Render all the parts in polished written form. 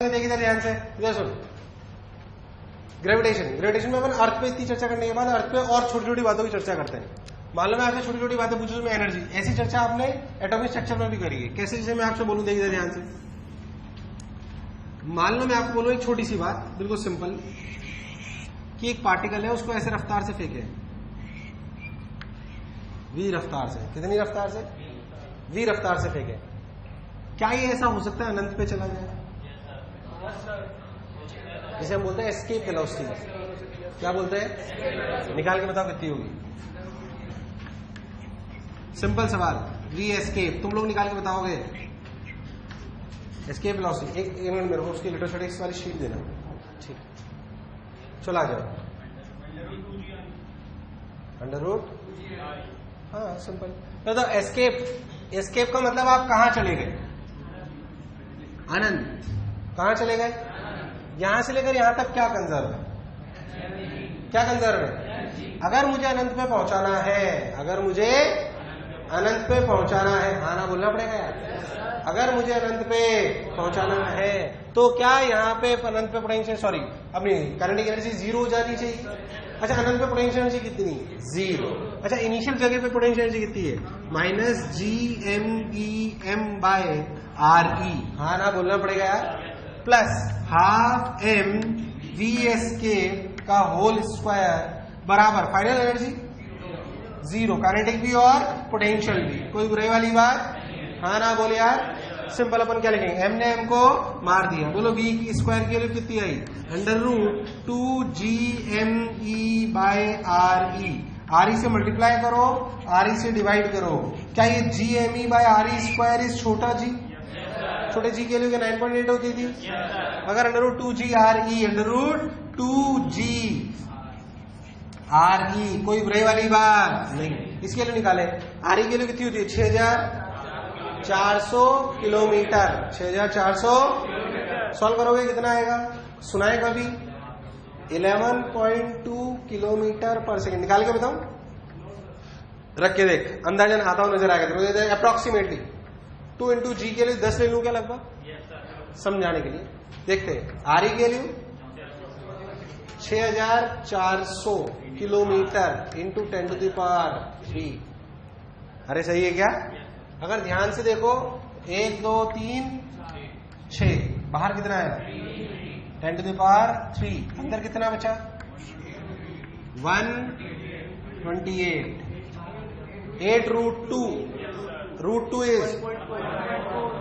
देखिए इधर ध्यान से, इधर सुन। ग्रेविटेशन में अपन अर्थ पे इतनी चर्चा करने के बाद अर्थ पे और छोटी छोटी बातों की चर्चा करते हैं। मान लो मैं आपसे छोटी छोटी बातें पूछूं, मैं एनर्जी, ऐसी चर्चा आपने एटॉमिक स्ट्रक्चर में भी करी है। कैसे? जैसे मैं आपसे बोलूं, देखिए ध्यान से, मान लो मैं आपको बोलूं एक छोटी सी बात, बिल्कुल सिंपल, कि एक पार्टिकल है, उसको ऐसे रफ्तार से फेंके, v रफ्तार से। कितनी रफ्तार से? v रफ्तार से फेंके। क्या ये ऐसा हो सकता है अनंत पे चला जाए? इसे हम बोलते हैं एस्केप वेलोसिटी। क्या बोलते हैं? निकाल के बताओ कितनी होगी। सिंपल सवाल, v एस्केप, तुम लोग निकाल के बताओगे। एस्केप वेलोसिटी, एक मिनट मेरे को उसकी इलेक्ट्रोस्टैटिक्स वाली शीट देना। ठीक, चलो आ जाओ। अंडर रूट, हाँ सिंपल। तो एस्केप का मतलब आप कहां चले गए? अनंत। कहां चले गए? यहां से लेकर यहां तक क्या कंजर्व है? क्या कंजर्व है? अगर मुझे अनंत पे पहुंचाना है, अगर मुझे अनंत पे पहुंचाना है, हाँ ना बोलना पड़ेगा यार। अगर मुझे अनंत पे पहुंचाना है तो क्या यहाँ पे अनंत पे पोटेंशियल, सॉरी अपनी काइनेटिक एनर्जी जीरो हो जानी चाहिए। अच्छा, अनंत पे पोटेंशियल एनर्जी कितनी? जीरो। अच्छा, इनिशियल जगह पे पोटेंशियल एनर्जी कितनी है? माइनस GMEM/RE, हाँ ना बोलना पड़ेगा यार, प्लस हाफ mv एस्केप का होल स्क्वायर बराबर फाइनल एनर्जी जीरो, काइनेटिक भी और पोटेंशियल भी। कोई बुराई वाली बात? हाँ ना बोले यार। सिंपल अपन क्या लिखेंगे? m ने m को मार दिया, बोलो v की स्क्वायर की वैल्यू कितनी आई? Under root 2GME/RE। RE से मल्टीप्लाई करो, RE से डिवाइड करो। क्या ये GME/RE स्क्वायर इज छोटा जी? छोटे जी के लिए 9.8 होती थी। अगर under root 2GRE, under root 2GRE, कोई बुराई वाली बात नहीं। इसके लिए निकाले, RE के लिए कितनी होती है? 6400 किलोमीटर। 6400 सॉल्व करोगे कितना आएगा? सुनाए कभी? 11.2 किलोमीटर पर सेकेंड। निकाल के बताऊं? रख के देख, अंदाजन आता हूं, नजर आएगा अप्रोक्सीमेटली। 2 इंटू जी के लिए 10 ले लूं क्या लगभग? समझाने के लिए देखते हैं। आर के लिए 6400 किलोमीटर इंटू 10⁻3। अरे सही है क्या? अगर ध्यान से देखो, 1 2 3 6, बाहर कितना है? 10⁻3, अंदर कितना बचा? 128। 8 रूट टू इज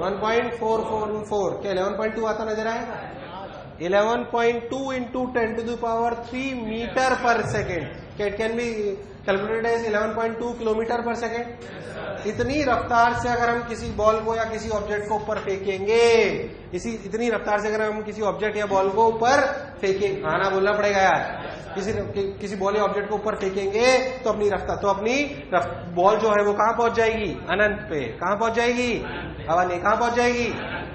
1.444। क्या 11.2 आता नजर आएगा? 11.2 इंटू 10⁻3 मीटर पर सेकेंड। क्या it can be calculated as 11.2 kilometre पर सेकेंड? इतनी रफ्तार से अगर हम किसी बॉल को या किसी ऑब्जेक्ट को ऊपर फेंकेंगे, इतनी रफ्तार से अगर हम किसी ऑब्जेक्ट या बॉल को ऊपर फेंकेंगे, आना बोलना पड़ेगा यार, किसी बॉल या ऑब्जेक्ट को ऊपर फेंकेंगे तो अपनी बॉल जो है वो कहां पहुंच जाएगी? अनंत पे। कहां पहुंच जाएगी? हवा नहीं, कहां पहुंच जाएगी?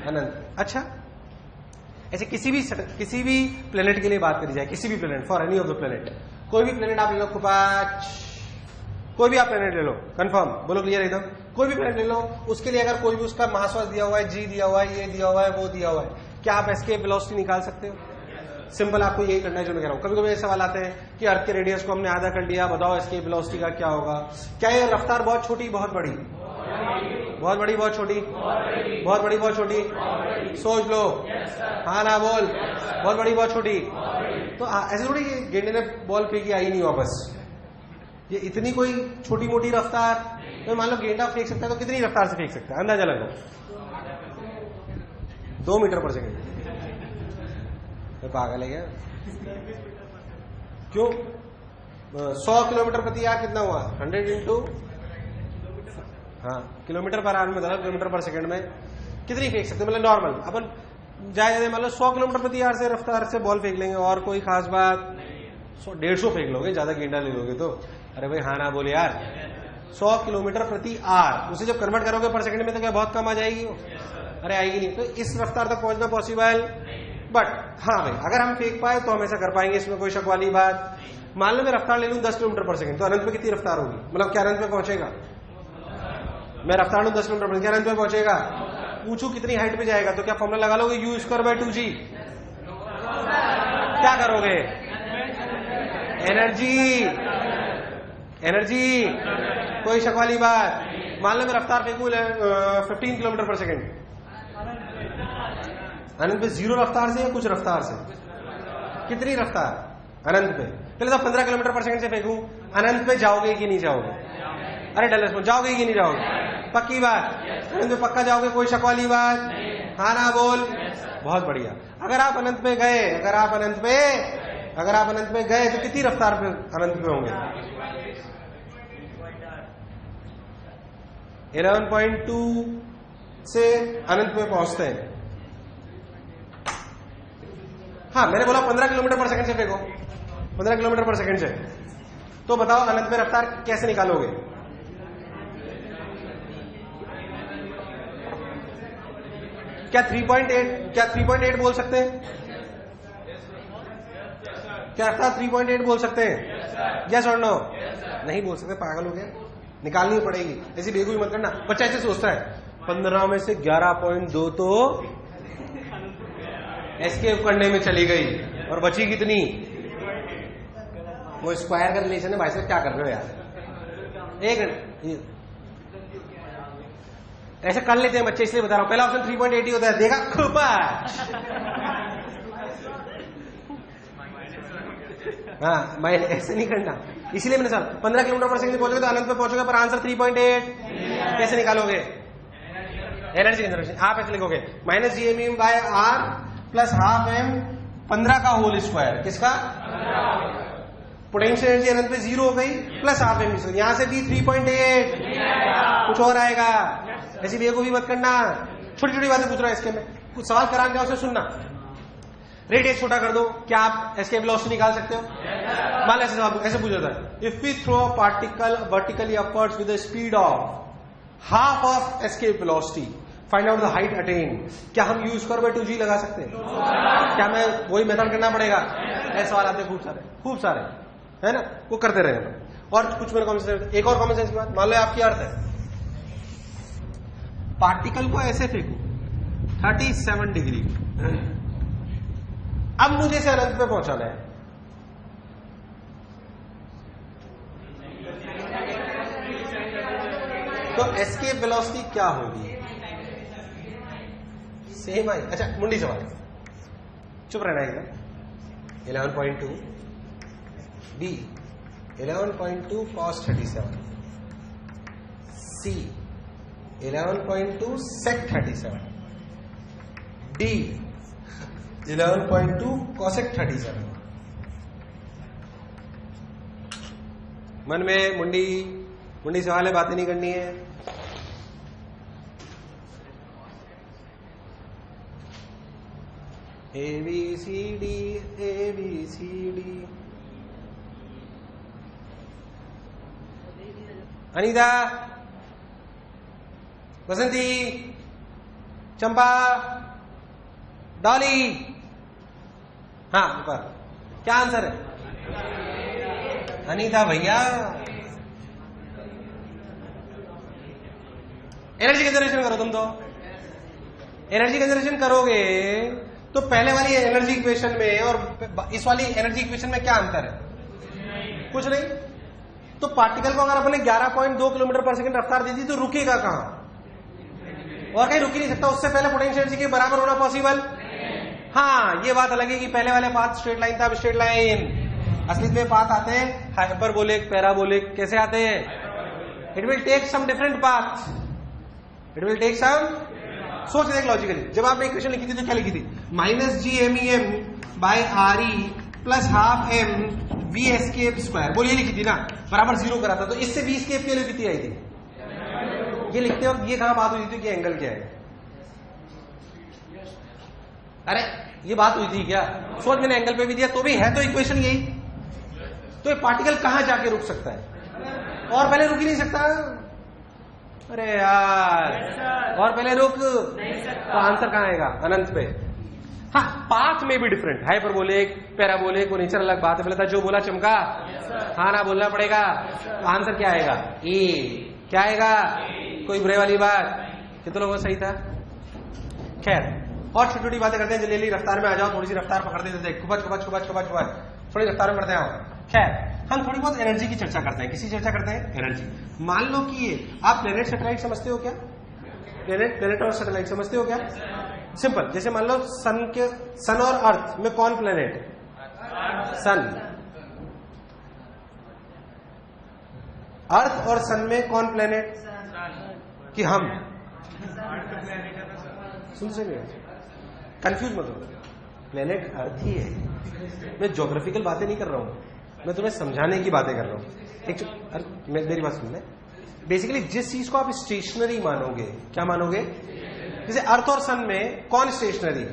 अनंत। अच्छा, ऐसे किसी भी प्लेनेट के लिए बात करी जाए, किसी भी planet, for any of the planet, कोई भी प्लेनेट आप ले लो, कोई भी आप प्लेनेट ले लो, कंफर्म बोलो, क्लियर एकदम। कोई भी प्लेनेट ले लो, उसके लिए अगर कोई भी उसका मास दिया हुआ है, जी दिया हुआ है, ये दिया हुआ है, वो दिया हुआ है, क्या आप एस्केप वेलोसिटी निकाल सकते हो? सिंपल, आपको यही करना है जो मैं कह रहा हूं। कभी कभी सवाल आते हैं कि अर्थ के रेडियस को हमने आधा कर दिया, बताओ एस्केप वेलोसिटी का क्या होगा? क्या ये रफ्तार बहुत छोटी, बहुत बड़ी? बहुत बड़ी, बहुत छोटी? बहुत बड़ी, बहुत छोटी? सोच लो, हाँ ना बोल। बहुत बड़ी, बहुत छोटी? तो ऐसे थोड़ी गेंडे ने बॉल फेंकी आई नहीं वापस, ये इतनी कोई छोटी मोटी रफ्तार। तो मान लो गेंडा फेंक सकता है तो कितनी रफ्तार से फेंक सकता है? अंदाजा लगाओ। 2 मीटर पर सेकेंड। पागल है क्या? क्यों? 100 किलोमीटर प्रति आवर कितना हुआ? 100 इंटू, हाँ किलोमीटर पर आवर में, किलोमीटर पर सेकंड में कितनी फेंक सकते? मतलब नॉर्मल अपन जाए मतलब 100 किलोमीटर प्रति आवर से रफ्तार से बॉल फेंक लेंगे, और कोई खास बात? 150 फेंक लोगे, ज्यादा गेंडा ले लोगे तो। अरे भाई हाँ ना बोले यार, 100 किलोमीटर प्रति आवर, उसे जब कन्वर्ट करोगे पर सेकंड में तो क्या बहुत कम आ जाएगी? अरे आएगी नहीं। तो इस रफ्तार तक पहुंचना पॉसिबल, बट हाँ भाई अगर हम फेंक पाए तो हम ऐसा कर पाएंगे, इसमें कोई शक वाली बात। मान लो मैं रफ्तार ले लूं 10 किलोमीटर पर सेकंड, तो अनंत में कितनी रफ्तार होगी? मतलब क्या अनंत में पहुंचेगा? मैं रफ्तार लूं 10 किलोमीटर पर, क्या अनंत में पहुंचेगा? पूछूं कितनी हाइट पे जाएगा तो क्या फॉर्मूला लगा लोगे, u स्क्वायर बाय 2g। क्या करोगे, एनर्जी कोई शक वाली बात। मान लो मैं रफ्तार फेंकू 15 किलोमीटर पर सेकेंड, अनंत पे 0 रफ्तार से या कुछ रफ्तार से, कितनी रफ्तार अनंत पे, पहले तो 15 किलोमीटर पर सेकंड से फेंकूं, अनंत पे जाओगे कि नहीं जाओगे, अरे डलस में जाओगे कि नहीं जाओगे, पक्की बात, अनंत पे पक्का जाओगे, कोई शक वाली बात, हाँ ना बोल, बहुत बढ़िया। अगर आप अनंत पे गए, अगर आप अनंत पे गए तो कितनी रफ्तार पे अनंत पे होंगे, 11.2 से अनंत में पहुंचते हैं। हाँ मैंने बोला 15 किलोमीटर पर सेकंड से फेंको, 15 किलोमीटर पर सेकंड से, तो बताओ अनंत में रफ्तार कैसे निकालोगे, क्या 3.8 बोल सकते हैं, क्या रफ्तार 3.8 बोल सकते हैं, यस और नो, नहीं बोल सकते, पागल हो गया, निकालनी पड़ेगी, ऐसी बेवकूफी मत करना। बच्चा ऐसे सोचता है 15 में से 11.2 तो एस्केप करने में चली गई और बची कितनी, वो स्क्वायर का रिलेशन है भाई साहब, क्या कर रहे हो यार, एक ऐसे कर लेते हैं बच्चे, इसलिए बता रहा हूं, पहला ऑप्शन 3.8 ही होता है, देखा खूबा। हाँ मैं ऐसे नहीं करना, इसीलिए मैंने सर 15 किलोमीटर पर सेकंड पहुंचोगे तो अनंत पे पहुंचोगे, पर आंसर 3.8 कैसे निकालोगे, एनर्जी कंजर्वेशन आप ऐसे लिखोगे -gm by r plus half m 15 का होल स्क्वायर, किसका, पोटेंशियल एनर्जी अनंत पे 0 हो गई, प्लस हाफ m, यहां से भी 3.8, कुछ और आएगा, ऐसी बेवकूफी मत करना, छोटी छोटी बातें पूछ रहा है इसके में, कुछ सवाल करा क्या उसे सुनना। रेडियस छोटा कर दो, क्या आप एस्केप वेलोसिटी निकाल सकते हो, मान ऐसे सवाल ऐसे पूछा था, if we throw a particle vertically upwards with the speed of half of escape velocity, find out the height attain, क्या हम u स्क्वायर बाय 2g लगा सकते हैं, क्या मैं वही मेथड करना पड़ेगा, ऐसे सवाल आते खूब सारे है ना, वो करते रहे। और कुछ मेरे कॉमन सेंस, एक और कॉमन सेंस की बात, मान लो आपकी अर्थ है, पार्टिकल को ऐसे फेंकू 37 डिग्री, अब मुझे इसे अनंत पे पहुंचाना है, तो एस्केप वेलोसिटी क्या होगी, सेम आई, अच्छा मुंडी सवाल, चुप रहना एकदम, 11.2 बी 11.2 cos 37, सी 11.2 sec 37, डी 11.2 cosec 37। मन में मुंडी सवाल है, बातें नहीं करनी है। ABCD अनीता, बसंती, चंपा, डॉली, हाँ ऊपर क्या आंसर है, अनीता भैया, एनर्जी कंजर्वेशन करो तुम, तो एनर्जी कंजर्वेशन करोगे तो पहले वाली एनर्जी इक्वेशन में और इस वाली एनर्जी इक्वेशन में क्या अंतर है, कुछ नहीं। तो पार्टिकल को अगर अपने 11.2 किलोमीटर पर सेकंड रफ्तार दी थी तो रुकेगा कहां, और कहीं रुक ही नहीं सकता, उससे पहले पोटेंशियल एनर्जी के बराबर होना पॉसिबल, हाँ ये बात अलग है कि पहले वाले पाथ स्ट्रेट लाइन था, स्ट्रेट लाइन, असली में पाथ आते हैं हाइपरबोलिक, पैराबोलिक, कैसे आते हैं, it will take some different path, it will take some, सोच देख लॉजिकली, जब आपने इक्वेशन लिखी थी तो क्या लिखी थी, -gmem by re plus half m v escape square, बोलिए लिखी थी ना, बराबर 0 करा था, तो इससे v एस्केप के लिए कितनी आई थी, ये लिखते वक्त ये कहां बात हुई थी कि एंगल क्या है, अरे ये बात हुई थी क्या, सोच मैंने एंगल पे भी दिया तो भी है तो इक्वेशन यही, तो ये पार्टिकल कहां जाके रुक सकता है, और पहले रुक ही नहीं सकता, अरे यार और पहले रुक नहीं सकता, तो आंसर कहां आएगा, अनंत पे। हाँ पाथ में भी डिफरेंट, हाइपरबोलिक, पैराबोलिक, वो नेचर अलग बात है, पहले था जो बोला चमका, हाँ ना बोलना पड़ेगा, तो आंसर क्या आएगा, ए, क्या आएगा, कोई बुरे वाली बात, कितने लोगों का सही था, खैर, और छोटी छोटी बातें करते हैं, जल्दी रफ्तार में आ जाओ, थोड़ी सी रफ्तार पकड़ते थे, कुबच कुबच कुबच कुबच कुबच, थोड़ी रफ्तार में बढ़ते आओ। खैर, हम थोड़ी बहुत एनर्जी की चर्चा करते हैं। किसी चर्चा करते हैं? एनर्जी। मान लो कि ये आप प्लेनेट सैटेलाइट समझते हो क्या? प्लेनेट और सैटेलाइट समझते हो क्या? सिंपल, जैसे मान लो सन और अर्थ में कौन प्लेनेट है? सन। अर्थ और सन में कौन प्लेनेट? कि हम। सुन से कंफ्यूज मत हो, प्लेनेट अर्थ ही है। मैं ज्योग्राफिकल बातें नहीं कर रहा हूं, मैं तुम्हें समझाने की बातें कर रहा हूं। मेरी बात सुन ले। बेसिकली जिस चीज को आप स्टेशनरी मानोगे, क्या मानोगे? जैसे अर्थ और सन में कौन स्टेशनरी?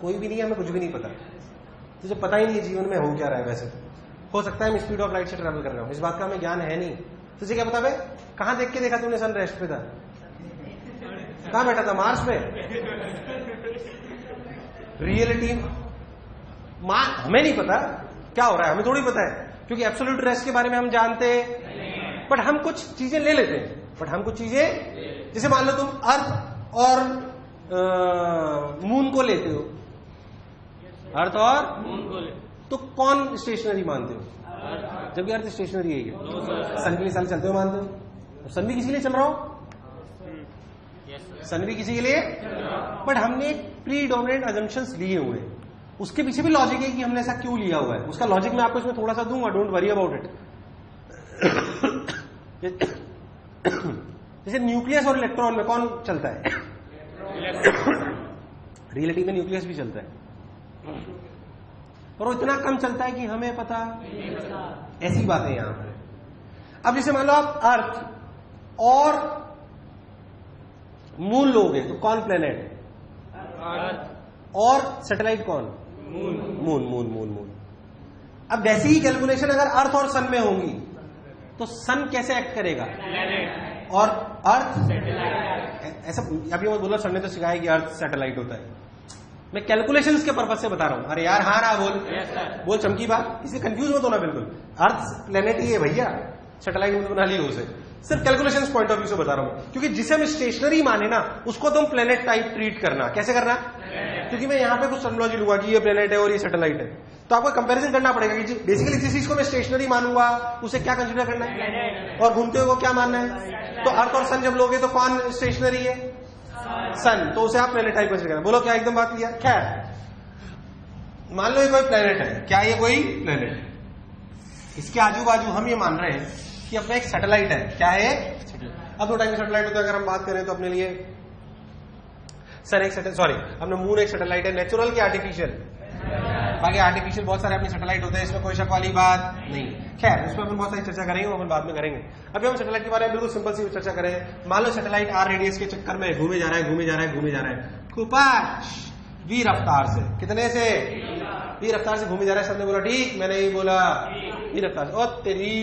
कोई भी नहीं है, हमें कुछ भी नहीं पता। तुझे पता ही नहीं है जीवन में हो क्या रहा है। वैसे हो सकता है मैं स्पीड ऑफ लाइट से ट्रैवल कर रहा हूं, इस बात का हमें ज्ञान है नहीं। तुझे क्या पता भाई? कहां देख के देखा तुमने सन रेस्ट पे था? कहां बैठा था? मार्स पे। रियलिटी हमें नहीं पता क्या हो रहा है, हमें थोड़ी पता है, क्योंकि एब्सोल्यूट रेस्ट के बारे में हम जानते हैं, बट हम कुछ चीजें ले लेते हैं। बट हम कुछ चीजें, जैसे मान लो तुम अर्थ और मून को लेते हो, अर्थ और मून को ले, तो कौन स्टेशनरी मानते हो? जबकि अर्थ स्टेशनरी है। सन के लिए साल चलते हुए मानते हो? सन भी किसी के लिए चल रहा हो, सन भी किसी के लिए, बट हमने एक प्री डोमिनेंट अजम्पशंस लिए हुए हैं। उसके पीछे भी लॉजिक है कि हमने ऐसा क्यों लिया हुआ है। उसका लॉजिक मैं आपको इसमें थोड़ा सा दूंगा, डोंट वरी अबाउट इट। जैसे न्यूक्लियस और इलेक्ट्रॉन में कौन चलता है? रियलिटी में न्यूक्लियस भी चलता है, और वो इतना कम चलता है कि हमें पता। ऐसी बातें यहां पर। अब जैसे मान लो आप अर्थ और मून लोगे तो कौन प्लेनेट है? और सैटेलाइट कौन? Moon moon moon moon moon. अब वैसी ही कैलकुलेशन अगर अर्थ और सन में होंगी तो सन कैसे एक्ट करेगा? और अर्थ सैटेलाइट। ऐसा अभी मैं बोला, सन ने तो सिखाया कि अर्थ सैटेलाइट होता है। मैं कैलकुलेशंस के पर्पज से बता रहा हूं। अरे यार हाँ ना बोल, बोल चमकी बात, इसलिए कंफ्यूज मत होना बिल्कुल। अर्थ प्लेनेट ही है भैया, सैटेलाइट मत बना लियो उसे। सिर्फ कैलकुलेशंस पॉइंट ऑफ व्यू से बता रहा हूं, क्योंकि जिसे हम स्टेशनरी माने ना उसको तुम प्लेनेट टाइप ट्रीट करना। कैसे करना? क्योंकि मैं यहां पे कुछ टर्मिनोलॉजी लूंगा कि ये प्लेनेट है और ये सैटेलाइट है, तो आपको कंपैरिजन करना पड़ेगा कि बेसिकली जिस चीज को मैं स्टेशनरी मानूंगा उसे क्या कंसिडर करना है, और घूमते हुए को क्या मानना है। तो अर्थ और सन जब लोगे तो कौन स्टेशनरी है? सन। तो उसे आप प्लेनेट टाइप कंसिडर करना। बोलो क्या एकदम बात क्लियर? खैर, मान लो ये कोई प्लेनेट है। क्या ये कोई प्लेनेट? इसके आजू बाजू हम ये मान रहे हैं कि अपना एक सैटेलाइट है। क्या है? अब दो टाइप के सैटेलाइट होता है। अगर हम बात करें तो अपने लिए सन एक सैटेलाइट, सॉरी अपने मून एक सैटेलाइट है। नेचुरल की आर्टिफिशियल? बाकी आर्टिफिशियल बहुत सारे अपने सैटेलाइट होते हैं, इसमें कोई शक वाली बात नहीं। खैर, इसमें अपन बहुत सारी चर्चा करेंगे, वो अपन बाद में करेंगे। अभी हम सैटेलाइट के बारे में बिल्कुल सिंपल सी चर्चा करें। मान लो सैटेलाइट आर रेडियस के चक्कर में घूमे जा रहा है, घूमे जा रहा है, घूमे जा रहा है कुपाच वी रफ्तार से। कितने से? वी रफ्तार से घूमे जा रहा है। सबने बोला ठीक, मैंने ही बोला वी रफ्तार से। और तेरी,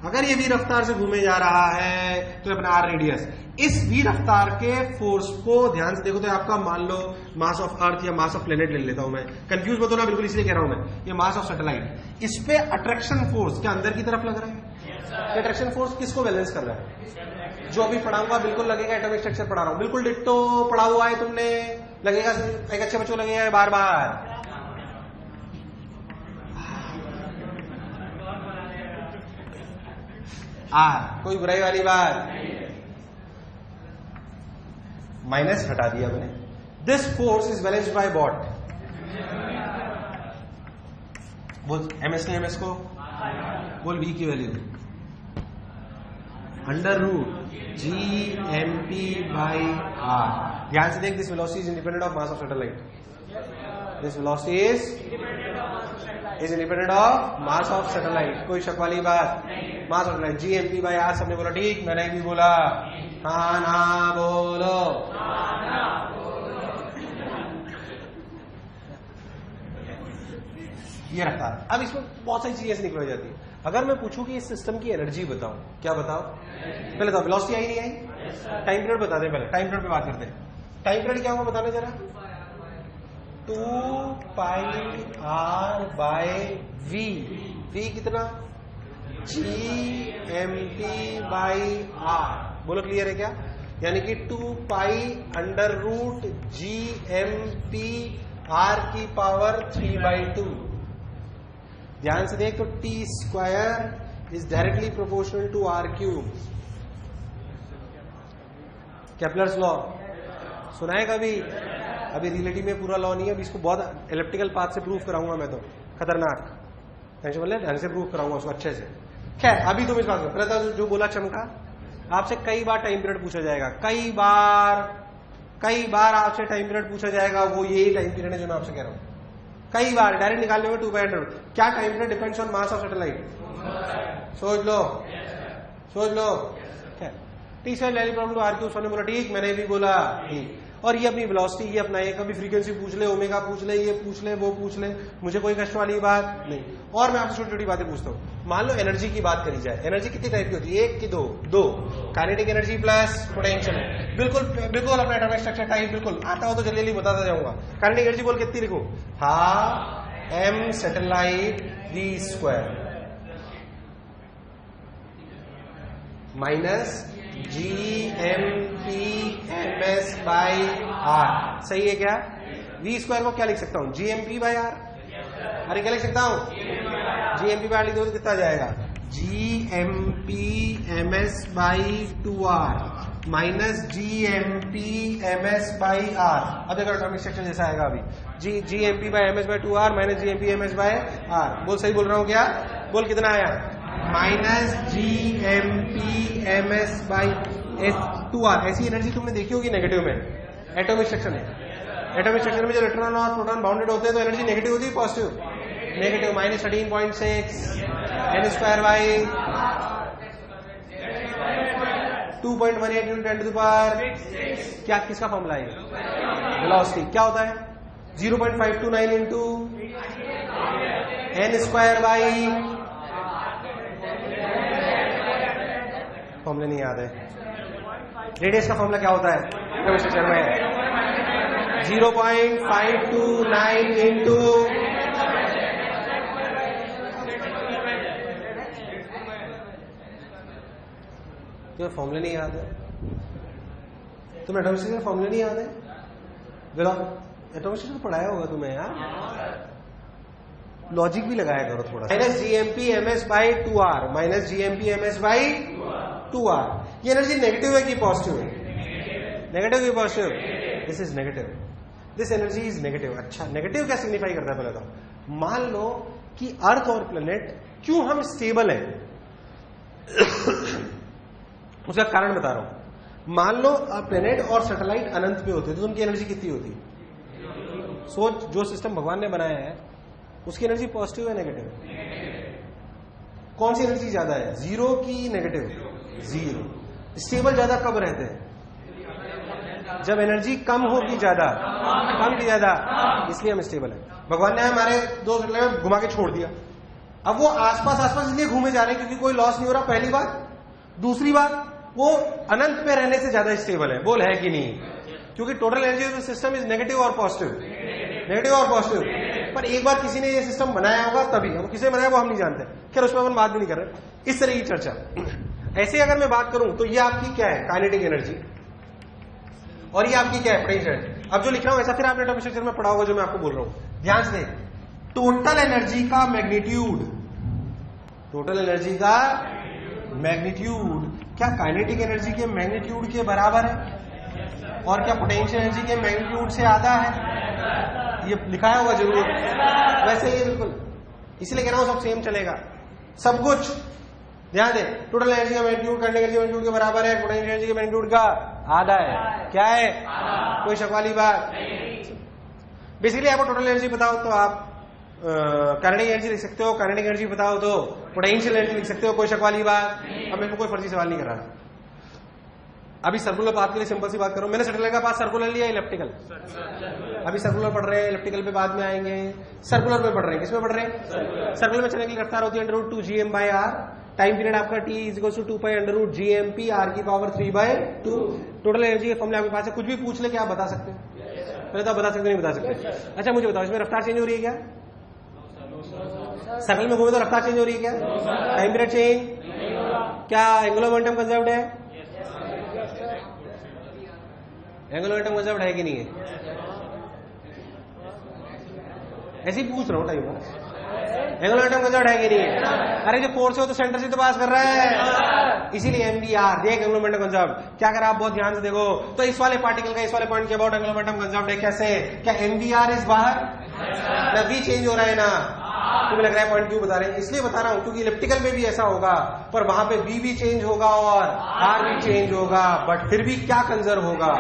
अगर ये वी रफ्तार से घूमे जा रहा है तो अपना आर रेडियस, इस वी रफ्तार के फोर्स को ध्यान से देखो तो आपका मान लो मास ऑफ अर्थ या मास ऑफ प्लेनेट ले लेता हूं मैं, कंफ्यूज मत होना बिल्कुल, इसलिए कह रहा हूं मैं। ये मास ऑफ सैटेलाइट, इस पे अट्रैक्शन फोर्स क्या अंदर की तरफ लग रहा है? अट्रैक्शन फोर्स किसको बैलेंस कर रहा है? जो अभी पढ़ाऊंगा बिल्कुल लगेगा एटॉमिक स्ट्रक्चर पढ़ा रहा हूं, बिल्कुल डिट्टो पढ़ा हुआ है तुमने, लगेगा एक अच्छे बच्चों लगेगा बार बार। कोई बुराई वाली बात, माइनस हटा दिया मैंने। This force is balanced by what? बोल एमएस ने एमएस को बोल, वी की value under root G M P by R. ध्यान से देख, this velocity is independent of mass of satellite. This velocity is independent of mass of satellite. कोई शक वाली बात? Mass of satellite G M P by R. सबने बोला ठीक, मैंने भी बोला हाँ ना बोलो। ये रखता। अब इसमें बहुत सारी चीजें निकल जाती है। अगर मैं पूछूं कि इस सिस्टम की एनर्जी बताओ, क्या बताओ? पहले तो वेलोसिटी आई नहीं आई, टाइम पीरियड बता दें। पहले टाइम पीरियड पे बात करते हैं। टाइम पीरियड क्या होगा बताना जरा? 2 pi R by V. V कितना? G M T by R. बोलो क्लियर है क्या? यानी कि 2 pi under root GMP R की पावर 3/2। ध्यान से देख तो T square is directly proportional to R cube. Kepler's law सुना है कभी? अभी रिलेटिव में पूरा लॉ नहीं है, अभी इसको बहुत इलेप्टिकल पाथ से प्रूव कराऊंगा मैं, तो खतरनाक टेंशन बोले ढंग से प्रूव कराऊंगा उसको अच्छे से। खैर अभी तुम इस बात में पहले जो बोला चमका, आपसे कई बार टाइम पीरियड पूछा जाएगा, कई बार आपसे टाइम पीरियड पूछा जाएगा। वो यही टाइम पीरियड है जो मैं आपसे कह रहा हूं, कई बार डायरेक्ट निकालने में 2 पाई अंडर रूट। क्या time period depends on mass of satellite? सोच लो। T square value problem R cube ने बोला ठीक, मैंने भी बोला ठीक। और ये अपनी वेलोसिटी ये अपना, ये कभी फ्रीक्वेंसी पूछ ले, ओमेगा पूछ ले, ये पूछ ले, वो पूछ ले, मुझे कोई कष्ट वाली बात नहीं। और मैं आपसे छोटी छोटी बातें पूछता हूँ। मान लो एनर्जी की बात करी जाए, एनर्जी कितनी टाइप की होती है? एक की दो काइनेटिक एनर्जी प्लस पोटेंशियल। बिल्कुल अपना एटॉमिक स्ट्रक्चर टाइप बिल्कुल आता हो तो जल्दी जल्दी बताता जाऊंगा। काइनेटिक एनर्जी बोल कितनी लिखो? Half m satellite v square minus GMP/MS/R। सही है क्या? v स्क्वायर को क्या लिख सकता हूं? GMP/R। अरे क्या लिख सकता हूं? GMP/R लिख दो तो कितना जाएगा? GMP/MS/2R minus GMP/MS/R। अब देखो एटॉमिक स्ट्रक्चर जैसा आएगा अभी, GMP/MS/2R माइनस GMP/MS/R। बोल सही बोल रहा हूं क्या? बोल कितना आया? Minus GMP/MS/2R। ऐसी एनर्जी तुमने देखी होगी नेगेटिव में एटॉमिक स्ट्रक्चर में। एटॉमिक स्ट्रक्चर में जब इलेक्ट्रॉन और प्रोटॉन बाउंडेड होते हैं तो एनर्जी नेगेटिव होती है पॉजिटिव? नेगेटिव। माइनस 13.6 n² 2.18 × 10⁻⁶ क्या किसका फॉर्मूला है? वेलोसिटी क्या होता है? 0.529 इंटू n²। फॉर्मूला नहीं याद है। रेडियस का फॉर्मूला क्या होता है? 0.529 इंटू तुम्हें फॉर्मूला नहीं याद है? तुम्हें एटॉमिक स्ट्रक्चर का फॉर्मूला नहीं याद है? एटॉमिक स्ट्रक्चर पढ़ाया होगा तुम्हें यार, लॉजिक भी लगाया करो थोड़ा। Minus GMP/MS/2R minus GMP/MS/2R। ये एनर्जी नेगेटिव है कि पॉजिटिव है? नेगेटिव की positive? This is negative. This energy is negative. अच्छा, नेगेटिव क्या सिग्निफाई करता है पहले तो? मान लो कि अर्थ और प्लेनेट क्यों हम स्टेबल है, उसका कारण बता रहा हूं। मान लो प्लेनेट और सैटेलाइट अनंत पे होते तो उनकी एनर्जी कितनी होती? सोच, जो सिस्टम भगवान ने बनाया है उसकी एनर्जी पॉजिटिव है नेगेटिव? कौन सी एनर्जी ज्यादा है, जीरो की नेगेटिव? जीरो। स्टेबल ज्यादा कब रहते हैं? जब एनर्जी कम होगी ज्यादा, कम की ज्यादा, इसलिए हम स्टेबल है। भगवान ने हमारे दो सैटेलाइट घुमा के छोड़ दिया, अब वो आसपास इसलिए घूमे जा रहे हैं क्योंकि कोई लॉस नहीं हो रहा, पहली बात। दूसरी बात, वो अनंत पे रहने से ज्यादा स्टेबल है। बोल है कि नहीं? क्योंकि total energy of the system is negative और पॉजिटिव, नेगेटिव और पॉजिटिव। पर एक बार किसी ने ये सिस्टम बनाया होगा तभी, अब किसने बनाया वो हम नहीं जानते, खैर उस पर अपन बात भी नहीं कर रहे। इस तरह की चर्चा। ऐसे अगर मैं बात करूं तो ये आपकी क्या है? Kinetic energy. और ये आपकी क्या है? पोटेंशियल। अब जो लिख रहा हूं ऐसा फिर आपने एटॉमिक स्ट्रक्चर में पढ़ा होगा जो मैं आपको बोल रहा हूं, ध्यान से। टोटल एनर्जी का मैग्नीट्यूड, टोटल एनर्जी का मैग्नीट्यूड क्या काइनेटिक एनर्जी के मैग्नीट्यूड के बराबर है? और क्या पोटेंशियल एनर्जी के मैग्नीट्यूड से आधा है? ये लिखाया होगा जरूर, वैसे ही बिल्कुल। इसलिए कह रहा हूं सब सेम चलेगा, सब कुछ। ध्यान दे, टोटल एनर्जी का मैग्नीट्यूड काइनेटिक एनर्जी मैग्नीट्यूड के बराबर है, पोटेंशियल एनर्जी के मैग्नीट्यूड का आधा है। क्या है? कोई शक वाली बात? बेसिकली आपको टोटल एनर्जी बताओ तो आप काइनेटिक एनर्जी लिख सकते हो, काइनेटिक एनर्जी बताओ तो पोटेंशियल एनर्जी लिख सकते हो, कोई शक वाली बात। अब मैं कोई फर्जी सवाल नहीं कर रहा। अभी सर्कुलर पाथ के लिए सिंपल सी बात करो, मैंने सैटेलाइट का पाथ सर्कुलर लिया, इलेप्टिकल। अभी सर्कुलर पढ़ रहे हैं, इलेप्टिकल पे बाद में आएंगे। सर्कुलर पे पढ़ रहे हैं, किसमें पढ़ रहे हैं? सर्कुलर में चलने की रफ्तार होती है √2 GM/R। टाइम पीरियड आपका T = 2 पाई √2 GMP R की पावर 3/2। टोटल एनर्जी के फॉर्मूला आपके पास है, कुछ भी पूछ ले क्या आप बता सकते हैं? पहले तो आप बता सकते नहीं बता सकते? अच्छा मुझे बताओ, इसमें रफ्तार चेंज हो रही है क्या? सर्कल में घूमे तो रफ्तार चेंज हो रही है क्या? Time period change? क्या एंगुलर मोमेंटम कंजर्व्ड है? एंगुलर मोमेंटम कंजर्व्ड है कि नहीं है? ऐसे ही पूछ रहा हूँ time pass. Angular momentum conserved है कि नहीं है? अरे जो फोर्स है वो तो सेंटर से तो पास कर रहा है, इसीलिए एमबीआर देख एंगुलर मोमेंटम कंजर्व्ड। क्या अगर आप बहुत ध्यान से देखो तो इस वाले पार्टिकल का इस वाले पॉइंट के अबाउट एंगुलर मोमेंटम कंजर्व्ड है। कैसे? क्या एमबीआर इस बाहर ना वी चेंज हो रहा है ना तुम्हें लग रहा है पॉइंट क्यों बता रहे हैं? इसलिए बता रहा हूं क्योंकि इलिप्टिकल में भी ऐसा होगा, पर वहां पे बी भी चेंज होगा और आर भी चेंज होगा, बट फिर भी क्या कंजर्व होगा?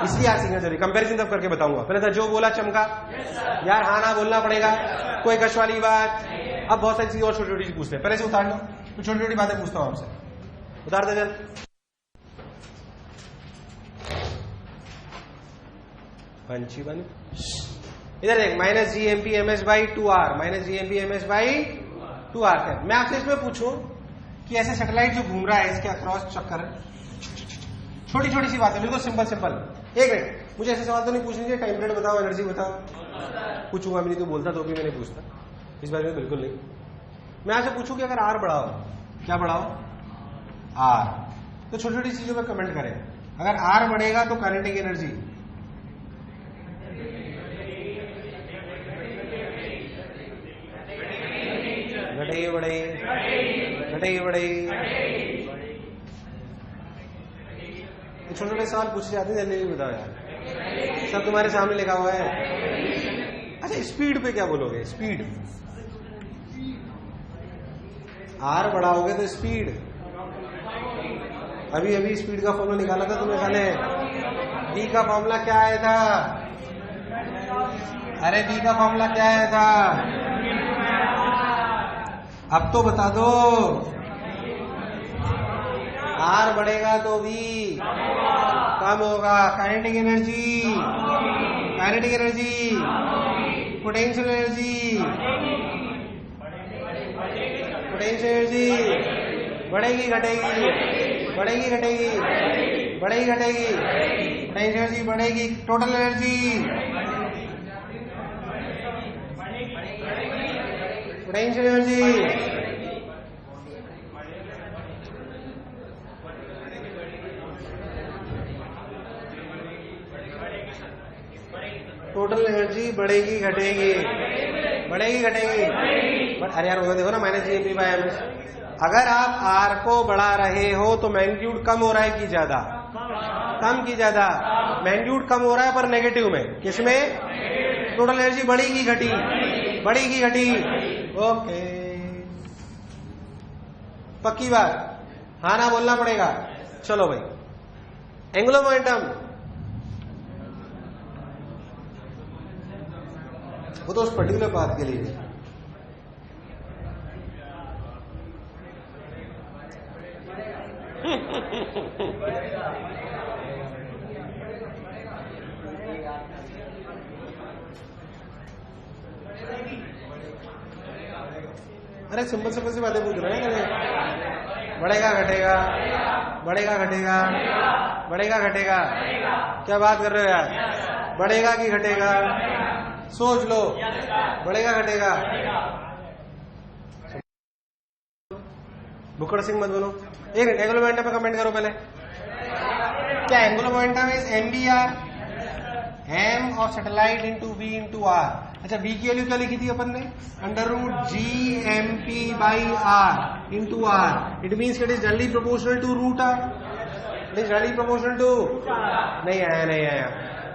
इसलिए आर सिग्नल जरूरी। कंपेरिजन तब करके बताऊंगा। पहले तो जो बोला चमका यार, हाँ ना बोलना पड़ेगा, कोई कश वाली बात। अब बहुत सारी चीजें और छोटी छोटी पूछते हैं, पहले से उतार लो तो छोटी छोटी बातें पूछता हूं आपसे। उतार दे जल। पंची बन इधर देख, minus G M P M S by 2r, minus G M P M S by 2r। मैं आपसे इसमें पूछूं कि ऐसे सैटेलाइट जो घूम रहा है इसके अक्रॉस चक्कर, छोटी छोटी सी बातें, बिल्कुल सिंपल सिंपल। एक मिनट, मुझे ऐसे सवाल तो नहीं पूछने चाहिए, टाइम पीरियड बताओ, एनर्जी बताओ, पूछूंगा भी नहीं तो बोलता, तो भी मैं नहीं पूछता इस बारे में, बिल्कुल नहीं। मैं आपसे पूछूं कि अगर आर बढ़ाओ, क्या बढ़ाओ? आर। तो छोटी छोटी चीजों पर कमेंट करें। अगर आर बढ़ेगा तो काइनेटिक एनर्जी घटेगी बढ़ेगी, घटेगी बढ़ेगी। छोटे छोटे सवाल पूछे जाते हैं, जल्दी बताओ यार, सब तुम्हारे सामने लिखा हुआ है। अच्छा, स्पीड पे क्या बोलोगे? स्पीड, आर बढ़ाओगे तो स्पीड, अभी अभी स्पीड का फॉर्मूला निकाला था तुमने साले, बी का फॉर्मूला क्या आया था? अरे बी का फॉर्मूला क्या आया था? अब तो बता दो। आर बढ़ेगा तो वी कम होगा। Kinetic energy, kinetic energy, potential energy, potential energy बढ़ेगी घटेगी, बढ़ेगी घटेगी, बढ़ेगी घटेगी, पोटेंशियल एनर्जी बढ़ेगी, total energy, potential energy, total energy बढ़ेगी घटेगी, बढ़ेगी घटेगी। बट अरे यार वो देखो ना, minus G M P by M S. अगर आप आर को बढ़ा रहे हो तो मैग्नीट्यूड कम हो रहा है कि ज्यादा? कम की ज्यादा? मैग्नीट्यूड कम हो रहा है पर नेगेटिव में। किसमें? टोटल एनर्जी बढ़ेगी घटी, बढ़ेगी घटी। ओके, पक्की बात, हाँ ना बोलना पड़ेगा। चलो भाई, एंगुलर मोमेंटम वो तो उस पर्टिकुलर बात के लिए। अरे सिंपल सिंपल सी बातें पूछ रहे हैं। बढ़ेगा घटेगा, बढ़ेगा घटेगा, बढ़ेगा घटेगा, क्या बात कर रहे हो यार? बढ़ेगा कि घटेगा? सोच लो, बढ़ेगा घटेगा। बुकड़ सिंह मत बोलो। एक एंगुलर मोमेंटम पे कमेंट करो पहले। क्या angular momentum is MBR, M of satellite into B into R. अच्छा, बी की वैल्यू क्या लिखी थी अपन ने? Under root G M P by R into R. It means it is directly proportional to root R. It is directly proportional to, नहीं आया, नहीं आया,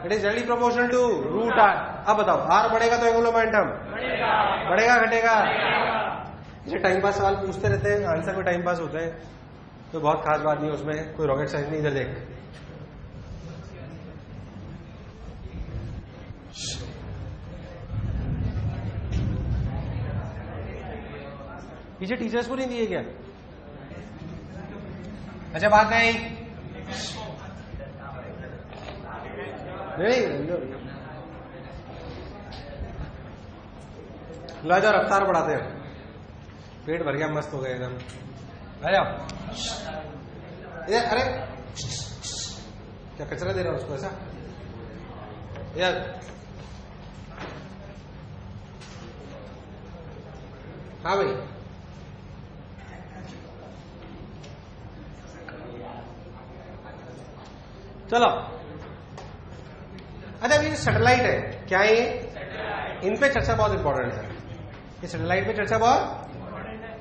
it is directly proportional to root R. अब बताओ, आर बढ़ेगा तो angular momentum बढ़ेगा घटेगा? इसे टाइम पास सवाल पूछते रहते हैं, आंसर में टाइम पास होता है, तो बहुत खास बात नहीं उसमें, कोई रॉकेट साइंस नहीं। इधर देख, पीछे टीचर्स को नहीं दिए क्या? अच्छा, बात नहीं, ला जाओ, रफ्तार बढ़ाते हैं। पेट भर गया, मस्त हो गया एकदम। आ जाओ इधर। अरे क्या कचरा दे रहा हूं उसको ऐसा? यार हाँ भाई, चलो अच्छा ये सैटेलाइट है, क्या है ये? इन पे चर्चा बहुत इंपॉर्टेंट है, ये सैटेलाइट पे चर्चा बहुत,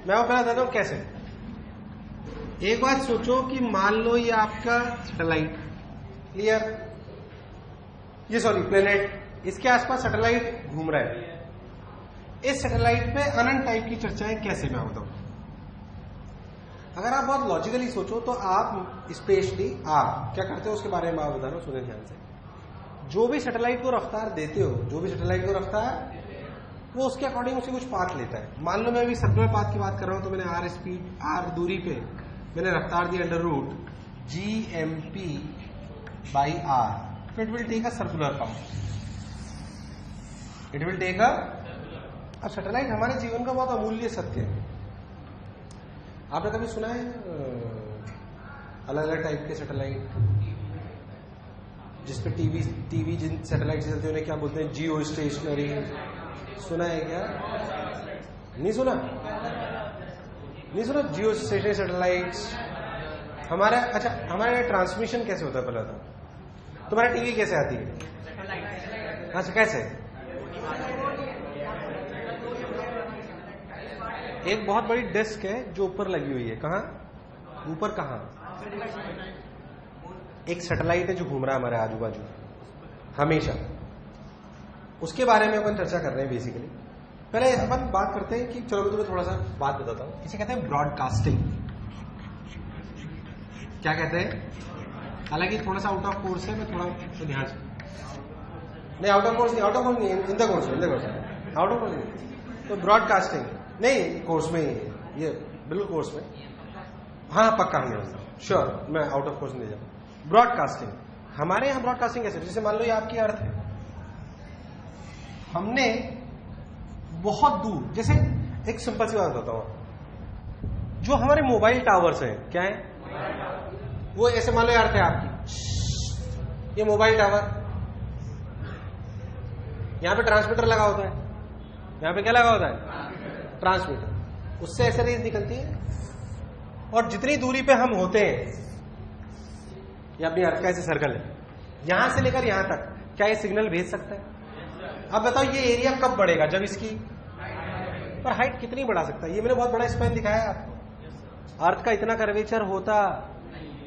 मैं वो पहले बताता हूं कैसे। एक बात सोचो कि मान लो ये आपका सैटेलाइट, क्लियर, ये सॉरी प्लेनेट, इसके आसपास सैटेलाइट घूम रहा है। इस सैटेलाइट पे अनंत टाइप की चर्चाएं कैसे मैं बताऊं। अगर आप बहुत लॉजिकली सोचो तो आप स्पेशली आप क्या करते हो उसके बारे में आप बता रहा हूं, सुने ध्यान से। जो भी सैटेलाइट को रफ्तार देते हो, जो भी सैटेलाइट को रफ्तार, वो उसके अकॉर्डिंग उसे कुछ पाथ लेता है। मान लो मैं अभी सर्कुलर पाथ की बात कर रहा हूं, तो मैंने आर स्पीड, आर दूरी पे मैंने रफ्तार दी अंडर रूट GMP/r, तो it will take a circular path, it will take a. अब सैटेलाइट हमारे जीवन का बहुत अमूल्य सत्य है। आपने कभी सुना है अलग अलग टाइप के सैटेलाइट, जिसपे टीवी जिन सैटेलाइट से चलते हैं उन्हें क्या बोलते हैं, जियो स्टेशनरी, सुना है क्या? नहीं सुना? नहीं सुना? जियो स्टेशनरी सैटेलाइट्स हमारा, अच्छा हमारे ट्रांसमिशन कैसे होता है पहले था? तुम्हारा टीवी कैसे आती है? अच्छा कैसे? एक बहुत बड़ी डिस्क है जो ऊपर लगी हुई है, कहां? ऊपर कहां? एक सैटेलाइट है जो घूम रहा है हमारे आजू बाजू हमेशा, उसके बारे में अपन चर्चा कर रहे हैं बेसिकली। पहले अपन बात करते हैं कि चलो मैं तुम्हें थोड़ा सा बात बताता हूं, इसे कहते हैं ब्रॉडकास्टिंग। क्या कहते हैं? हालांकि थोड़ा सा आउट ऑफ कोर्स है, मैं थोड़ा तो ध्यान से, नहीं आउट ऑफ कोर्स नहीं, आउट ऑफ कोर्स नहीं, in the course, in the course, out of course नहीं। तो ब्रॉडकास्टिंग नहीं, कोर्स में ये बिल्कुल कोर्स में, हाँ पक्का नहीं, श्योर, मैं आउट ऑफ कोर्स नहीं जाऊँ। ब्रॉडकास्टिंग, हमारे यहां ब्रॉडकास्टिंग कैसे, जैसे मान लो ये आपकी अर्थ है, हमने बहुत दूर, जैसे एक सिंपल सी बात बताता हूं, जो हमारे मोबाइल टावर्स हैं, क्या है वो, ऐसे मान लो अर्थ है आपकी, ये मोबाइल टावर, यहां पे ट्रांसमीटर लगा होता है, यहां पे क्या लगा होता है? ट्रांसमीटर, उससे ऐसे रेंज निकलती है, और जितनी दूरी पे हम होते हैं, ये अपनी अर्थ का ऐसे सर्कल है, यहां से लेकर यहां तक, क्या ये सिग्नल भेज सकता है? अब बताओ ये एरिया कब बढ़ेगा? जब इसकी पर हाइट कितनी बढ़ा सकता है? ये मैंने बहुत बड़ा स्पैन दिखाया है आपको। अर्थ का इतना कर्वेचर होता,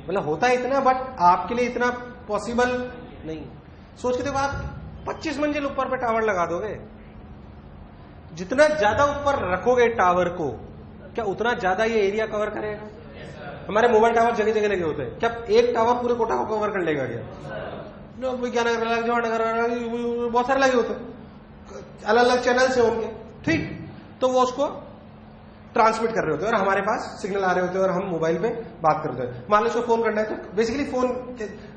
मतलब होता है इतना, बट आपके लिए इतना पॉसिबल नहीं। सोच के देखो, आप 25 मंजिल ऊपर पे टावर लगा दोगे, जितना ज्यादा ऊपर रखोगे टावर को, क्या उतना ज्यादा ये एरिया कवर करेगा? हमारे मोबाइल टावर जगह जगह लगे होते हैं, क्या एक टावर पूरे कोटा को कवर कर लेगा क्या? विज्ञानगर लगे, जवाहरनगर बहुत सारे लगे होते हैं, अलग अलग चैनल से उनके, ठीक, तो वो उसको ट्रांसमिट कर रहे होते हैं और हमारे पास सिग्नल आ रहे होते हैं और हम मोबाइल पे बात करते हैं। मान लो इसको फोन करना है, तो बेसिकली फोन,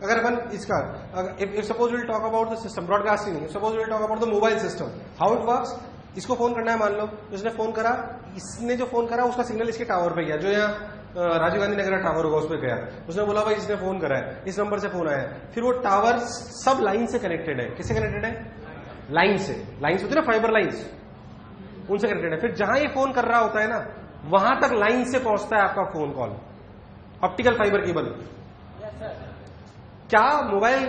अगर अपन इसका, if suppose will talk about the system, broadcasting नहीं, suppose will talk about the mobile system, how it works. इसको फोन करना है, मान लो उसने फोन करा, इसने जो फोन करा उसका सिग्नल इसके टावर पे गया, जो यहाँ राजीव गांधी नगर टावर होगा उस पर गया, उसने बोला भाई इसने फोन करा है, इस नंबर से फोन आया है, फिर वो टावर सब लाइन से कनेक्टेड है। किससे कनेक्टेड है? लाइन से, लाइन होती है ना, फाइबर लाइन्स, उनसे कनेक्टेड है। फिर जहां ये फोन कर रहा होता है ना, वहां तक लाइन से पहुंचता है आपका phone call, optical fibre cable. क्या मोबाइल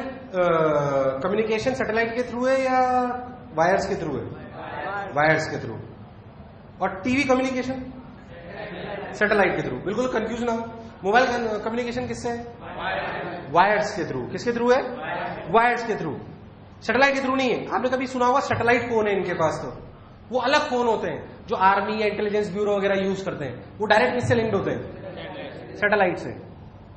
कम्युनिकेशन सैटेलाइट के थ्रू है या वायर्स के थ्रू है? वायर्स के थ्रू। और टीवी कम्युनिकेशन सैटेलाइट के थ्रू। बिल्कुल कंफ्यूज ना हो, मोबाइल कम्युनिकेशन किससे है? वायर्स के थ्रू। किसके थ्रू है? वायर्स के थ्रू, सैटेलाइट के थ्रू नहीं है। आपने कभी सुना होगा सैटेलाइट फोन है इनके पास, तो वो अलग फोन होते हैं जो आर्मी या इंटेलिजेंस ब्यूरो वगैरह यूज करते हैं, वो डायरेक्ट किससे लिंक्ड होते हैं? सैटेलाइट से।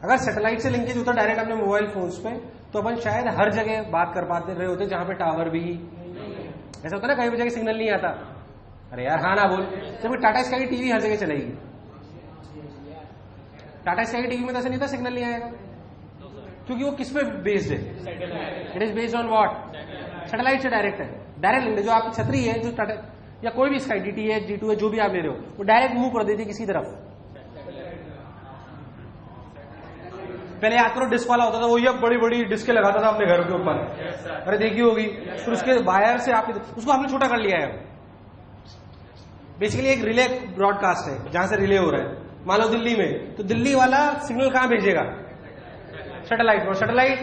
अगर सैटेलाइट से लिंकेज होता डायरेक्ट अपने मोबाइल फोन्स पे, तो अपन शायद हर जगह बात कर पाते रहे होते जहां पे टावर भी, ऐसा होता है ना कहीं भी जगह सिग्नल नहीं आता, अरे यार हाँ ना बोल, जब टाटा स्काई टीवी हर जगह चलेगी, टाटा स्काई टीवी में तो ऐसा नहीं था सिग्नल नहीं आएगा, क्योंकि वो किस पे बेस्ड है? It is based on what? Satellite से डायरेक्ट है, डायरेक्ट लिंक है। जो आपकी छतरी है, जो टाटा या कोई भी स्काई DT है, G2 है, जो भी आप ले रहे हो, वो डायरेक्ट मूव कर देती है किसी तरफ। पहले याद करो डिस्क वाला होता था, वो ये बड़ी बड़ी डिस्कें लगाता था अपने घर के ऊपर, अरे देखी होगी, फिर उसके वायर से आपने उसको हमने छोटा कर लिया है। बेसिकली एक रिले ब्रॉडकास्ट है, जहां से रिले हो रहा है, मान लो दिल्ली में, तो दिल्ली वाला सिग्नल कहां भेजेगा? सैटेलाइट पर। सैटेलाइट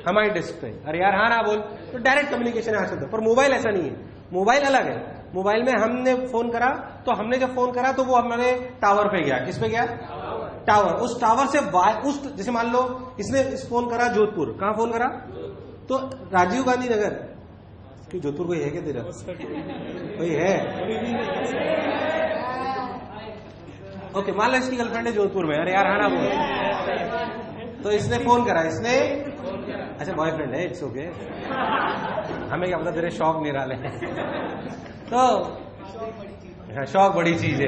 हमारी डिस्क पे, अरे यार हाँ ना बोल, तो डायरेक्ट कम्युनिकेशन है आजकल। पर मोबाइल ऐसा नहीं है, मोबाइल अलग है। मोबाइल में हमने फोन करा, तो हमने जब फोन करा तो वो हमारे टावर पे गया। किस पे गया? टावर। उस टावर से उस, जैसे मान लो इसने इस फोन करा जोधपुर, कहाँ फोन करा? तो राजीव गांधी नगर, कि जोधपुर कोई है क्या तेरा? कोई है? ओके, मान लो इसकी गर्लफ्रेंड है जोधपुर में, अरे यार हाँ ना बोल, तो इसने फोन करा, इसने, अच्छा बॉयफ्रेंड है, इट्स ओके, हमें क्या पता तेरे शौक निराले हैं। तो शौक बड़ी चीज है,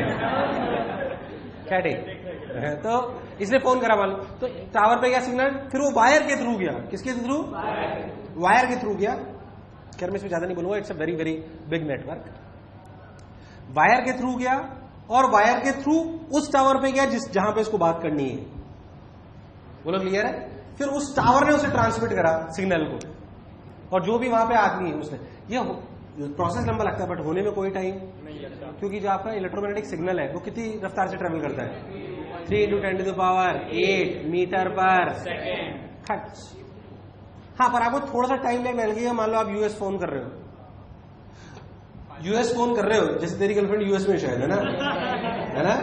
क्या ठीक? तो इसने फोन करा मान लो, तो टावर पे गया सिग्नल, फिर वो वायर के थ्रू गया। किसके थ्रू? वायर के थ्रू गया। खैर मैं इसमें ज्यादा नहीं बोलूंगा, it's a very very big network. Wire के थ्रू गया, और वायर के थ्रू उस टावर पे गया जहां पे इसको बात करनी है। बोलो क्लियर है? फिर उस टावर ने उसे ट्रांसमिट करा सिग्नल को, और जो भी वहां पे आदमी है उसने, ये प्रोसेस लंबा लगता है बट होने में कोई टाइम नहीं लगता, क्योंकि जो आपका इलेक्ट्रोमैग्नेटिक सिग्नल है वो कितनी रफ्तार से ट्रेवल करता है? 3 × 10⁸ मीटर पर सेकेंड। हाँ, पर आपको थोड़ा सा टाइम लग गया। मान लो आप यूएस फोन कर रहे हो, यूएस फोन कर रहे हो, जैसे तेरी गर्लफ्रेंड यूएस में शायद है ना, है ना?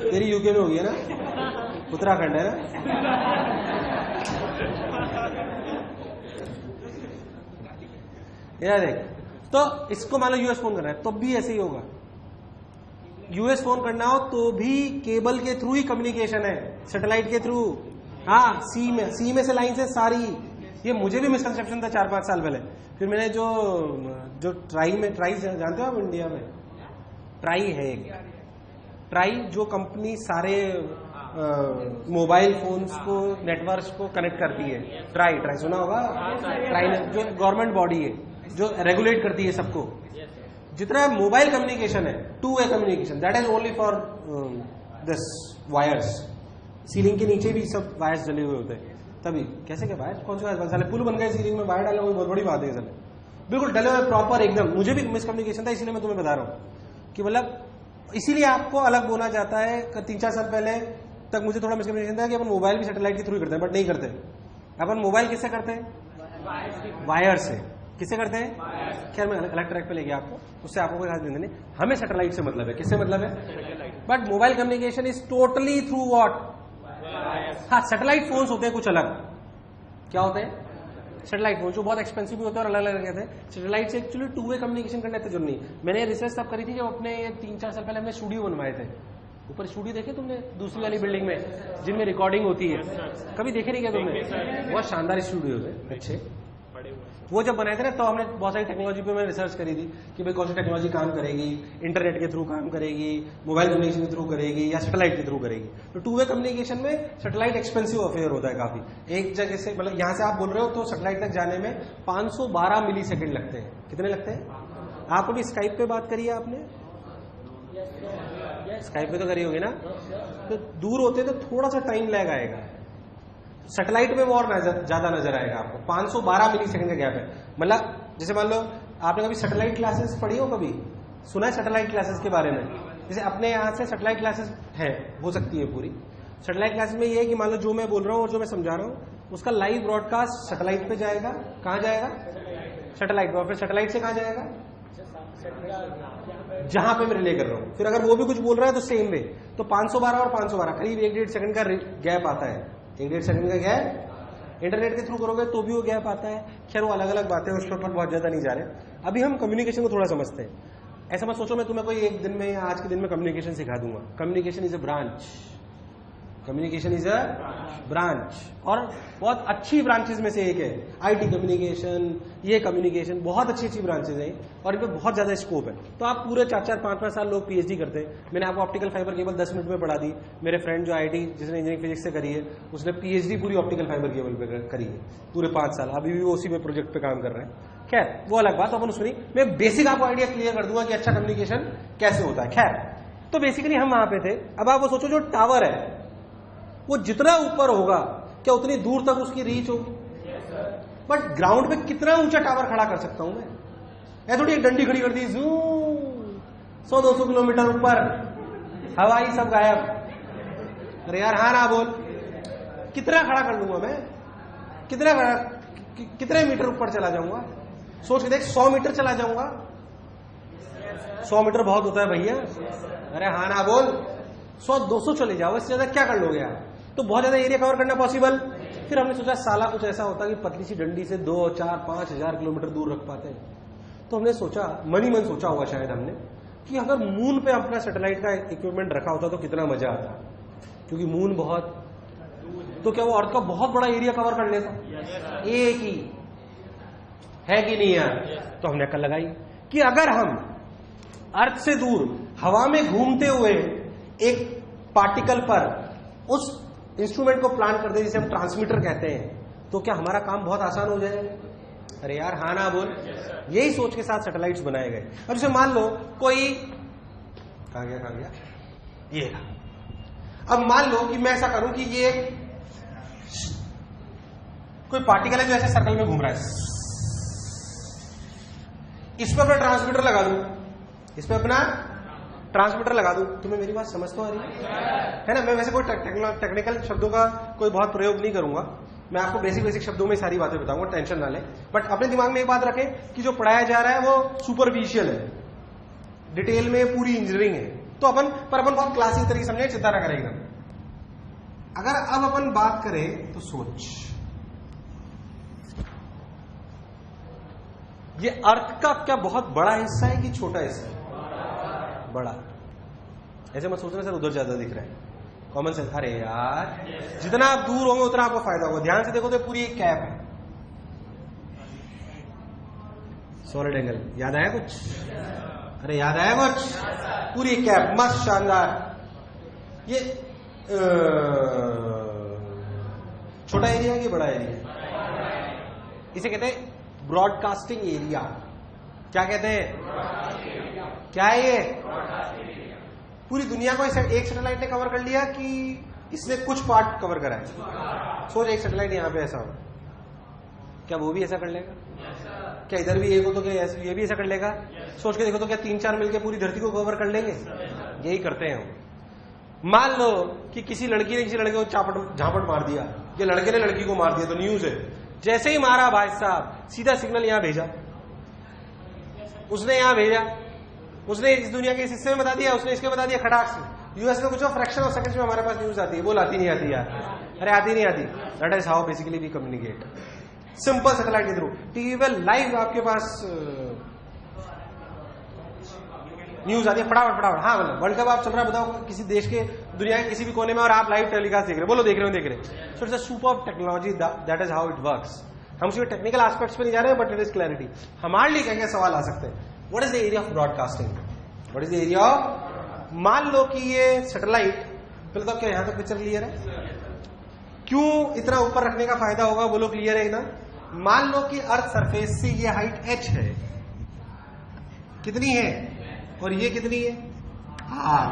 तेरी यूके में होगी है ना, उत्तराखंड है ना? यार देख, तो इसको मान लो यूएस फोन करना है, तो भी ऐसे ही होगा। यूएस फोन करना हो तो भी केबल के थ्रू ही कम्युनिकेशन है, सैटेलाइट के थ्रू। हाँ, सी में से लाइन से सारी। ये मुझे भी मिसकंसेप्शन था 4-5 साल पहले। फिर मैंने जो ट्राई जानते हो आप इंडिया में? ट्राई है एक, ट्राई जो कंपनी सारे मोबाइल फोन्स को, नेटवर्क्स को कनेक्ट करती है। ट्राई सुना होगा? ट्राई जो गवर्नमेंट बॉडी है जो रेगुलेट करती है सबको। जितना मोबाइल कम्युनिकेशन है, 2-वे communication, that is only for this wires. Ceiling के नीचे भी सब वायर्स जले हुए होते हैं। तभी कैसे क्या वायर, कौन से वायर? साले पुल बन गए सीलिंग में, वायर डालना कोई बहुत बड़ी बात है? साले बिल्कुल डले हुए प्रॉपर एकदम। मुझे भी मिसकम्युनिकेशन था, इसीलिए मैं तुम्हें बता रहा हूँ कि मतलब इसीलिए आपको अलग बोला जाता है। 3-4 साल पहले तक मुझे थोड़ा मिसकम्युनिकेशन था कि अपन मोबाइल भी सैटेलाइट के थ्रू करते हैं, बट नहीं करते। अपन मोबाइल किससे करते हैं? वायर से। किससे करते हैं? खैर मैं अलग ट्रैक पे ले गया आपको, उससे आपको कोई खास नहीं। हमें सैटेलाइट से मतलब है। किससे मतलब है? But mobile communication is totally through what? हाँ, सैटेलाइट फोन्स होते हैं कुछ अलग। क्या होते हैं? सैटेलाइट फोन जो बहुत एक्सपेंसिव भी होते हैं और अलग अलग रहते हैं। सैटेलाइट से एक्चुअली 2-वे कम्युनिकेशन करने की जरूरत नहीं। मैंने रिसर्च तब करी थी जब अपने 3-4 साल पहले हमने स्टूडियो बनवाए थे। ऊपर स्टूडियो देखे तुमने दूसरी वाली बिल्डिंग में, जिनमें रिकॉर्डिंग होती है? कभी देखे नहीं क्या तुमने? बहुत शानदार स्टूडियो है, अच्छे। वो जब बनाए थे ना, तो हमने बहुत सारी टेक्नोलॉजी पे मैंने रिसर्च करी थी कि भाई कौन सी टेक्नोलॉजी काम करेगी, इंटरनेट के थ्रू काम करेगी, मोबाइल कम्युनिकेशन के थ्रू करेगी, या सैटेलाइट के थ्रू करेगी। तो 2-वे कम्युनिकेशन में सैटेलाइट एक्सपेंसिव अफेयर होता है काफी। एक जगह से मतलब यहां से आप बोल रहे हो तो सैटेलाइट तक जाने में 512 मिलीसेकंड लगते हैं। कितने लगते हैं? आपको भी स्काइप पे बात करी है आपने? स्काइप पे तो करी होगी ना? तो दूर होते तो थोड़ा सा टाइम लैग आएगा, सैटेलाइट में वो और ज्यादा नजर आएगा आपको। 512 मिलीसेकंड का गैप है। मतलब जैसे मान लो आपने कभी सैटेलाइट क्लासेस पढ़ी हो, कभी सुना है सैटेलाइट क्लासेस के बारे में? जैसे अपने यहाँ से सैटेलाइट क्लासेस है, हो सकती है पूरी। सैटेलाइट क्लासेस में ये है कि मान लो जो मैं बोल रहा हूँ और जो मैं समझा रहा हूँ उसका लाइव ब्रॉडकास्ट सैटेलाइट पे जाएगा। कहाँ जाएगा? सैटेलाइट पे। और फिर सैटेलाइट से कहाँ जाएगा? जहां पे मैं रिले कर रहा हूं। फिर अगर वो भी कुछ बोल रहा है तो सेम वे। तो 512 और 512 करीब 1-1.5 सेकंड का गैप आता है। 1-1.5 सेकंड का गैप। इंटरनेट के थ्रू करोगे तो भी वो गैप आता है। खैर वो अलग अलग बातें, उस पर बहुत ज्यादा नहीं जा रहे। अभी हम कम्युनिकेशन को थोड़ा समझते हैं। ऐसा मत सोचो मैं तुम्हें कोई एक दिन में या आज के दिन में कम्युनिकेशन सिखा दूंगा। Communication is a branch. Communication is a branch, और बहुत अच्छी ब्रांचेस में से एक है। आईटी कम्युनिकेशन, ये कम्युनिकेशन बहुत अच्छी अच्छी ब्रांचेस हैं और इनमें बहुत ज्यादा स्कोप है। तो आप पूरे 4-4, 5-5 साल लोग पीएचडी करते हैं। मैंने आपको ऑप्टिकल फाइबर केबल 10 मिनट में पढ़ा दी। मेरे फ्रेंड जो आईटी जिसने इंजीनियरिंग फिजिक्स से करी है उसने पीएचडी पूरी ऑप्टिकल फाइबर केबल पे करी है, पूरे 5 साल। अभी भी वो उसी में प्रोजेक्ट पे काम कर रहे हैं। खैर वो अलग बात, अपन सुनी। मैं बेसिक आपको आइडिया क्लियर कर दूंगा कि अच्छा कम्युनिकेशन कैसे होता है। खैर तो बेसिकली हम वहां पे थे। अब आप वो सोचो जो टावर है वो जितना ऊपर होगा क्या उतनी दूर तक उसकी रीच होगी। बट ग्राउंड पे कितना ऊंचा टावर खड़ा कर सकता हूं मैं? ऐ थोड़ी एक डंडी खड़ी कर दी, 100-200 किलोमीटर ऊपर, हवाई सब गायब। अरे यार हाँ ना बोल, कितना खड़ा कर लूंगा मैं? कितने मीटर ऊपर चला जाऊंगा? सोच के देख, 100 मीटर चला जाऊंगा। 100 मीटर बहुत होता है भैया। अरे हाँ ना बोल, 100-200 चले जाओ, इससे ज्यादा क्या कर लोगे यार? तो बहुत ज्यादा एरिया कवर करना पॉसिबल। फिर हमने सोचा साला कुछ ऐसा होता कि पतली सी डंडी से 2, 4, 5 हजार किलोमीटर दूर रख पाते हैं। तो हमने सोचा, मन ही मन सोचा होगा शायद हमने, कि अगर मून पे अपना सैटेलाइट का इक्विपमेंट रखा होता तो कितना मजा आता, क्योंकि मून बहुत, तो क्या वो अर्थ का बहुत बड़ा एरिया कवर कर लेता? एक ही है कि नहीं यार? तो हमने अक्ल लगाई कि अगर हम अर्थ से दूर हवा में घूमते हुए एक पार्टिकल पर उस इंस्ट्रूमेंट को प्लांट कर दे, जिसे हम ट्रांसमीटर कहते हैं, तो क्या हमारा काम बहुत आसान हो जाएगा? अरे यार हाँ ना बोल। यही सोच के साथ सैटेलाइट्स बनाए गए। अब जैसे मान लो कोई कहां गया ये रहा। अब मान लो कि मैं ऐसा करूं कि ये कोई पार्टिकल है जो ऐसे सर्कल में घूम रहा है, इस पर अपना ट्रांसमीटर लगा दूं, इस पर अपना ट्रांसमीटर लगा दूं। तुम्हें मेरी बात समझ तो आ रही है ना? मैं वैसे कोई टेक्निकल शब्दों का कोई बहुत प्रयोग नहीं करूंगा, मैं आपको बेसिक शब्दों में सारी बातें बताऊंगा, टेंशन ना लें। बट अपने दिमाग में एक बात रखें कि जो पढ़ाया जा रहा है वो सुपरफिशियल है, डिटेल में पूरी इंजीनियरिंग है। तो अपन बहुत क्लासिक तरीके समझे, चिंता ना करें एकदम। अगर अब अपन बात करें तो सोच, ये अर्थ का क्या बहुत बड़ा हिस्सा है कि छोटा हिस्सा है? बड़ा। ऐसे मत सोचना सर उधर ज्यादा दिख रहा है, कॉमन सेंस। अरे यार जितना आप दूर होंगे उतना आपको फायदा होगा। ध्यान से देखो तो पूरी एक कैप है, सॉलिड एंगल। याद आया कुछ? अरे याद आया कुछ? पूरी एक कैप, मस्त शानदार। ये छोटा एरिया है कि बड़ा एरिया? इसे कहते हैं ब्रॉडकास्टिंग एरिया। क्या कहते हैं? क्या है ये? पूरी दुनिया को एक सैटेलाइट ने कवर कर लिया कि इसने कुछ पार्ट कवर करा है? सोच, एक सैटेलाइट यहां पे ऐसा हो, क्या वो भी ऐसा कर लेगा? क्या इधर भी एक हो तो क्या ये भी ऐसा कर लेगा? सोच के देखो तो क्या 3-4 मिलकर पूरी धरती को कवर कर लेंगे? यही करते हैं हम। मान लो कि किसी लड़की ने किसी लड़के को झापट मार दिया, या लड़के ने लड़की को मार दिया, तो न्यूज है। जैसे ही मारा भाई साहब, सीधा सिग्नल यहां भेजा, उसने यहां भेजा, उसने इस दुनिया के इस हिस्से में बता दिया, उसने इसके बता दिया खटाक से। यूएस में कुछ फ्रैक्शन ऑफ सेकंड्स में हमारे पास न्यूज आती है, बोल आती नहीं आती यार? अरे आती नहीं आती। That is how basically we communicate, simple satellite के थ्रू। टीवी पे लाइव आपके पास न्यूज आती है फटाफट। हाँ मतलब वर्ल्ड कप आप चल रहा है, बताओ किसी देश के, दुनिया के किसी भी कोने में, और आप लाइव टेलीकास्ट देख रहे हो, बोलो देख रहे हो। So it's a super technology, that is how it works. हम उसके टेक्निकल एस्पेक्ट्स पे नहीं जा रहे हैं, बट इट इज क्लैरिटी। हमारे लिए क्या क्या सवाल आ सकते हैं? What is the area of broadcasting? What is the area of, मान लो कि ये सैटेलाइट, पहले तो क्या यहां तक पिक्चर क्लियर है? क्यों इतना ऊपर रखने का फायदा होगा, बोलो क्लियर है ना? मान लो कि अर्थ सरफेस से ये हाइट h है, कितनी है? और ये कितनी है? r।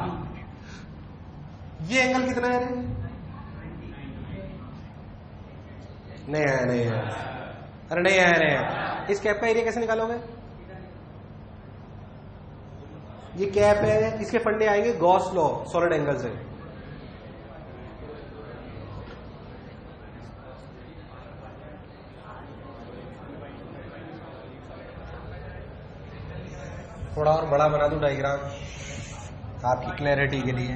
ये एंगल कितना है? नहीं है। अरे नहीं है। इस कैप का एरिया कैसे निकालोगे? ये कैप है, इसके फंडे आएंगे गॉस लॉ, सॉलिड एंगल से। थोड़ा और बड़ा बना दूं डायग्राम आपकी क्लैरिटी के लिए।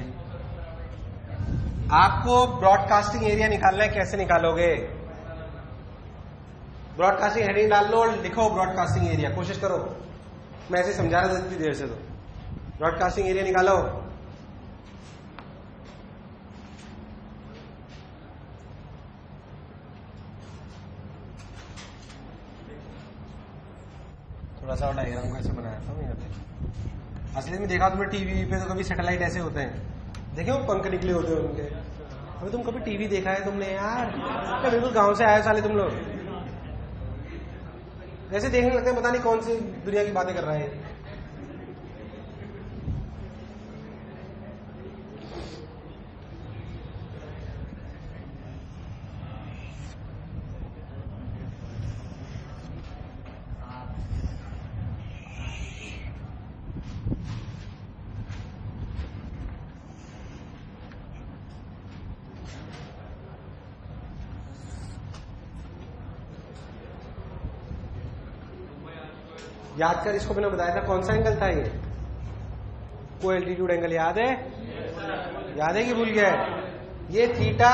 आपको ब्रॉडकास्टिंग एरिया निकालना है, कैसे निकालोगे? ब्रॉडकास्टिंग हेडिंग डाल लो और लिखो ब्रॉडकास्टिंग एरिया, कोशिश करो। मैं ऐसे समझा रहा था इतनी देर से, तो ब्रॉडकास्टिंग एरिया निकालो। थोड़ा सा डायग्राम को ऐसे बनाया था मैं। असली में देखा तुमने टीवी पे तो कभी सैटेलाइट ऐसे होते हैं, देखे वो पंख निकले होते हैं उनके। अभी तुम कभी टीवी देखा है तुमने यार? क्या बिल्कुल गांव से आए साले तुम लोग, ऐसे देखने लगते हैं पता नहीं कौन सी दुनिया की बातें कर रहा है। याद कर, इसको मैंने बताया था कौन सा एंगल था ये, को एल्टीट्यूड एंगल, याद है? याद है कि भूल गया है? ये थीटा,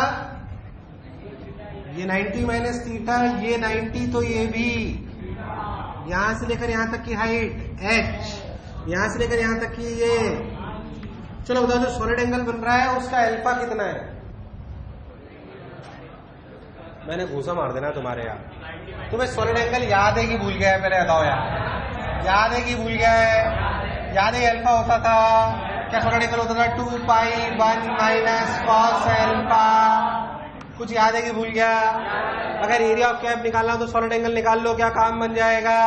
ये 90 माइनस थीटा, ये 90, तो ये भी यहां से लेकर यहां तक की हाइट h, यहां से लेकर यहां तक की ये। चलो बताओ, जो सॉलिड एंगल बन रहा है उसका अल्फा कितना है? मैंने घूसा मार देना तुम्हारे यार। तुम्हें सॉलिड एंगल याद है कि भूल गया है? पहले बताओ यार, याद है कि भूल गया है? याद है अल्फा होता था क्या? सॉलिड एंगल होता था 2 पाई 1 माइनस कॉस अल्फा। कुछ याद है कि भूल गया? अगर एरिया ऑफ कैप निकालना हो तो सॉलिड एंगल निकाल लो, क्या काम बन जाएगा?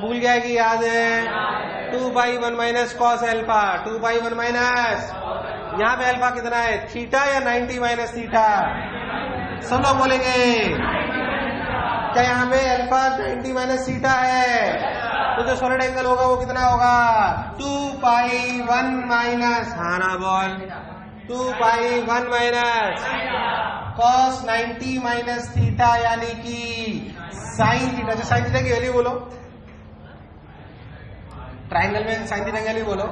भूल गया कि याद है? 2 पाई 1 माइनस कॉस अल्फा, 2 पाई 1 माइनस, यहाँ पे अल्फा कितना है? थीटा या 90 माइनस थीटा? सब लोग बोलेंगे क्या यहाँ पे अल्फा 90 माइनस थीटा है? तो जो सॉलिड एंगल होगा वो कितना होगा? 2 पाई 1 माइनस, हाँ ना बोल, 2 पाई 1 माइनस कॉस 90 माइनस थीटा, यानी कि साइन थीटा। जो साइन थीटा की वैल्यू बोलो, ट्राइंगल में साइन थीटा की वैल्यू बोलो,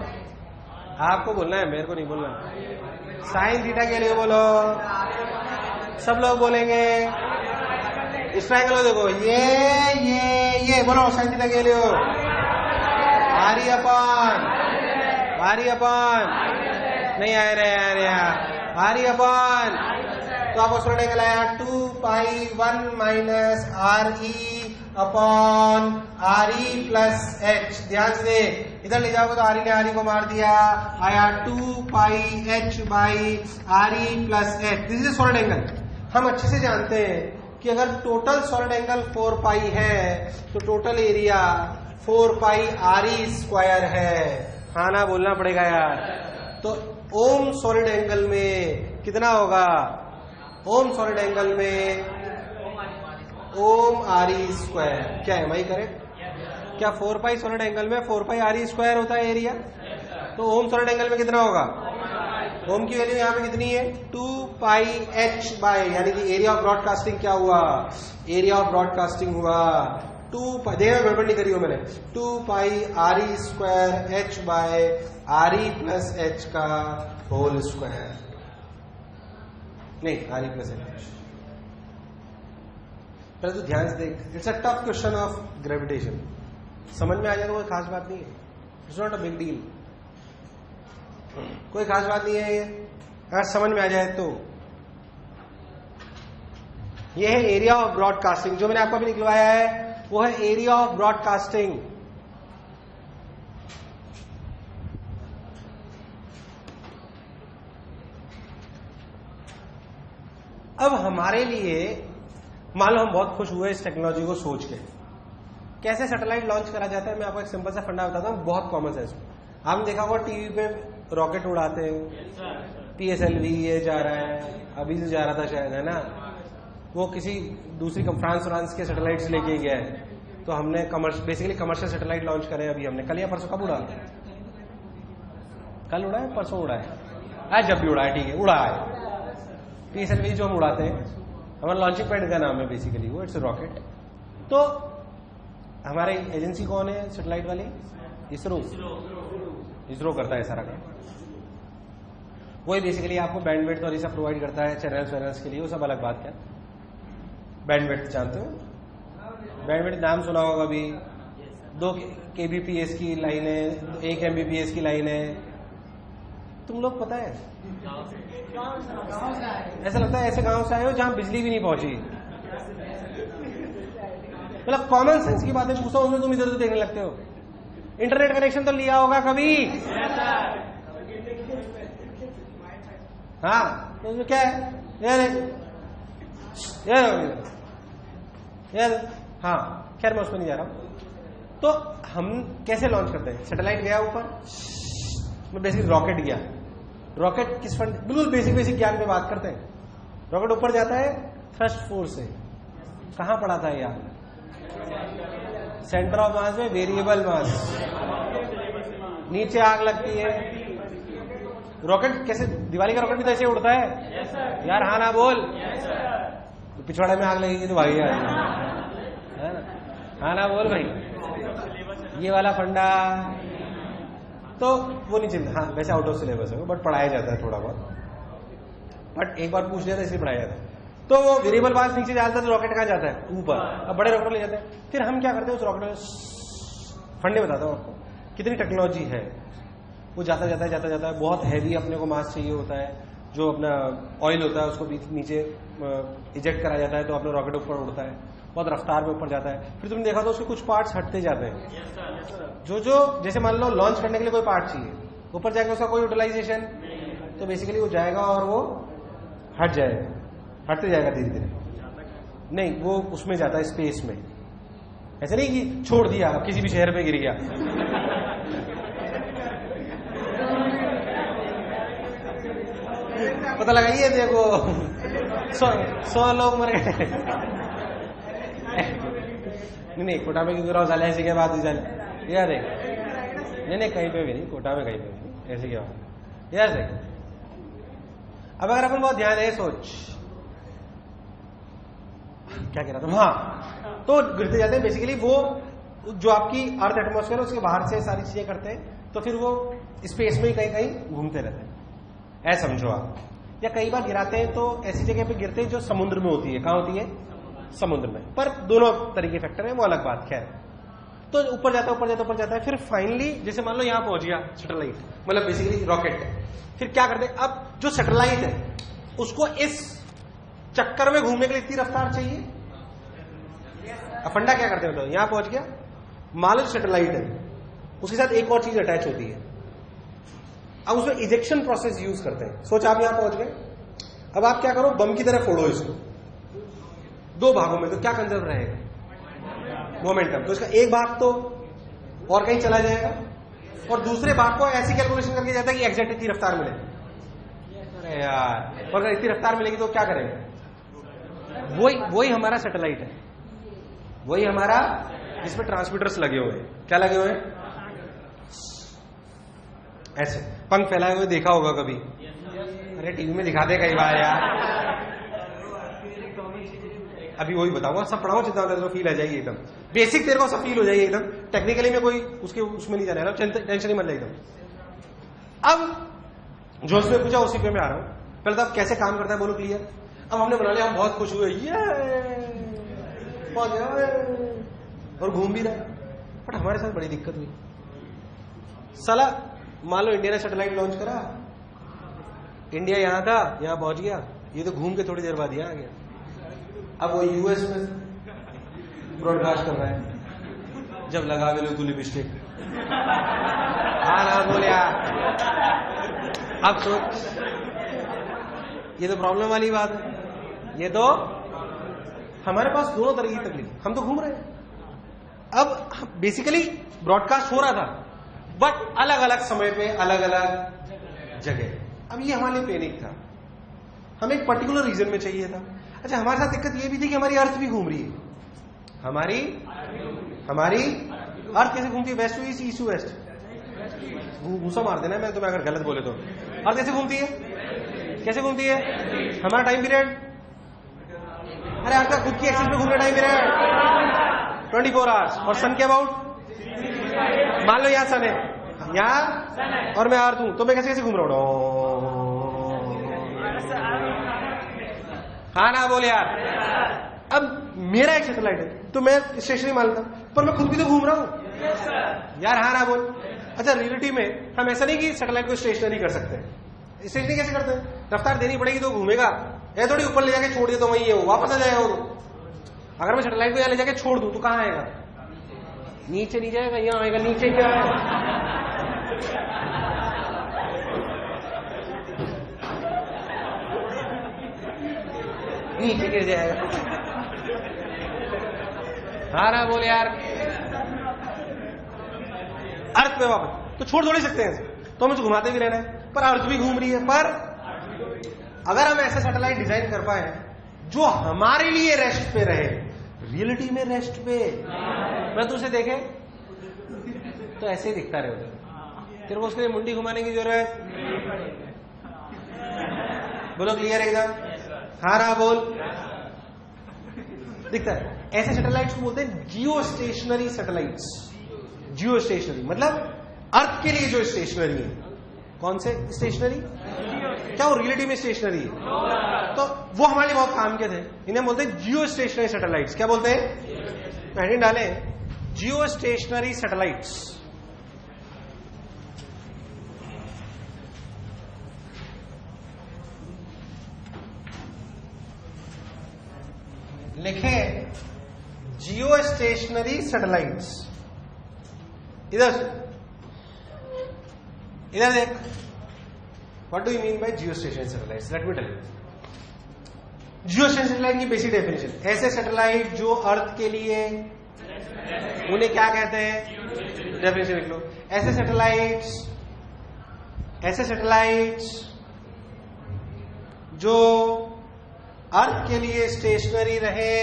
आपको बोलना है, मेरे को नहीं बोलना। साइन थीटा की वैल्यू बोलो, सब लोग बोलेंगे। इस ट्राइंगल को देखो, ये बोलो साइन थीटा के लिए आरी अपन नहीं आ रहे आरी अपन, तो आपको सॉलिड एंगल आया 2 पाई 1 माइनस आर ई upon R E plus H. ध्यान से दे, इधर ले जाओगे तो आर ई ने आर ई को मार दिया, आया 2 pi H by R E plus H. This is solid angle. हम अच्छे से जानते हैं कि अगर टोटल सॉलिड एंगल 4 पाई है तो टोटल एरिया 4 पाई आर ई स्क्वायर है। हाँ ना बोलना पड़ेगा यार। तो ओम सॉलिड एंगल में कितना होगा? ओम सॉलिड एंगल में ओम आर ई स्क्वायर, क्या है माई करेक्ट? क्या 4 पाई सॉलिड एंगल में 4 पाई आर ई स्क्वायर होता है एरिया? तो ओम सॉलिड एंगल में कितना होगा? ओम की वैल्यू यहाँ पे कितनी है? 2 पाई एच बाय, यानी कि एरिया ऑफ ब्रॉडकास्टिंग क्या हुआ? एरिया ऑफ ब्रॉडकास्टिंग हुआ 2 पाई, देखा गड़बड़ नहीं करी हो मैंने, 2 pi R E square H by R E plus H का होल स्क्वायर, नहीं आर ई प्लस एच। पहले तो ध्यान से देख, it's a tough question of gravitation. समझ में आ जाएगा, कोई खास बात नहीं है, it's not a big deal, कोई खास बात नहीं है ये, अगर समझ में आ जाए तो। ये है एरिया ऑफ ब्रॉडकास्टिंग, जो मैंने आपको अभी निकलवाया है वो है एरिया ऑफ ब्रॉडकास्टिंग। अब हमारे लिए मान लो हम बहुत खुश हुए इस टेक्नोलॉजी को सोच के, कैसे सैटेलाइट लॉन्च करा जाता है मैं आपको एक सिंपल सा फंडा बताता हूं, बहुत कॉमन सेंस। आपने देखा होगा टीवी पे रॉकेट उड़ाते हैं, PSLV ये जा रहा है, अभी से जा रहा था शायद, है ना, वो किसी दूसरी फ्रांस के सैटेलाइट से लेके गया है। तो हमने बेसिकली कमर्शियल सैटेलाइट लॉन्च करे अभी हमने, कल या परसों, कब उड़ा? कल उड़ा है, परसों उड़ा है, आज जब भी उड़ा है, ठीक है, उड़ा है। PSLV जो हम उड़ाते हैं, हमारा लॉन्चिंग पैड का नाम है बेसिकली वो, इट्स रॉकेट। तो हमारी एजेंसी कौन है सैटेलाइट वाली? इसरो करता है सारा काम। वही बेसिकली आपको बैंडविड्थ और ये सब प्रोवाइड करता है, चैनल्स के लिए, वो सब अलग बात है। बैंडविड्थ जानते हो? बैंडविड्थ नाम सुना होगा अभी, 2 kbps की लाइन है, 1 mbps की लाइन है। तुम लोग पता है, ऐसा लगता है ऐसे गांव से आए हो जहां बिजली भी नहीं पहुंची। मतलब कॉमन सेंस की बातें पूछो उसमें तुम इधर उधर देखने लगते हो। इंटरनेट कनेक्शन तो लिया होगा कभी? हाँ, तो उसमें क्या है यार हाँ, खैर मैं उसमें नहीं जा रहा हूं। तो हम कैसे लॉन्च करते हैं? सैटेलाइट गया ऊपर, बेसिकली रॉकेट गया। रॉकेट किस फंड, बिल्कुल बेसिक ज्ञान पे बात करते हैं। रॉकेट ऊपर जाता है थ्रस्ट फोर्स से। कहां पड़ा था यार? सेंटर ऑफ मास में वेरिएबल मास, नीचे आग लगती है। रॉकेट कैसे, दिवाली का रॉकेट भी तो ऐसे उड़ता है यार, हाँ ना बोल। पिछवाड़े में आग लगेगी तो भाई यार, है ना, हाँ ना बोल भाई। ये वाला फंडा तो वो नहीं चिंता, हाँ वैसे आउट ऑफ सिलेबस है बट पढ़ाया जाता है थोड़ा बहुत, बट एक बार पूछ लिया था इसलिए पढ़ाया जाता है। तो वो वेरिएबल मास नीचे जाता है तो रॉकेट कहाँ जाता है? ऊपर। अब बड़े रॉकेट ले जाते हैं, फिर हम क्या करते हैं उस रॉकेट में फंडे बताता हूँ आपको कितनी टेक्नोलॉजी है। वो जाता जाता है, बहुत हैवी अपने को मास चाहिए होता है, जो अपना ऑयल होता है उसको नीचे इजेक्ट करा जाता है तो अपना रॉकेट ऊपर उड़ता है, बहुत रफ्तार में ऊपर जाता है। फिर तुमने देखा तो उसके कुछ पार्ट्स हटते जाते हैं, जो जैसे मान लो लॉन्च करने के लिए कोई पार्ट चाहिए, ऊपर जाएगा उसका कोई यूटिलाइजेशन, तो बेसिकली वो जाएगा और वो हट जाएगा, हटते जाएगा धीरे धीरे, नहीं वो उसमें जाता है स्पेस में। ऐसे नहीं कि छोड़ दिया अब किसी भी शहर पे गिर गया। पता लगाइए, देखो 100 लोग मर गए। नहीं कोटा में क्यों रहा ऐसे क्या बात हुई यार है, नहीं कहीं पे भी नहीं, कोटा में कहीं पे भी नहीं, ऐसे क्या बात यार है। अब अगर अपन बहुत ध्यान है, सोच क्या कह रहा था, हाँ तो गिरते जाते हैं बेसिकली, वो जो आपकी अर्थ एटमॉस्फेयर उसके बाहर से सारी चीजें करते हैं, तो फिर वो स्पेस में ही कहीं कहीं घूमते रहते हैं, ऐसा समझो आप। या कई बार गिराते हैं तो ऐसी जगह पे गिरते हैं जो समुद्र में होती है, कहां होती है? समुद्र में, पर दोनों तरीके फैक्टर है, वो अलग बात। खैर तो ऊपर जाता है, फिर फाइनली जैसे मान लो यहां पहुंच गया सैटेलाइट, मतलब बेसिकली रॉकेट, फिर क्या करते हैं, अब जो सैटेलाइट है उसको इस चक्कर में घूमने के लिए इतनी रफ्तार चाहिए। फंडा क्या करते हैं, तो यहां पहुंच गया, मान लो सैटेलाइट है, उसके साथ एक और चीज अटैच होती है, अब उसमें इजेक्शन प्रोसेस यूज करते हैं। सोच आप यहां पहुंच गए, अब आप क्या करो, बम की तरह फोड़ो इसको दो भागों में, तो क्या कंजर्व रहेगा? मोमेंटम। तो इसका एक भाग तो और कहीं चला जाएगा, और दूसरे भाग को ऐसी कैलकुलेशन करके जाता है कि एग्जैक्ट इतनी रफ्तार मिले। अरे यार, और अगर इतनी रफ्तार मिलेगी तो क्या करेंगे? वही हमारा सैटेलाइट है, वही हमारा जिसमें ट्रांसमीटर्स लगे हुए हैं। क्या लगे हुए हैं? ऐसे पंख फैलाए हुए, देखा होगा कभी? अरे टीवी में दिखाते कई बार यार। अभी वही बताऊंगा, सब पढ़ाओ, चिंता तो फील आ जाएगी एकदम, बेसिक तेरे को सब फील हो जाएगी एकदम, टेक्निकली में कोई उसमें नहीं जाना है, टेंशन ही मत ले एकदम। अब जो उसने पूछा उसी पे मैं आ रहा हूं। पहले तो अब कैसे काम करता है बोलो, क्लियर? अब हमने बना लिया, हम बहुत खुश हुए, ये पहुंच गया और घूम भी रहा, बट हमारे साथ बड़ी दिक्कत हुई। साला मान लो इंडिया ने सैटेलाइट लॉन्च करा, इंडिया यहां था, यहां पहुंच गया, ये तो घूम के थोड़ी देर बाद यहां आ गया। अब वो यूएस में ब्रॉडकास्ट कर रहा है, जब लगा वे लो तू लिपस्टिक, हाँ ना बोले यार। अब सोच, ये तो प्रॉब्लम वाली बात है, ये तो हमारे पास दोनों तरह की तकलीफ, हम तो घूम रहे हैं। अब बेसिकली ब्रॉडकास्ट हो रहा था, बट अलग अलग समय पे अलग अलग जगह। अब ये हमारे लिए पैनिक था, हमें एक पर्टिकुलर रीजन में चाहिए था। अच्छा, हमारे साथ दिक्कत ये भी थी कि हमारी अर्थ भी घूम रही है। हमारी अर्थ कैसे घूमती है? West to east, east to west. घूसा मार देना मैं तुम्हें अगर गलत बोले तो। अर्थ कैसे घूमती है? कैसे घूमती है? हमारा टाइम पीरियड, अरे आपका खुद की एक्सिस में घूमने टाइम पीरियड 24 आवर्स। और सन के अबाउट, मान लो यहां सन है, यहां, और मैं अर्थ हूं, तो मैं कैसे घूम रहा हूं? हाँ ना बोले यार। अब मेरा एक सैटेलाइट है तो मैं स्टेशनरी मानता हूं, पर मैं खुद भी तो घूम रहा हूं यार, हाँ ना बोल। अच्छा, रियलिटी में हम ऐसा नहीं कि सैटेलाइट को स्टेशनरी कर सकते हैं। स्टेशनरी कैसे करते हैं? रफ्तार देनी पड़ेगी तो घूमेगा, ऐ थोड़ी ऊपर ले जाके छोड़ दिया तो वही है, वो वापस आ जाएगा वो। अगर मैं सैटेलाइट को यहां ले जाके छोड़ दूं तो कहां आएगा? नीचे नहीं जाएगा, यहां आएगा। नीचे क्या है? नीचे गिर जाएगा। हाँ ना बोले यार। अर्थ पे वापस तो छोड़ थोड़ी सकते हैं, तो हम इसे घुमाते भी रहना है, पर अर्थ भी घूम रही है। पर अगर हम ऐसा सैटेलाइट डिजाइन कर पाए जो हमारे लिए रेस्ट पे रहे, रियलिटी में रेस्ट पे, मैं तो उसे देखे तो ऐसे ही दिखता रहे उधर, तेरे को उसके लिए मुंडी घुमाने की जरूरत? बोलो क्लियर एकदम? हाँ ना बोल। दिखता है। ऐसे सैटेलाइट्स को बोलते हैं जियो स्टेशनरी सैटेलाइट्स। जियो स्टेशनरी मतलब अर्थ के लिए जो स्टेशनरी है। कौन से स्टेशनरी? क्या वो रियलिटी में स्टेशनरी है? तो वो हमारे लिए बहुत काम के थे। इन्हें बोलते हैं जियो स्टेशनरी सैटेलाइट्स। क्या बोलते हैं? हेडिंग डाले जियो स्टेशनरी सैटेलाइट्स। लिखे जियो स्टेशनरी सैटेलाइट्स। इधर देख, what do you mean by geostationary satellites? Let me tell you. Geostationary satellite की बेसिक डेफिनेशन, ऐसे सैटेलाइट जो अर्थ के लिए, उन्हें क्या कहते हैं? डेफिनेशन लिख लो। ऐसे सैटेलाइट्स जो अर्थ के लिए स्टेशनरी रहे,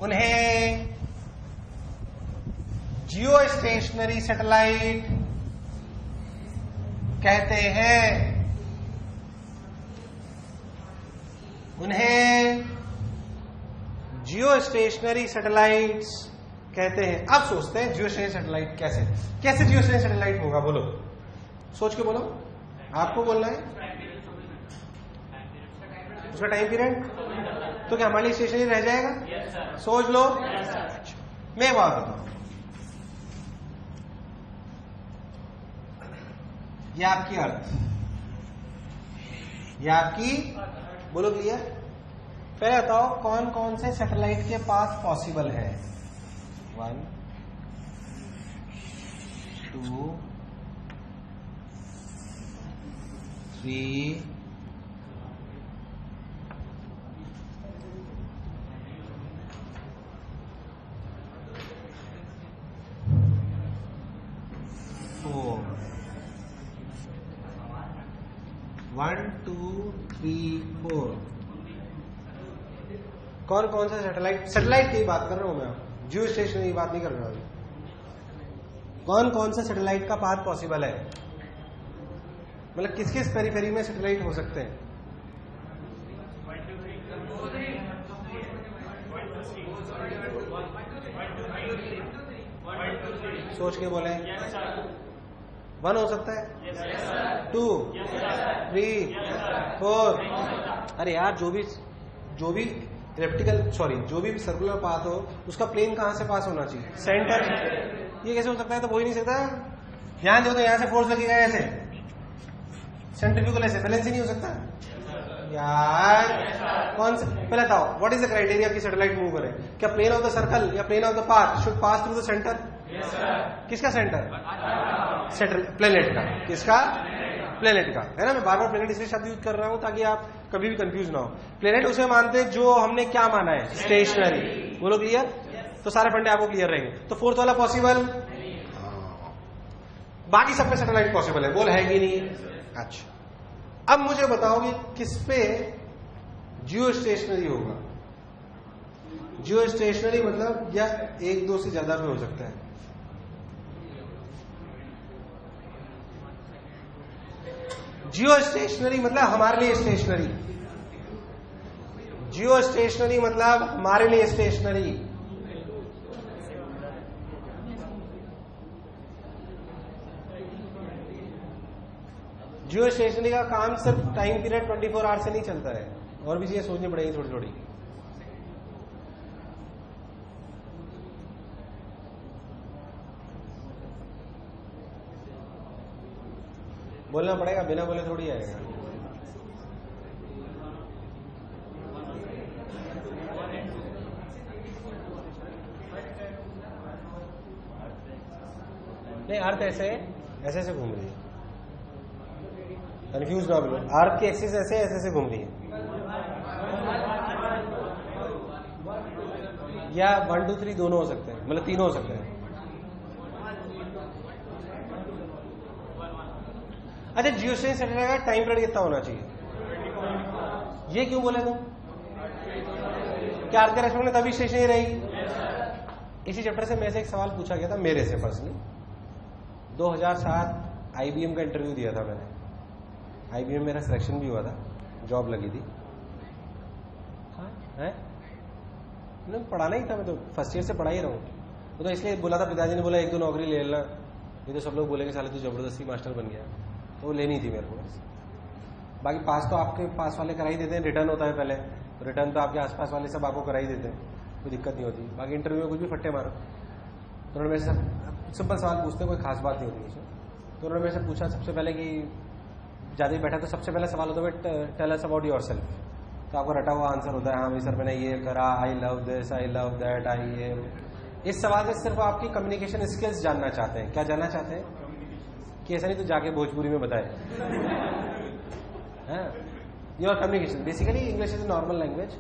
उन्हें जियो स्टेशनरी सैटेलाइट कहते हैं। उन्हें जियो स्टेशनरी सैटेलाइट्स कहते हैं। अब सोचते हैं जियो स्टेशनरी सैटेलाइट कैसे जियो स्टेशनरी सैटेलाइट होगा? बोलो, सोच के बोलो। आपको बोलना है उसका टाइम पीरियड। तो क्या हमारे लिए स्टेशनरी रह जाएगा? सोच लो। मैं बात बताऊं, ये आपकी अर्थ, ये आपकी, बोलो क्लियर। पहले बताओ कौन कौन से सैटेलाइट के पास पॉसिबल है? 1 2 3 4 1 2 3 4। कौन कौन सा सैटेलाइट की बात कर रहा हूं मैं, जियो स्टेशनरी की बात नहीं कर रहा हूं। कौन कौन सा सैटेलाइट का पाथ पॉसिबल है? मतलब किस किस पेरीफेरी में सैटेलाइट हो सकते हैं? सोच के बोले। 1 हो सकता है, 2 3 4। अरे यार, जो भी इलेप्टिकल, जो भी सर्कुलर पाथ हो, उसका प्लेन कहां से पास होना चाहिए? सेंटर। ये कैसे हो सकता है? तो हो ही नहीं सकता। यहां देखो तो यहां से फोर्स लगेगा ऐसे, सेंट्रीफ्यूगल ऐसे, बैलेंस ही नहीं हो सकता यार। कौन सा? पहले बताओ व्हाट इज द क्राइटेरिया की सैटेलाइट मूव करे? क्या प्लेन ऑफ द सर्कल या plane of the path should pass through the centre? किसका सेंटर? प्लेनेट का। किसका? प्लेनेट का, है ना। मैं बार बार प्लेनेट इसलिए शब्द यूज कर रहा हूं ताकि आप कभी भी कंफ्यूज ना हो। प्लेनेट उसे मानते हैं जो हमने क्या माना है? स्टेशनरी। बोलो क्लियर। तो सारे फंडे आपको क्लियर रहेंगे। तो फोर्थ वाला पॉसिबल, बाकी सब पे सैटेलाइट पॉसिबल है। बोल है कि नहीं? अच्छा, अब मुझे बताओ कि किस पे जियो स्टेशनरी होगा? जियो स्टेशनरी मतलब या 1 2 से ज्यादा पे हो सकता है। जियो स्टेशनरी मतलब हमारे लिए स्टेशनरी। जियो स्टेशनरी मतलब हमारे लिए स्टेशनरी। जियो स्टेशनरी का काम सिर्फ टाइम पीरियड 24 आवर्स से नहीं चलता है, और भी चीजें सोचनी पड़ेगी थोड़ी थोड़ी। बोलना पड़ेगा, बिना बोले थोड़ी आएगा। नहीं, अर्थ ऐसे ऐसे घूम रही है, कंफ्यूज ना बोलो। अर्थ की एक्सिस ऐसे घूम रही है, या 1 2 3 दोनों हो सकते हैं, मतलब तीनों हो सकते हैं। अच्छा, जियो स्टेशनरी सैटेलाइट का टाइम पीरियड कितना होना चाहिए? ये क्यों बोले तुम? क्या अर्थ के रेस्पेक्ट में तभी स्टेशनरी रहेगी? इसी चैप्टर से मेरे से एक सवाल पूछा गया था, मेरे से पर्सनली। 2007 आईबीएम का इंटरव्यू दिया था मैंने। आईबीएम मेरा सिलेक्शन भी हुआ था, जॉब लगी थी। हाँ है, पढ़ाना ही था, मैं तो फर्स्ट ईयर से पढ़ा ही रहा हूँ। वो तो इसलिए बोला था, पिताजी ने बोला 1-2 नौकरी ले लेना, ये तो सब लोग बोलेंगे साले तू जबरदस्ती मास्टर बन गया, तो वो लेनी थी मेरे को। बाकी पास तो आपके पास वाले करा ही देते हैं, रिटर्न होता है पहले, रिटर्न तो आपके आसपास वाले सब आपको करा ही देते हैं, कोई दिक्कत नहीं होती। बाकी इंटरव्यू में कुछ भी फट्टे मारो, तो उन्होंने मेरे से सिंपल सवाल पूछते, कोई खास बात नहीं होती उसमें। तो उन्होंने मेरे से पूछा सबसे पहले कि ज़्यादा ही बैठा, तो सबसे पहले सवाल होता है टेल अस अबाउट योरसेल्फ। तो आपको रटा हुआ आंसर होता है, हाँ भाई सर मैंने ये करा, I love this, I love that, I ये। इस सवाल से सिर्फ आपकी कम्युनिकेशन स्किल्स जानना चाहते हैं। क्या जानना चाहते हैं? कि ऐसा नहीं तो जाके भोजपुरी में बताए। Your communication, basically English is a normal language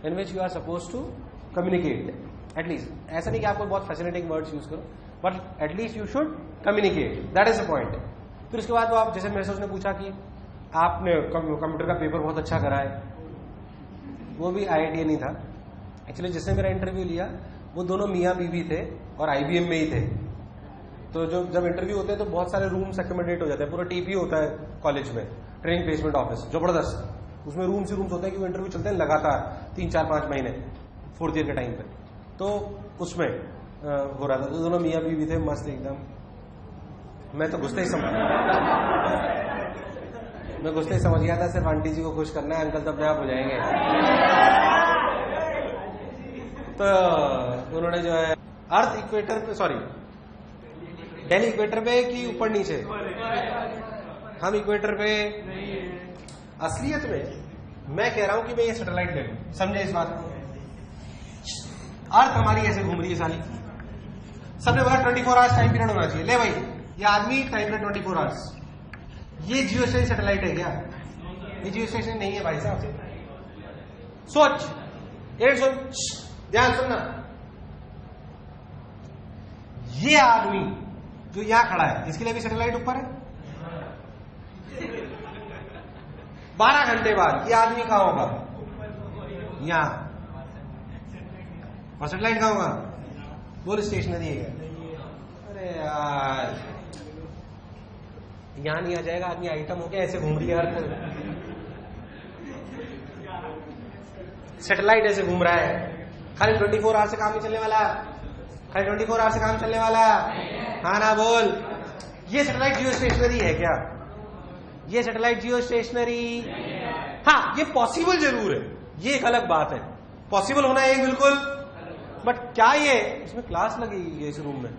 in which you are suppose to communicate. At least ऐसा नहीं कि आपको बहुत फैसिनेटिंग वर्ड्स यूज करो, but at least you should communicate, that is the point. फिर उसके बाद वो आप, जैसे मेरे से उसने पूछा कि आपने कंप्यूटर का पेपर बहुत अच्छा करा है, वो भी IIT नहीं था एक्चुअली। जिसने मेरा इंटरव्यू लिया वो दोनों मियाँ बीवी थे और IBM में ही थे। तो जब इंटरव्यू होते हैं तो बहुत सारे रूम्स एक्कोमोडेट हो जाते हैं, पूरा TP होता है कॉलेज में, ट्रेनिंग प्लेसमेंट ऑफिस, जबरदस्त। उसमें रूम्स ही रूम्स होते हैं कि वो इंटरव्यू चलते हैं लगातार 3-4-5 महीने 4th ईयर के टाइम पे। तो उसमें हो रहा था, तो दोनों मियाँ बीवी थे मस्त एकदम। मैं तो घुसते ही समझ गया था सिर्फ आंटी जी को खुश करना है, अंकल तो अपने आप हो जाएंगे। तो उन्होंने जो है अर्थ इक्वेटर पे, सॉरी डेली इक्वेटर पे कि ऊपर नीचे, हम इक्वेटर पे। असलियत में मैं कह रहा हूं कि मैं ये सैटेलाइट ले लूं, समझे इस बात को। अर्थ हमारी ऐसे घूम रही है साली, सबने बोला 24 आवर्स टाइम पीरियड होना चाहिए। ले भाई, ये आदमी टाइम पीरियड 24 आवर्स। ये जियो स्टेशन सैटेलाइट है क्या? ये जियो स्टेशन नहीं है भाई साहब। सोच, ये सुन, ध्यान सुनना। ये आदमी जो यहां खड़ा है, इसके लिए भी सैटेलाइट ऊपर है। 12 घंटे बाद ये आदमी कहां होगा? यहां। और सैटेलाइट कहां होगा? बोल, स्टेशनरी है। अरे यार, यहां नहीं आ जाएगा आदमी, आइटम हो गया, ऐसे घूम रही है यार। सैटेलाइट ऐसे घूम रहा है, खाली 24 आवर से काम नहीं चलने वाला, खाली 24 आवर से काम चलने वाला। हाँ ना बोल। ये सैटेलाइट जियो स्टेशनरी है क्या? ये सैटेलाइट जियो स्टेशनरी, हाँ ये पॉसिबल जरूर है, ये एक अलग बात है। पॉसिबल होना है बिल्कुल, बट क्या ये इसमें क्लास लगी है इस रूम में?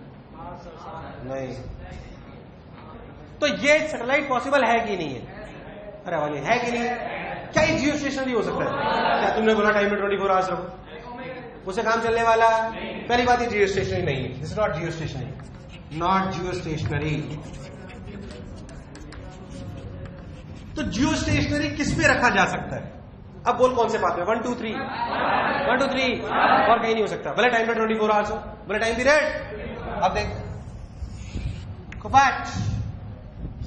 नहीं। तो ये सैटेलाइट पॉसिबल है कि नहीं है? अरे वाली है कि नहीं? क्या ये जियो स्टेशनरी हो सकता है? क्या तुमने बोला टाइम में 24 आवर्स रखो, उससे काम चलने वाला? पहली बात, ये जियो स्टेशनरी नहीं है, this is not Jio stationery, not Jio stationery. तो जियो स्टेशनरी किस पे रखा जा सकता है? अब बोल कौन से बात में? 1 2 3 1 2 3 और कहीं नहीं हो सकता। भले टाइम में 24 आवर्स हो, भले टाइम पीरियड। अब देख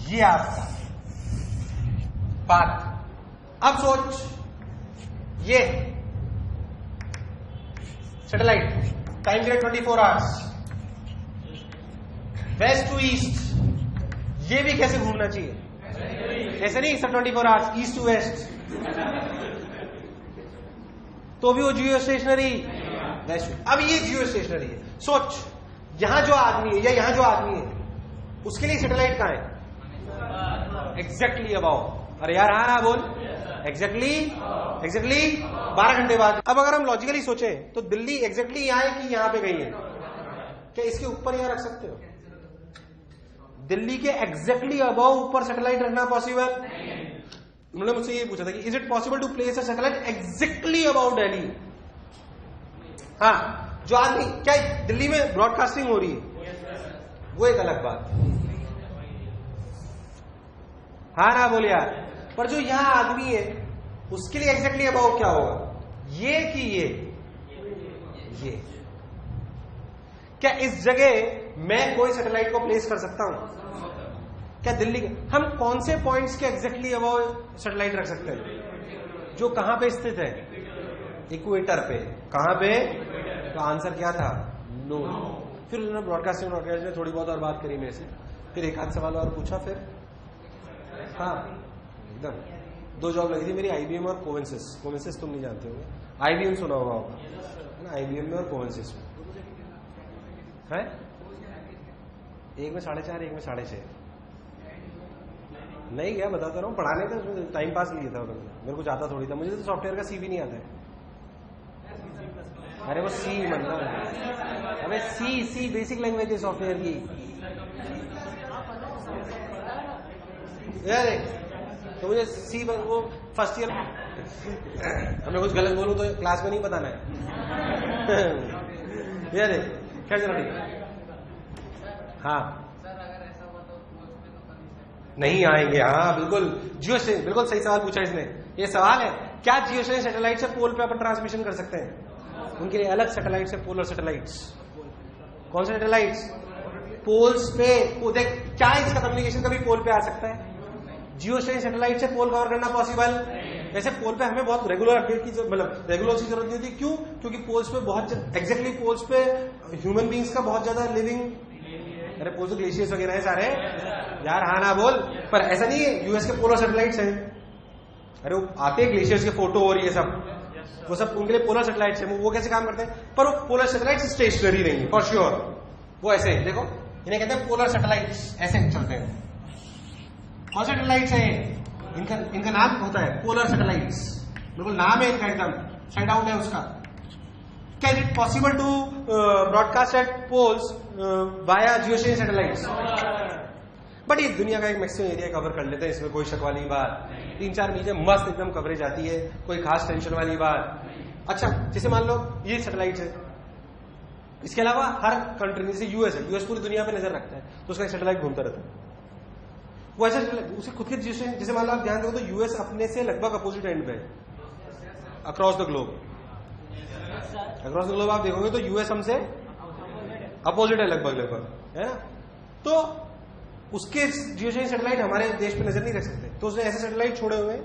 ये आपका बात। अब सोच, ये satellite time period 24 hours, west to east, ये भी कैसे घूमना चाहिए? ऐसे नहीं सब 24 आवर्स ईस्ट टू वेस्ट, तो भी वो जियो स्टेशनरी वेस्ट। अब ये जियो स्टेशनरी है। सोच, यहां जो आदमी है या यहां जो आदमी है, उसके लिए सैटेलाइट कहां है? Exactly about. अरे यार हाँ ना बोल, एग्जैक्टली 12 घंटे बाद। अब अगर हम लॉजिकली सोचें तो दिल्ली एग्जैक्टली यहां है कि यहां पे गई है? क्या इसके ऊपर यहां रख सकते हो? दिल्ली के एग्जैक्टली अबाउ ऊपर सैटेलाइट रखना पॉसिबल? उन्होंने मुझसे ये पूछा था कि is it possible to place a satellite exactly about Delhi? हाँ, जो आदमी, क्या दिल्ली में ब्रॉडकास्टिंग हो रही है वो एक अलग बात, हाँ ना बोल यार। पर जो यहां आदमी है उसके लिए एग्जैक्टली अबाउट क्या होगा? ये कि ये क्या इस जगह मैं कोई सैटेलाइट को प्लेस कर सकता हूं क्या? दिल्ली के हम कौन से पॉइंट्स के एग्जैक्टली अबाउट सैटेलाइट रख सकते हैं? जो कहां पे स्थित है? इक्वेटर पे। कहां पे? तो आंसर क्या था? नो। फिर उन्होंने ब्रॉडकास्टिंग में थोड़ी बहुत और बात करी मेरे से, फिर एक आध सवाल और पूछा, फिर हाँ एकदम 2 जॉब लगी थी मेरी, IBM और कोवेंसिस तुम नहीं जानते होंगे, IBM सुना होगा है ना, IBM में और कोवेंसिस में। है? एक में 4.5, एक में 6.5। नहीं गया, बताता रहा हूँ, पढ़ाने का टाइम पास लिया था उन्होंने, मेरे को जाता थोड़ी था, मुझे तो सॉफ्टवेयर का सी भी नहीं आता है। अरे वो सी मतलब, अबे सी बेसिक लैंग्वेज है सॉफ्टवेयर की यार। तो मुझे सी वो फर्स्ट ईयर हमें कुछ गलत बोलूं तो क्लास में नहीं बताना है यार। क्या चलो ठीक। हाँ नहीं आएंगे, हाँ बिल्कुल। जियो स्टेशन, बिल्कुल सही सवाल पूछा इसने। ये सवाल है, क्या जियो स्टेशन सैटेलाइट से पोल पे अपन ट्रांसमिशन कर सकते हैं? उनके लिए अलग सैटेलाइट से पोलर सैटेलाइट्स। कौन से सैटेलाइट्स? पोल्स पे। देख, क्या इसका कम्युनिकेशन कभी पोल पे आ सकता है? जियो स्टेशन सैटेलाइट से पोल कवर करना पॉसिबल? वैसे पोल पे हमें बहुत रेगुलर अपडेट की, मतलब रेगुलर की जरूरत नहीं होती। क्यों? क्योंकि पोल्स पे बहुत एग्जैक्टली पोल्स पे ह्यूमन बींग्स का बहुत ज्यादा लिविंग, अरे पोल्स तो ग्लेशियर्स वगैरह है सारे यार, हाँ ना बोल। पर ऐसा नहीं है, यूएस के पोलर सैटेलाइट्स हैं, अरे वो आते हैं ग्लेशियर्स के फोटो और ये सब, वो सब उनके लिए पोलर सैटेलाइट्स हैं। वो कैसे काम करते हैं? पर वो पोलर सैटेलाइट्स स्टेशनरी नहीं है फॉर श्योर। वो ऐसे देखो, इन्हें कहते हैं पोलर सैटेलाइट्स, ऐसे चलते हैं। कौन सैटेलाइट्स है? इनका नाम होता है पोलर सैटेलाइट्स, बिल्कुल नाम है इनका, एकदम साइड आउट है उसका। Can it possible to broadcast at poles via geostation satellites? But ये दुनिया का एक मैक्सिमम एरिया कवर कर लेते हैं, इसमें कोई शक वाली बात। 3-4 मीटर मस्त एकदम कवरेज आती है, कोई खास टेंशन वाली बात। अच्छा, जैसे मान लो ये सैटेलाइट है, इसके अलावा हर कंट्री, जैसे यूएस है, यूएस पूरी दुनिया पे नजर रखता है, तो उसका सैटेलाइट घूमता रहता है। वो ऐसे उसे खुद के जैसे मान लो आप ध्यान दो तो यूएस अपने से लगभग अपोजिट एंड पे है across the globe. Across the globe आप देखोगे तो यूएस हमसे अपोजिट है लगभग, है ना? तो उसके जियोस्टेशन सैटेलाइट हमारे देश पे नजर नहीं रख सकते, तो उसने ऐसे सैटेलाइट छोड़े हुए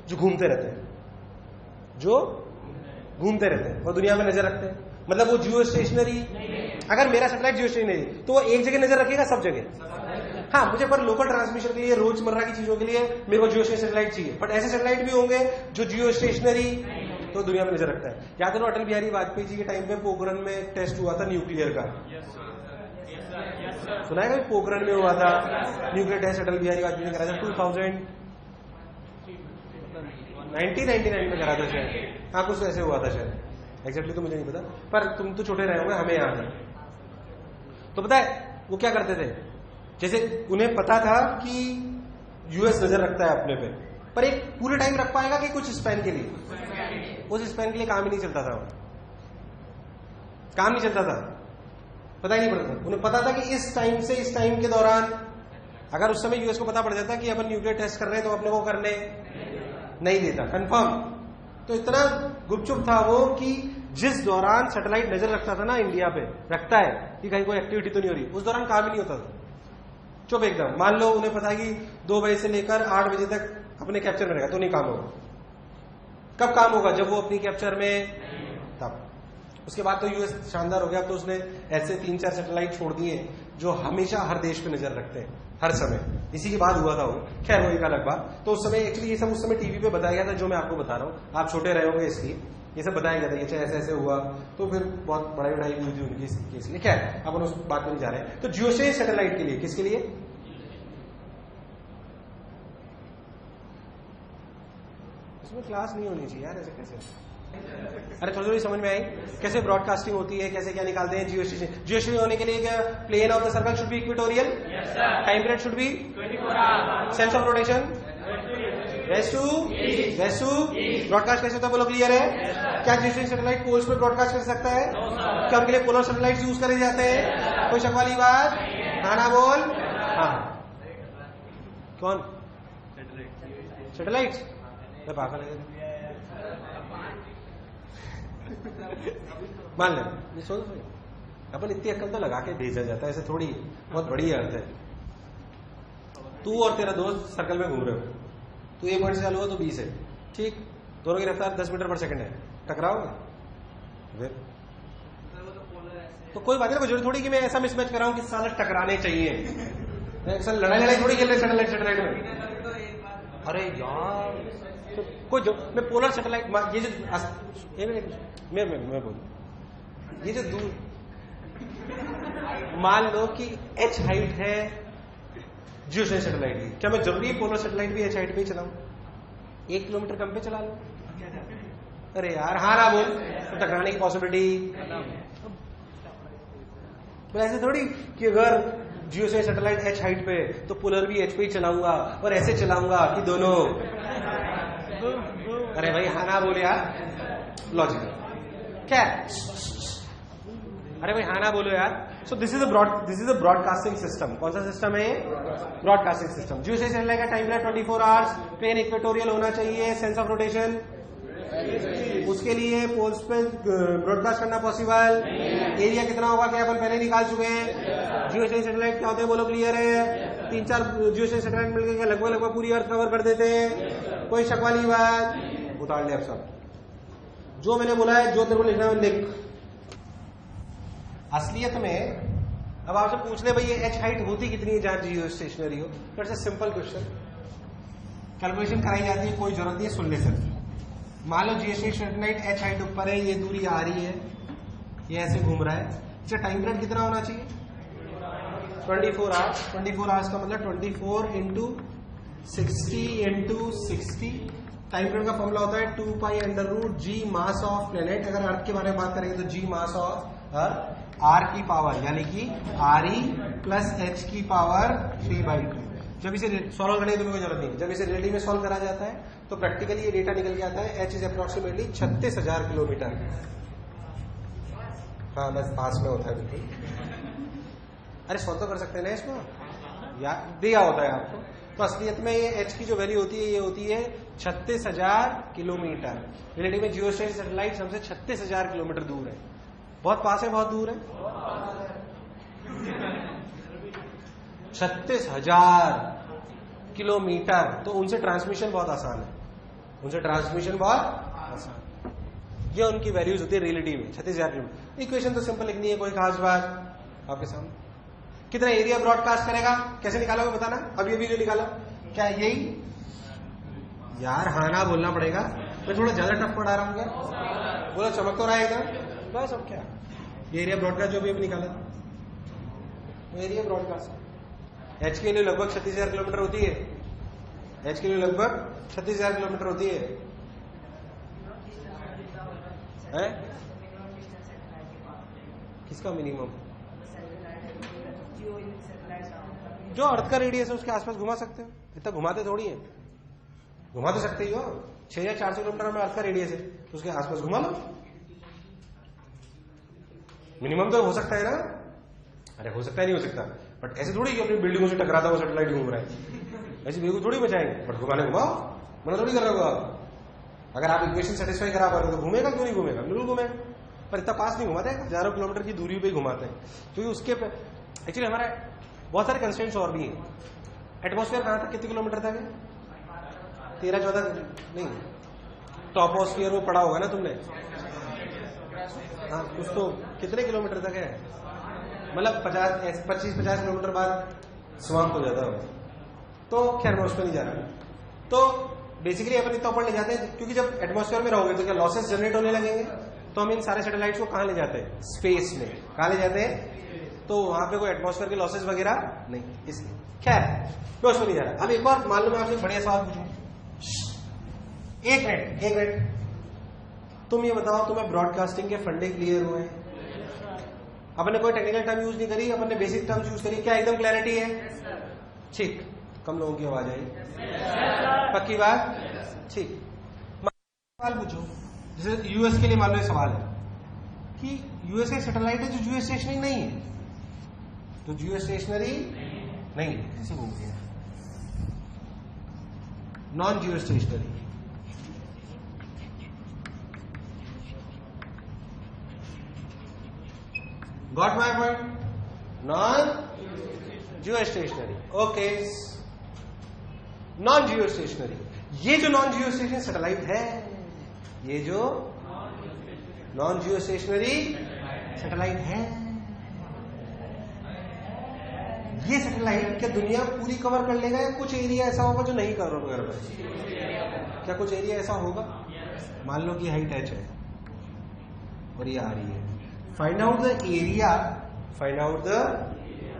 जो घूमते रहते हैं, और दुनिया में नजर रखते हैं। मतलब वो जियो स्टेशनरी, अगर मेरा सैटेलाइट जियो स्टेशनरी तो वो एक जगह नजर रखेगा सब जगह। हाँ, मुझे पर लोकल ट्रांसमिशन के लिए, रोजमर्रा की चीजों के लिए मेरे को जियो स्टेशन सैटेलाइट चाहिए, बट ऐसे सैटेलाइट भी होंगे जो जियो स्टेशनरी तो दुनिया में नजर रखता है। याद करो अटल बिहारी वाजपेयी जी के टाइम पे पोखरण में टेस्ट हुआ था न्यूक्लियर का, सुना है? पोखरण में हुआ था न्यूक्लियर टेस्ट, अटल बिहारी वाजपेयी ने करा था 1999 में करा था शायद। हाँ कुछ ऐसे हुआ था शायद, एग्जैक्टली तो मुझे नहीं पता, पर तुम तो छोटे रहे होंगे, हमें याद है। तो पता है वो क्या करते थे? जैसे उन्हें पता था कि यूएस नजर रखता है अपने पे, पर एक पूरे टाइम रख पाएगा कि कुछ स्पैन के लिए? उस स्पैन के लिए काम ही नहीं चलता था, काम नहीं चलता था, पता ही नहीं पड़ता। उन्हें पता था कि इस टाइम से इस टाइम के दौरान, अगर उस समय यूएस को पता पड़ जाता कि अपन न्यूक्लियर टेस्ट कर रहे हैं तो अपने को करने नहीं देता, कंफर्म। तो इतना गुपचुप था वो कि जिस दौरान सैटेलाइट नजर रखता था ना इंडिया पे, रखता है कि कहीं कोई एक्टिविटी तो नहीं हो रही, उस दौरान काम ही नहीं होता था, चुप एकदम। मान लो उन्हें पता है कि 2 बजे से लेकर 8 बजे तक अपने कैप्चर में रहेगा, तो नहीं काम होगा। कब काम होगा? जब वो अपनी कैप्चर में, तब। उसके बाद तो यूएस शानदार हो गया, तो उसने ऐसे 3-4 सैटेलाइट छोड़ दिए जो हमेशा हर देश पे नजर रखते हैं हर समय। इसी के बाद हुआ था वो, खैर वो एक अलग बात। तो उस समय एक्चुअली ये सब उस समय टीवी पे बताया गया था, जो मैं आपको बता रहा हूँ, आप छोटे रहे होंगे इसलिए ये सब बताया गया था, ये ऐसे ऐसे हुआ, तो फिर बहुत बड़ाई भी हुई थी उनकी केस लिए। क्या है, अपन उस बात में नहीं जा रहे हैं। तो जियोस्टेशन सैटेलाइट के लिए, किसके लिए? इसमें क्लास नहीं होनी चाहिए यार, ऐसे कैसे? अरे थोड़ी थोड़ी समझ में आई कैसे ब्रॉडकास्टिंग होती है, कैसे क्या निकालते हैं। जियो स्टेशन होने के लिए क्या plane of the circle should be equatorial, time period should be 24 hours, sense of rotation west to, broadcast कैसे होता है बोलो, क्लियर है? क्या जियो सैटेलाइट पोल्स पे ब्रॉडकास्ट कर सकता है? क्या उनके लिए पोलर सैटेलाइट यूज करे जाते हैं? कोई शक वाली बात? हाँ ना बोल। हाँ कौन? सैटेलाइट पागल है, मान लें अपन इतनी अक्ल तो लगा के भेजा जाता है, ऐसे थोड़ी, बहुत बड़ी अर्थ है। तू और तेरा दोस्त सर्कल में घूम रहे हो, तू A पॉइंट से चालू हो तो B से, ठीक, दोनों की रफ्तार 10 मीटर पर सेकंड है, टकराओगे फिर? तो कोई बात नहीं, कोई जरूरी थोड़ी कि मैं ऐसा मिसमैच कर रहा हूं कि साले टकराने चाहिए, ऐसा लड़ाई थोड़ी खेल रहे सैटेलाइट में। अरे यार तो कोई जो मैं पोलर सैटेलाइट, ये जो मैं बोलूं, ये जो दूर मान लो कि h हाइट है जियोस्टेशनरी सैटेलाइट की, क्या मैं जरूरी पोलर सैटेलाइट भी h हाइट पे ही चलाऊं? 1 किलोमीटर कम पे चला लो? अरे यार हाँ ना बोल, तो टकराने की पॉसिबिलिटी। तो ऐसे थोड़ी कि अगर जियोस्टेशनरी सैटेलाइट h हाइट पे तो पोलर भी h पे ही चलाऊंगा और ऐसे चलाऊंगा कि दोनों। अरे भाई हाँ ना बोल यार, लॉजिकल क्या? अरे भाई हाँ ना बोलो यार। So this is a broadcasting system. कौन सा सिस्टम है ये? Broadcasting system. जियोस्टेशनरी सैटेलाइट का time period 24 hours, plane equatorial होना चाहिए, सेंस ऑफ रोटेशन, उसके लिए पोल्स पे ब्रॉडकास्ट करना पॉसिबल। एरिया कितना होगा क्या अपन पहले निकाल चुके हैं। जियोस्टेशनरी सैटेलाइट क्या होते हैं बोलो, क्लियर है? 3-4 जियोस्टेशनरी सैटेलाइट मिलकर लगभग पूरी अर्थ कवर कर देते हैं, कोई शक वाली बात? उतार ले अब सब जो मैंने बोला है, जो तेरे को लिखना है लिख। असलियत में अब आपसे पूछ ले भाई ये h हाइट होती कितनी है जहां जियो स्टेशनरी हो, तो it's a simple question. Calculation कराई जाती है, कोई जरूरत नहीं है सुनने से। मान लो जियो सैटेलाइट h हाइट ऊपर है, ये दूरी आ रही है, ये ऐसे घूम रहा है, इसका टाइम पीरियड कितना होना चाहिए? 24 आवर्स। 24 आवर्स का मतलब 24 इंटू 60 इंटू 60। टाइम पीरियड का फॉर्मूला होता है 2 pi under root G mass of planet. अगर अर्थ के बारे में बात करेंगे तो G mass of earth, R की पावर यानी कि आर ई प्लस एच की पावर 3/2। जब इसे सॉल्व करने की तुम्हें कोई जरूरत नहीं, जब इसे रियलिटी में सॉल्व करा जाता है तो प्रैक्टिकली ये डेटा निकल के आता है एच इज अप्रोक्सीमेटली 36,000 किलोमीटर। हाँ बस पास में होता है बिल्कुल। अरे सॉल्व तो कर सकते हैं ना इसको, यार दिया होता है आपको। तो असलियत में ये एच की जो वैल्यू होती है ये होती है 36,000 किलोमीटर। रियलिटी में जियोस्टेशनरी सैटेलाइट हमसे 36,000 किलोमीटर दूर है। बहुत पास है, बहुत दूर है? 36,000 किलोमीटर। तो उनसे ट्रांसमिशन बहुत आसान है, उनसे ट्रांसमिशन बहुत आसान। ये उनकी वैल्यूज होती है रियलिटी में 36,000 किलोमीटर। इक्वेशन तो सिंपल लिखनी है, कोई खास बात आपके सामने। कितना एरिया ब्रॉडकास्ट करेगा, कैसे निकालोगे बताना? अब ये भी जो निकाला क्या यही? यार हाँ ना बोलना पड़ेगा, मैं थोड़ा ज्यादा टफ पढ़ा रहा हूँ क्या? बोलो चमक तो रहा है एकदम बस। अब क्या ये एरिया ब्रॉडकास्ट जो भी अभी निकाला था, वो एरिया ब्रॉडकास्ट एच के लिए लगभग 36,000 किलोमीटर होती है। एच के लिए लगभग 36,000 किलोमीटर होती है, है? किसका मिनिमम? जो अर्थ का रेडियस है उसके आसपास घुमा सकते हो। इतना घुमाते थोड़ी है, घुमा तो सकते ही हो। 600 या 400 किलोमीटर में अर्थ का रेडियस है तो उसके आसपास घुमा लो। मिनिमम तो हो सकता है ना? अरे हो सकता है, नहीं हो सकता, बट ऐसे थोड़ी कि अपनी बिल्डिंगों से टकराता हुआ सैटेलाइट घूम रहा है, ऐसी बेवकूफ थोड़ी बचाएंगे। बट घुमाने घुमाओ, मना थोड़ी कर रहे हो आप। अगर आप इक्वेशन सेटिस्फाई करा पा रहे हो तो घूमेगा, क्यों नहीं घूमेगा? बिल्कुल घूमेगा, पर इतना पास नहीं घुमाते, हजारों किलोमीटर की दूरी पे घुमाते हैं। क्योंकि उसके एक्चुअली हमारा बहुत सारे कंस्ट्रेंट्स और भी हैं। एटमॉस्फेयर कहां तक, कितने किलोमीटर तक है? 13-14 नहीं, टॉपोस्फियर वो पढ़ा होगा ना तुमने? हाँ कुछ तो कितने किलोमीटर तक है, मतलब 25-50 किलोमीटर बाद समाप्त हो जाता है। तो खैर मैं उस पर नहीं जा रहा। तो बेसिकली अपन इतना ऊपर ले जाते हैं क्योंकि जब एटमॉस्फेयर में रहोगे तो क्या लॉसेस जनरेट होने लगेंगे, तो हम इन सारे सैटेलाइट्स को कहां ले जाते हैं? स्पेस में। कहां ले जाते हैं? तो वहां पे कोई एटमॉस्फेयर के लॉसेस वगैरह नहीं, इसलिए खैर मैं उसमें नहीं जा रहा। अब एक बार मान लो मैं आपसे बढ़िया सवाल पूछूं, एक मिनट तुम ये बताओ, तुम्हें ब्रॉडकास्टिंग के फंडे क्लियर हुए? अपन ने कोई टेक्निकल टर्म यूज नहीं करी, अपन ने बेसिक टर्म्स यूज करी। क्या एकदम क्लैरिटी है? ठीक, कम लोगों की आवाज आई, पक्की बात? ठीक, सवाल पूछो। जैसे यूएस के लिए मान लो ये सवाल है कि यूएस एक सैटेलाइट है जो जियो स्टेशनरी नहीं है, तो जियो स्टेशनरी नहीं है, ऐसे बोल दिया, non Jio stationery. Got my point? Non geostationary. Okay. Non Jio stationery, ये जो नॉन जियो स्टेशनरी सैटेलाइट है, ये जो नॉन जियो स्टेशनरी सैटेलाइट है, ये सैटेलाइट क्या दुनिया पूरी कवर कर लेगा या कुछ एरिया ऐसा होगा जो नहीं कवर कर पाएगा? क्या कुछ एरिया ऐसा होगा? मान लो कि हाइट h है और ये आ रही है, find out the area Find out the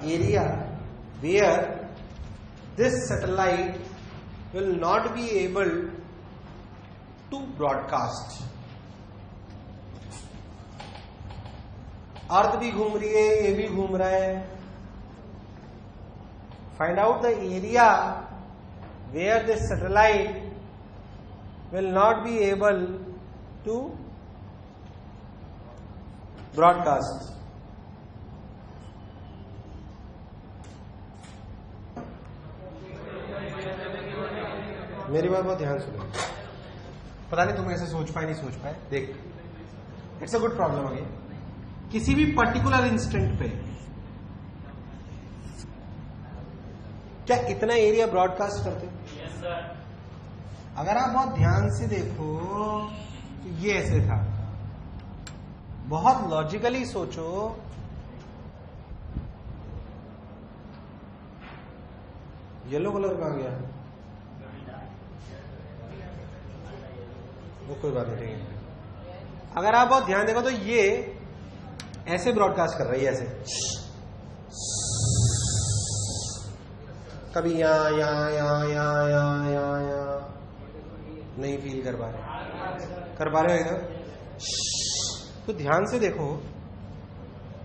area where this satellite will not be able to broadcast. अर्थ भी घूम रही है, ये भी घूम रहा है. Find out the area where this satellite will not be able to broadcast. मेरी बात बहुत ध्यान सुनो. पता नहीं तुम ऐसे सोच पाए नहीं सोच पाए. देख, इट्स अ गुड प्रॉब्लम. अगे किसी भी पर्टिकुलर इंस्टेंट पे क्या इतना एरिया ब्रॉडकास्ट करते? yes, sir. अगर आप बहुत ध्यान से देखो तो ये ऐसे था. बहुत लॉजिकली सोचो, येलो कलर कहां गया? वो कोई बात नहीं. अगर आप बहुत ध्यान देखो तो ये ऐसे ब्रॉडकास्ट कर रही है, ऐसे कभी यहां नहीं फील कर पा रहे हो एकदम. तो ध्यान से देखो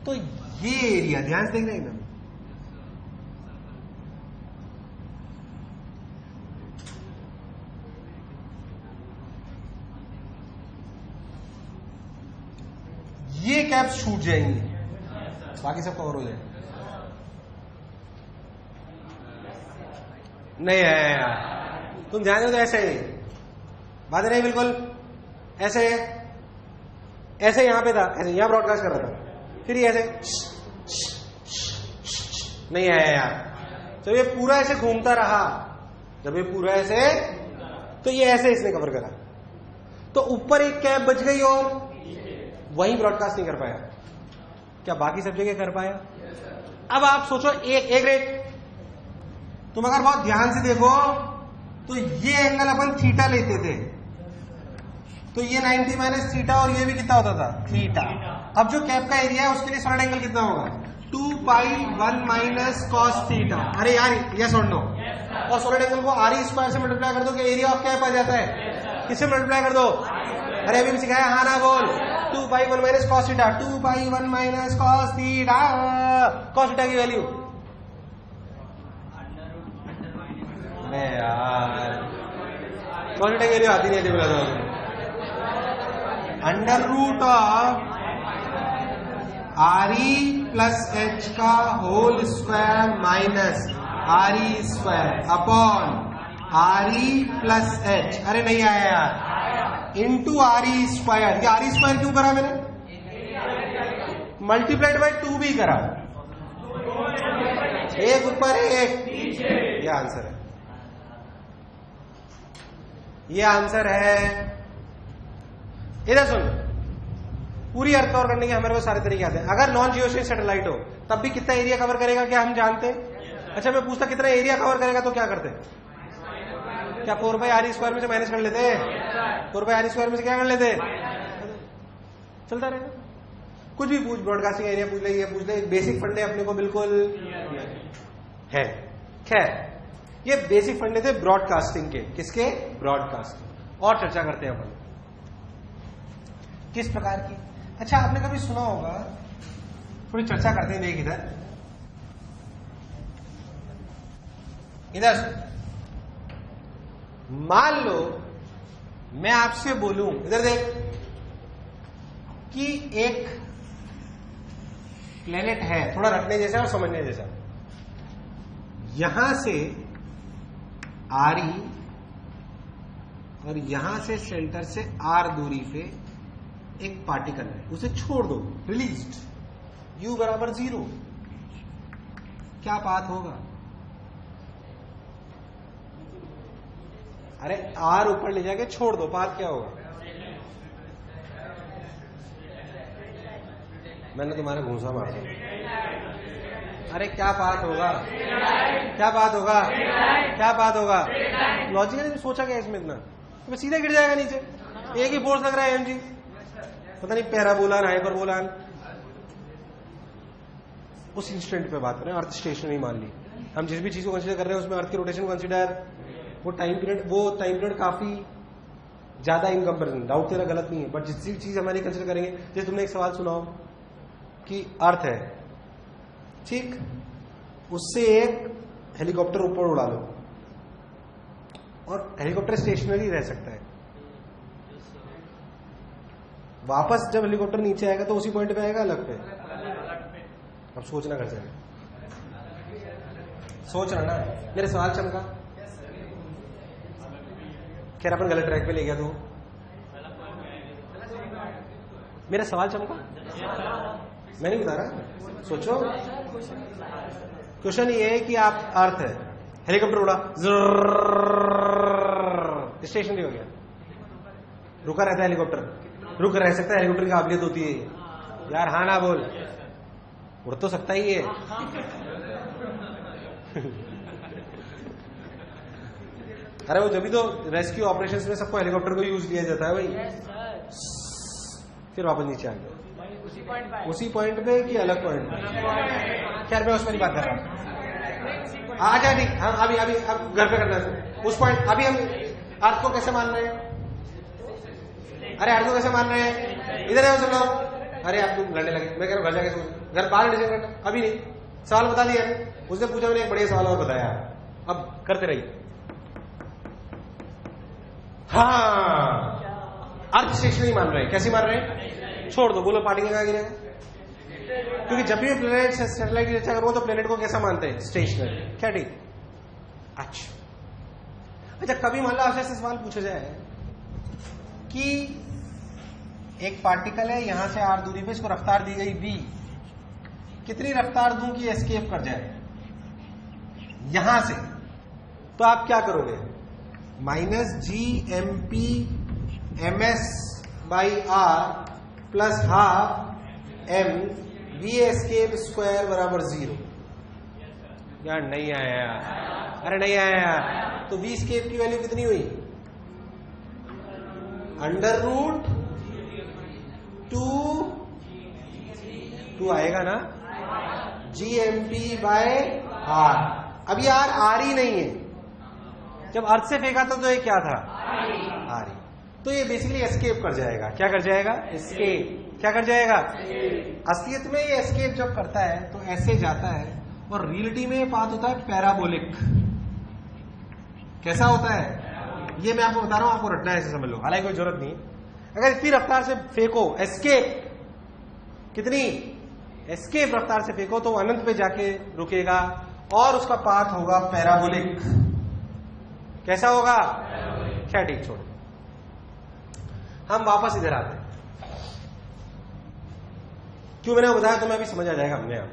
तो ये एरिया ध्यान से देख रहे एकदम. ये कैप्स छूट जाएंगी, बाकी सब कवर हो जाए. नहीं है यार, तुम ध्यान दो. तो ऐसे ही बात नहीं, बिल्कुल ऐसे ऐसे यहां पे था, ऐसे यहां ब्रॉडकास्ट कर रहा था, फिर ये ऐसे नहीं है यार. जब ये पूरा ऐसे घूमता रहा, जब ये पूरा ऐसे, तो ये ऐसे इसने कवर करा, तो ऊपर एक कैप बच गई और वही ब्रॉडकास्ट नहीं कर पाया. क्या बाकी सब जगह कर पाया? अब आप सोचो, एक रेट तुम अगर बहुत ध्यान से देखो तो ये एंगल अपन थीटा लेते थे, तो ये 90 माइनस थीटा और ये भी कितना होता था? थीटा. अब जो कैप का एरिया है उसके लिए सॉलिड एंगल कितना होगा? 2 पाई 1 माइनस कॉस थीटा. अरे यार, यस और नो? और सॉलिड एंगल को आर स्क्वायर से मल्टीप्लाई कर दो कि एरिया ऑफ कैप आ जाता है. किससे मल्टीप्लाई कर दो? अरे अभी भी सिखाया, हाँ ना बोल. 2 पाई 1 माइनस कॉस थीटा. 2 पाई 1 minus cos theta. Cos theta की वैल्यू, अरे यार कॉस थीटा की वैल्यू आती नहीं थी. बोला था under root of R E plus H का whole square minus R E square upon R E plus H. अरे नहीं आया यार, इंटू आर ई स्क्वायर. ये आर ई स्क्वायर क्यों करा मैंने? मल्टीप्लाइड बाय 2 भी करा, एक ऊपर एक. ये आंसर है, ये आंसर है. इधर सुन, पूरी अर्थ कवर करने के हमारे पास सारे तरीके आते हैं. अगर नॉन जियोस्फीयर सैटेलाइट हो तब भी कितना एरिया कवर करेगा क्या हम जानते हैं? अच्छा, मैं पूछता कितना एरिया कवर करेगा तो क्या करते? क्या 4 बाई आर स्क्वायर में से माइनस कर लेते? 4 बाई आर स्क्वायर में से क्या कर लेते? चलता रहेगा. कुछ भी पूछ, ब्रॉडकास्टिंग एरिया पूछ ले, ये पूछ ले, बेसिक फंडे अपने को बिल्कुल है. खैर, ये बेसिक फंडे थे ब्रॉडकास्टिंग के. किसके? ब्रॉडकास्टिंग. और चर्चा करते हैं अपन किस प्रकार की. अच्छा, आपने कभी सुना होगा, थोड़ी चर्चा करते हैं. देख इधर मान लो मैं आपसे बोलूं, इधर देख, कि एक प्लेनेट है, थोड़ा रखने जैसा और समझने जैसा. यहां से आर ई और यहां से सेंटर से आर दूरी पे एक पार्टिकल है, उसे छोड़ दो, रिलीज्ड, u बराबर 0. क्या पाथ होगा? अरे आर ऊपर ले जाके छोड़ दो, पाथ क्या होगा? मैंने तुम्हारे घूंसा मार दिया. अरे क्या पाथ होगा? क्या पाथ होगा? क्या पाथ होगा? लॉजिकली सोचा क्या इसमें इतना? तो सीधा गिर जाएगा नीचे. एक ही फोर्स लग रहा है mg, पता नहीं पैराबोलान हाइपरबोलान. उस इंस्टेंट पे बात कर रहे हैं, अर्थ स्टेशनरी मान ली। हम जिस भी चीज को कंसीडर कर रहे हैं उसमें अर्थ की रोटेशन कंसीडर, वो टाइम पीरियड काफी ज्यादा इन कंपेरिजन, डाउट तेरा गलत नहीं है, बट जिस चीज हमारी कंसीडर करेंगे, जैसे तुमने एक सवाल सुना हो कि अर्थ है, ठीक, उससे एक हेलीकॉप्टर ऊपर उड़ा लो और हेलीकॉप्टर स्टेशनरी रह सकता है, वापस जब हेलीकॉप्टर नीचे आएगा तो उसी पॉइंट पे आएगा, अलग पे। अब सोचना कर जाएगा, सोच रहा ना, मेरे सवाल चमका, खैर अपन गलत ट्रैक पे ले गया तो मेरा सवाल चमका, मैं नहीं बता रहा, सोचो। क्वेश्चन ये है कि आप अर्थ है, हेलीकॉप्टर उड़ा, स्टेशनरी हो गया, रुका रहता है हेलीकॉप्टर, रुक रह सकता है, हेलीकॉप्टर की काबिलियत होती है यार, हाँ ना बोल, उड़ तो सकता ही है। अरे वो जब भी तो रेस्क्यू ऑपरेशंस में सबको हेलीकॉप्टर को यूज लिया जाता है भाई, फिर वापस नीचे आ गया उसी पॉइंट पे कि अलग पॉइंट पे, खैर मैं उसमें नहीं बात कर रहा। अच्छा ठीक, हम अभी अब घर पे करना है उस पॉइंट। अभी हम अर्थ को कैसे मान रहे हैं, अरे अर्थ को कैसे मान रहे हैं, इधर है सुन लो। अरे आप तुम लड़ने लगे, मैं कह रहा हूँ घर जाके सोच, घर बाहर डिसीजन करना, अभी नहीं, सवाल बता दिया उसने पूछा, मैंने एक बढ़िया सवाल और बताया, अब करते रहिए। हाँ, अर्थ स्टेशनरी मान रहे हैं, कैसी मान रहे हैं, छोड़ दो, बोलो पार्टी कहाँ गिरेगा, क्योंकि जब भी प्लेनेट से सैटेलाइट की चर्चा करूंगा तो प्लेनेट को कैसा मानते हैं, स्टेशनरी, क्या ठीक। अच्छा कभी मान लो आपसे ऐसे सवाल पूछा जाए कि एक पार्टिकल है, यहां से r दूरी पे, इसको रफ्तार दी गई v, कितनी रफ्तार दूं कि एस्केप कर जाए यहां से, तो आप क्या करोगे, -gmp ms by r plus half m v escape square बराबर 0। यार नहीं आया, अरे नहीं आया, तो v एस्केप की वैल्यू कितनी हुई, √2 आएगा ना, gmp बाय r। अब ये r ही नहीं है, जब अर्थ से फेंका था तो ये क्या था, r ही, तो ये बेसिकली एस्केप कर जाएगा, क्या कर जाएगा, एस्केप, क्या कर जाएगा, असलियत में ये एस्केप जब करता है तो ऐसे जाता है, और रियलिटी में ये पाथ होता है पैराबोलिक। कैसा होता है ये मैं आपको बता रहा हूं, आपको रटना है, ऐसे समझ लो, हालांकि कोई जरूरत नहीं। अगर इतनी रफ्तार से फेंको, एस्केप कितनी, एस्केप रफ्तार से फेंको तो अनंत पे जाके रुकेगा और उसका पाथ होगा पैराबोलिक। कैसा होगा, क्या ठीक, छोड़ो, हम वापस इधर आते हैं। क्यों मैंने बताया तो मैं अभी समझ आ जाएगा हमने। आप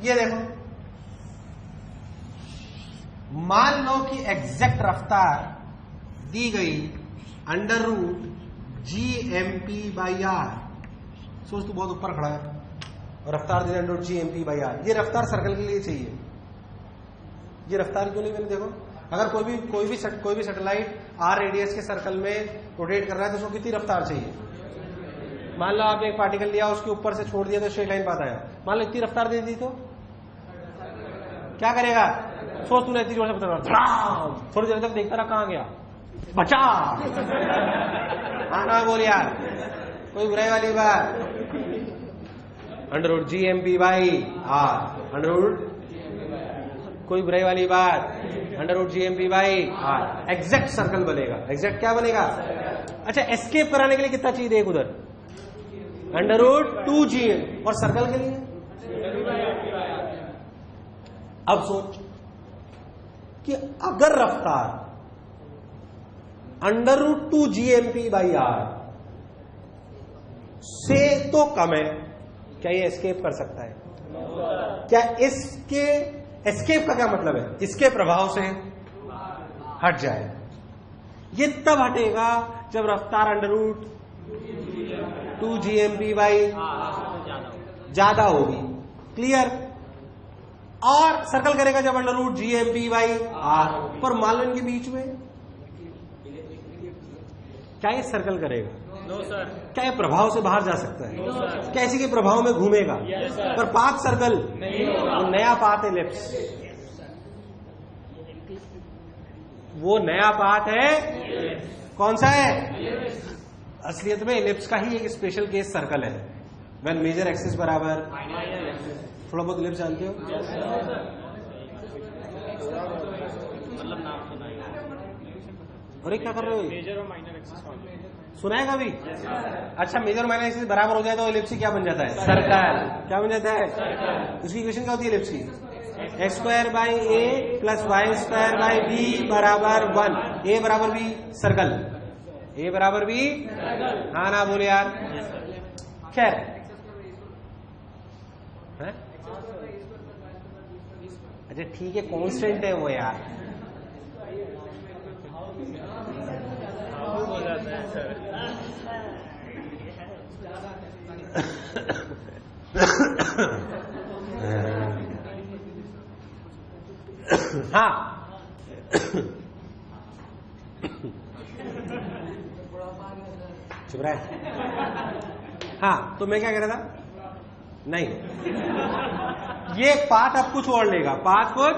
ये देखो, मान लो कि एग्जैक्ट रफ्तार दी गई √gmp बाई r, सोच तू बहुत ऊपर खड़ा है और रफ्तार दे √gmp बाई r, ये रफ्तार सर्कल के लिए चाहिए, ये रफ्तार क्यों नहीं, मैंने देखो अगर कोई भी सैटेलाइट r रेडियस के सर्कल में रोटेट कर रहा है तो उसको कितनी रफ्तार चाहिए, मान लो आपने एक पार्टिकल लिया, उसके ऊपर से छोड़ दिया तो स्ट्रेट लाइन पाता है, मान लो इतनी रफ्तार दे दी तो क्या करेगा, सोच तूने इतनी जोर से बता, थोड़ी देर तक देखता रहा कहां गया, बचा। हाँ ना बोल यार, कोई बुराई वाली बात, √gmp बाई r, कोई बुराई वाली बात, √gmp by r, exact circle बनेगा, एग्जैक्ट क्या बनेगा। अच्छा एस्केप कराने के लिए कितना चाहिए, देख उधर √2gm, और सर्कल के लिए, अब सोच कि अगर रफ्तार √2gmp बाई r से तो कम है, क्या ये एस्केप कर सकता है, क्या इसके एस्केप का क्या मतलब है, इसके प्रभाव से हट जाए, ये तब हटेगा जब रफ्तार √2gmp बाई ज्यादा होगी, क्लियर, और सर्कल करेगा जब √gmp बाई r, पर मान लो इनके बीच में क्या ये सर्कल करेगा, नो सर। क्या ये प्रभाव से बाहर जा सकता है? No sir. क्या इसी के प्रभाव में घूमेगा? Yes sir. पर पाथ सर्कल नहीं होगा। वो नया पाथ है एलिप्स, वो नया पाथ है। कौन सा है? असलियत में एलिप्स का ही एक स्पेशल केस सर्कल है। व्हेन मेजर एक्सिस बराबर, थोड़ा बहुत एलिप्स जानते हो? अरे क्या कर रहे हो? मेजर और माइनर एक्सिस सुना है कभी? अच्छा, मेजर और माइनर एक्सिस बराबर हो जाए तो एलिप्स क्या बन जाता है? सर्कल। क्या बन जाता है? उसकी इक्वेशन क्या होती है एलिप्स की? X square by a plus y square by b बराबर 1। ए बराबर बी, सर्कल। ए बराबर बी, हाँ ना बोले यार। खैर, अच्छा ठीक है, कांस्टेंट है वो यार। हो जाता है सर। हाँ, चुप रहा है। हाँ, तो मैं क्या कह रहा था? नहीं, ये पाथ अब कुछ और लेगा, पाथ कुछ,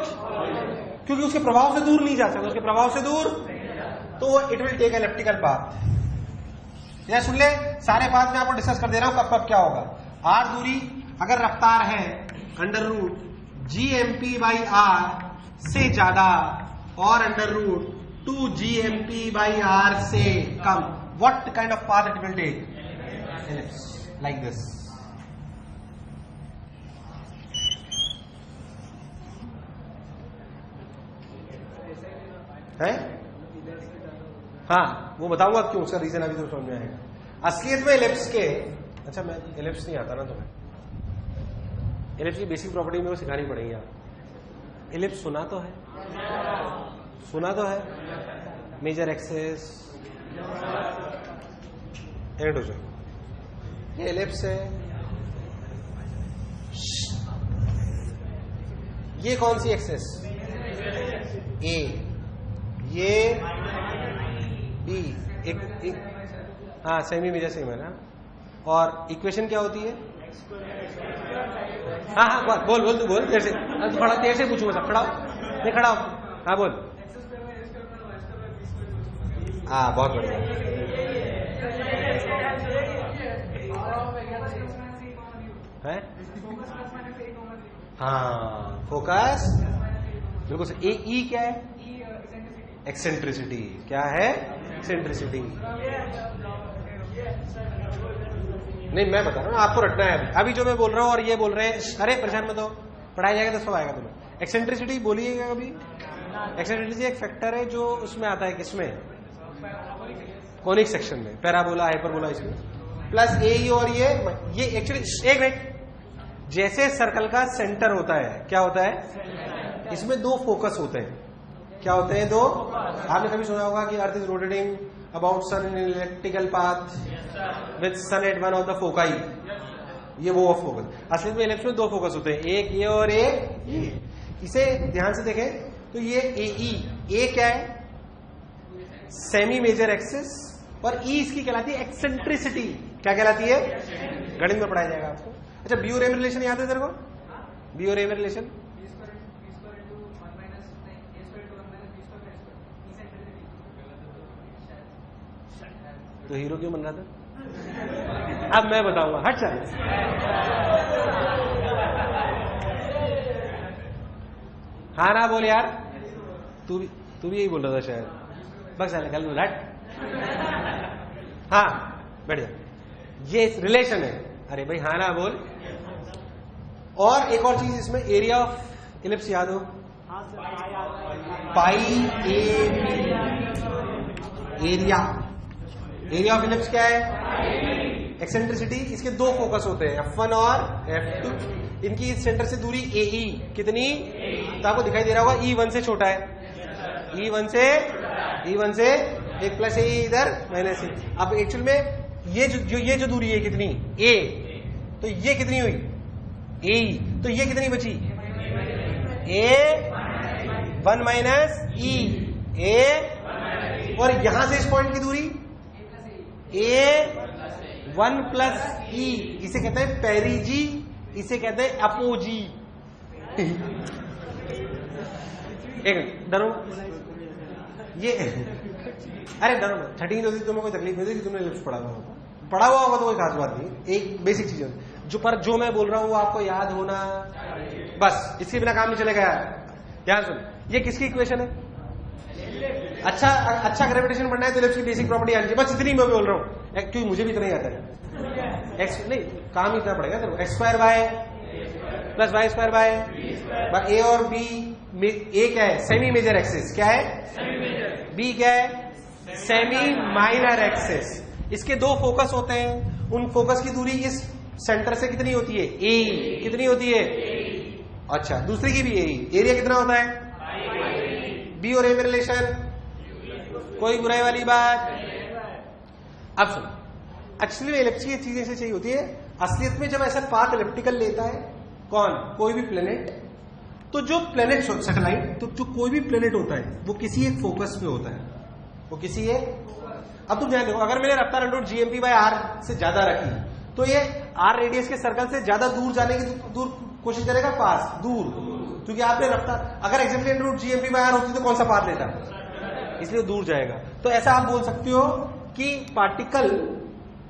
क्योंकि उसके प्रभाव से दूर नहीं जा सकता, उसके प्रभाव से दूर, तो it will take elliptical path. यह सुन ले, सारे पाथ में आपको डिस्कस कर दे रहा हूं कब कब क्या होगा। आर दूरी अगर रफ्तार है अंडर रूट GMP/r से ज्यादा और अंडर रूट 2GMP/r से कम, what kind of path it will take? Ellipse, like this. है? हाँ, वो बताऊंगा क्यों, उसका रीजन अभी तो समझ में आएगा। असलियत में एलिप्स के, अच्छा मैं एलिप्स नहीं आता ना तुम्हें, एलिप्स की बेसिक प्रॉपर्टी में वो सिखानी पड़ेगी आप। एलिप्स सुना तो है, सुना तो है, मेजर एक्सिस, एंड हो जाए, ये एलिप्स है। ये कौन सी एक्सिस? ए, ये बी, एक हाँ सेमी मेजर सेम है ना। और इक्वेशन क्या होती है? हाँ हाँ बोल बोल, तू बोल देर से, थोड़ा देर से पूछूंगा सब। खड़ा हो, नहीं खड़ा हो, हाँ बोल। हाँ बहुत बढ़िया। है? हाँ, फोकस बिल्कुल सही। ई क्या है? एक्सेंट्रिसिटी। क्या है? एक्सेंट्रिसिटी। नहीं मैं बता रहा हूँ, आपको रटना है अभी जो मैं बोल रहा हूँ और ये बोल रहे हैं। अरे परेशान मत हो, पढ़ाया जाएगा तो सब आएगा तुम्हें। एक्सेंट्रिसिटी बोलिएगा कभी। एक्सेंट्रिसिटी एक फैक्टर है जो उसमें आता है, किसमें? कॉनिक सेक्शन में, पैराबोला, हाइपरबोला, इसमें प्लस ए और ये एक्चुअली एक मिनट, जैसे सर्कल का सेंटर होता है, क्या होता है? इसमें दो फोकस होते हैं। क्या होते हैं? दो। आपने कभी सुना होगा कि earth is rotating about sun in electrical path with sun at one of the foci, ये वो फोकस। असली में एलिप्स में दो फोकस होते हैं, एक ये और एक ये। इसे ध्यान से देखें तो ये ए क्या है? सेमी मेजर एक्सिस, और ई इसकी कहलाती है एक्सेंट्रिसिटी। क्या कहलाती है? गणित में पढ़ाया जाएगा आपको। अच्छा, बी और ए में रिलेशन याद है तेरे को? बी और ए में रिलेशन तो हीरो क्यों बन रहा था? अब मैं बताऊंगा, हट चल। हाँ ना बोल यार, तू भी यही बोल रहा था शायद। बस कल हट। हाँ बैठ जा, ये रिलेशन है। अरे भाई हाँ ना बोल। और एक और चीज इसमें, एरिया ऑफ इलिप्स याद हो? पाई ए एरिया। एरिया ऑफ इलिप्स क्या है? एक्सेंट्रिसिटी। इसके दो फोकस होते हैं, F1 और F2। इनकी इस सेंटर से दूरी AE कितनी? तो आपको दिखाई दे रहा होगा E1 से छोटा है। E1 से एक प्लस ए इधर माइनस ए। अब एक्चुअल में ये जो दूरी है कितनी? A, तो ये कितनी हुई? AE। तो ये कितनी बची? A1 माइनस E, A, और यहां से इस पॉइंट की दूरी A 1 प्लस ई, इसे कहते हैं पेरिजी, इसे कहते हैं अपोजी। एक डरो ये, अरे डरो 13 होती तुम्हें कोई तकलीफ नहीं थी कि तुमने लिप्स पढ़ा हुआ होगा तो कोई खास बात नहीं, एक बेसिक चीज है जो मैं बोल रहा हूं वो आपको याद होना, बस इसके बिना काम नहीं चलेगा। ध्यान सुन, ये किसकी इक्वेशन है? अच्छा ग्रेविटेशन पढ़ना है तो इलिप्स की बेसिक प्रॉपर्टी आनी चाहिए, बस इतनी मैं बोल रहा हूं, क्योंकि मुझे भी इतना ही आता है। एक्स नहीं, काम ही इतना पड़ेगा तेरे को, x square y plus y square by a और बी। ए क्या है? Semi major axis. क्या है? बी क्या है? Semi minor axis. इसके दो फोकस होते हैं, उन फोकस की दूरी इस सेंटर से कितनी होती है? ए। कितनी होती है? अच्छा, दूसरी की भी ए। एरिया कितना होता है? बी और ए में रिलेशन, कोई बुराई वाली बात। अब सुन, एक्चुअली में इलिप्स की चीजें ऐसे चाहिए होती है। असलियत में जब ऐसा पाथ इलिप्टिकल लेता है कौन? कोई भी प्लेनेट, तो जो प्लेनेट सैटेलाइट, तो जो कोई भी प्लेनेट होता है वो किसी एक फोकस पे होता है, वो किसी एक। अब तुम ध्यान देखो, अगर मैंने रफ्तार अंडर जीएमपी बाय आर से ज्यादा रखी तो ये आर रेडियस के सर्कल से ज्यादा दूर जाने की दूर कोशिश करेगा, पास दूर, क्योंकि आपने रफ्तार अगर exactly under GMP by r होती तो कौन सा पाथ लेता, इसलिए दूर जाएगा। तो ऐसा आप बोल सकते हो कि particle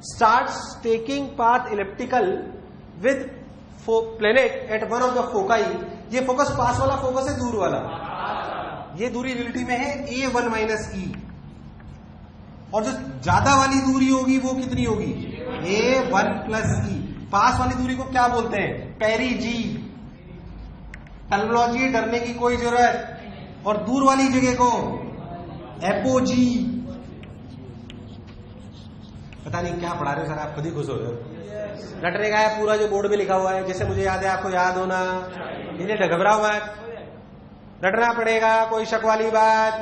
starts taking path elliptical with planet at one of the foci. ये फोकस पास वाला फोकस है, दूर वाला, ये दूरी रिलेटिव में है a1 माइनस ई, और जो ज्यादा वाली दूरी होगी वो कितनी होगी? a1 प्लस ई। पास वाली दूरी को क्या बोलते हैं? पेरिजी। टर्मिनोलॉजी डरने की कोई जरूरत, और दूर वाली जगह को एपोजी। पता नहीं क्या पढ़ा रहे हो सर, आप खुद ही खुश हो रहे हो। रटने का है पूरा जो बोर्ड में लिखा हुआ है, जैसे मुझे याद है आपको याद होना, इन्हें घबराओ मत, रटना पड़ेगा, कोई शक वाली बात।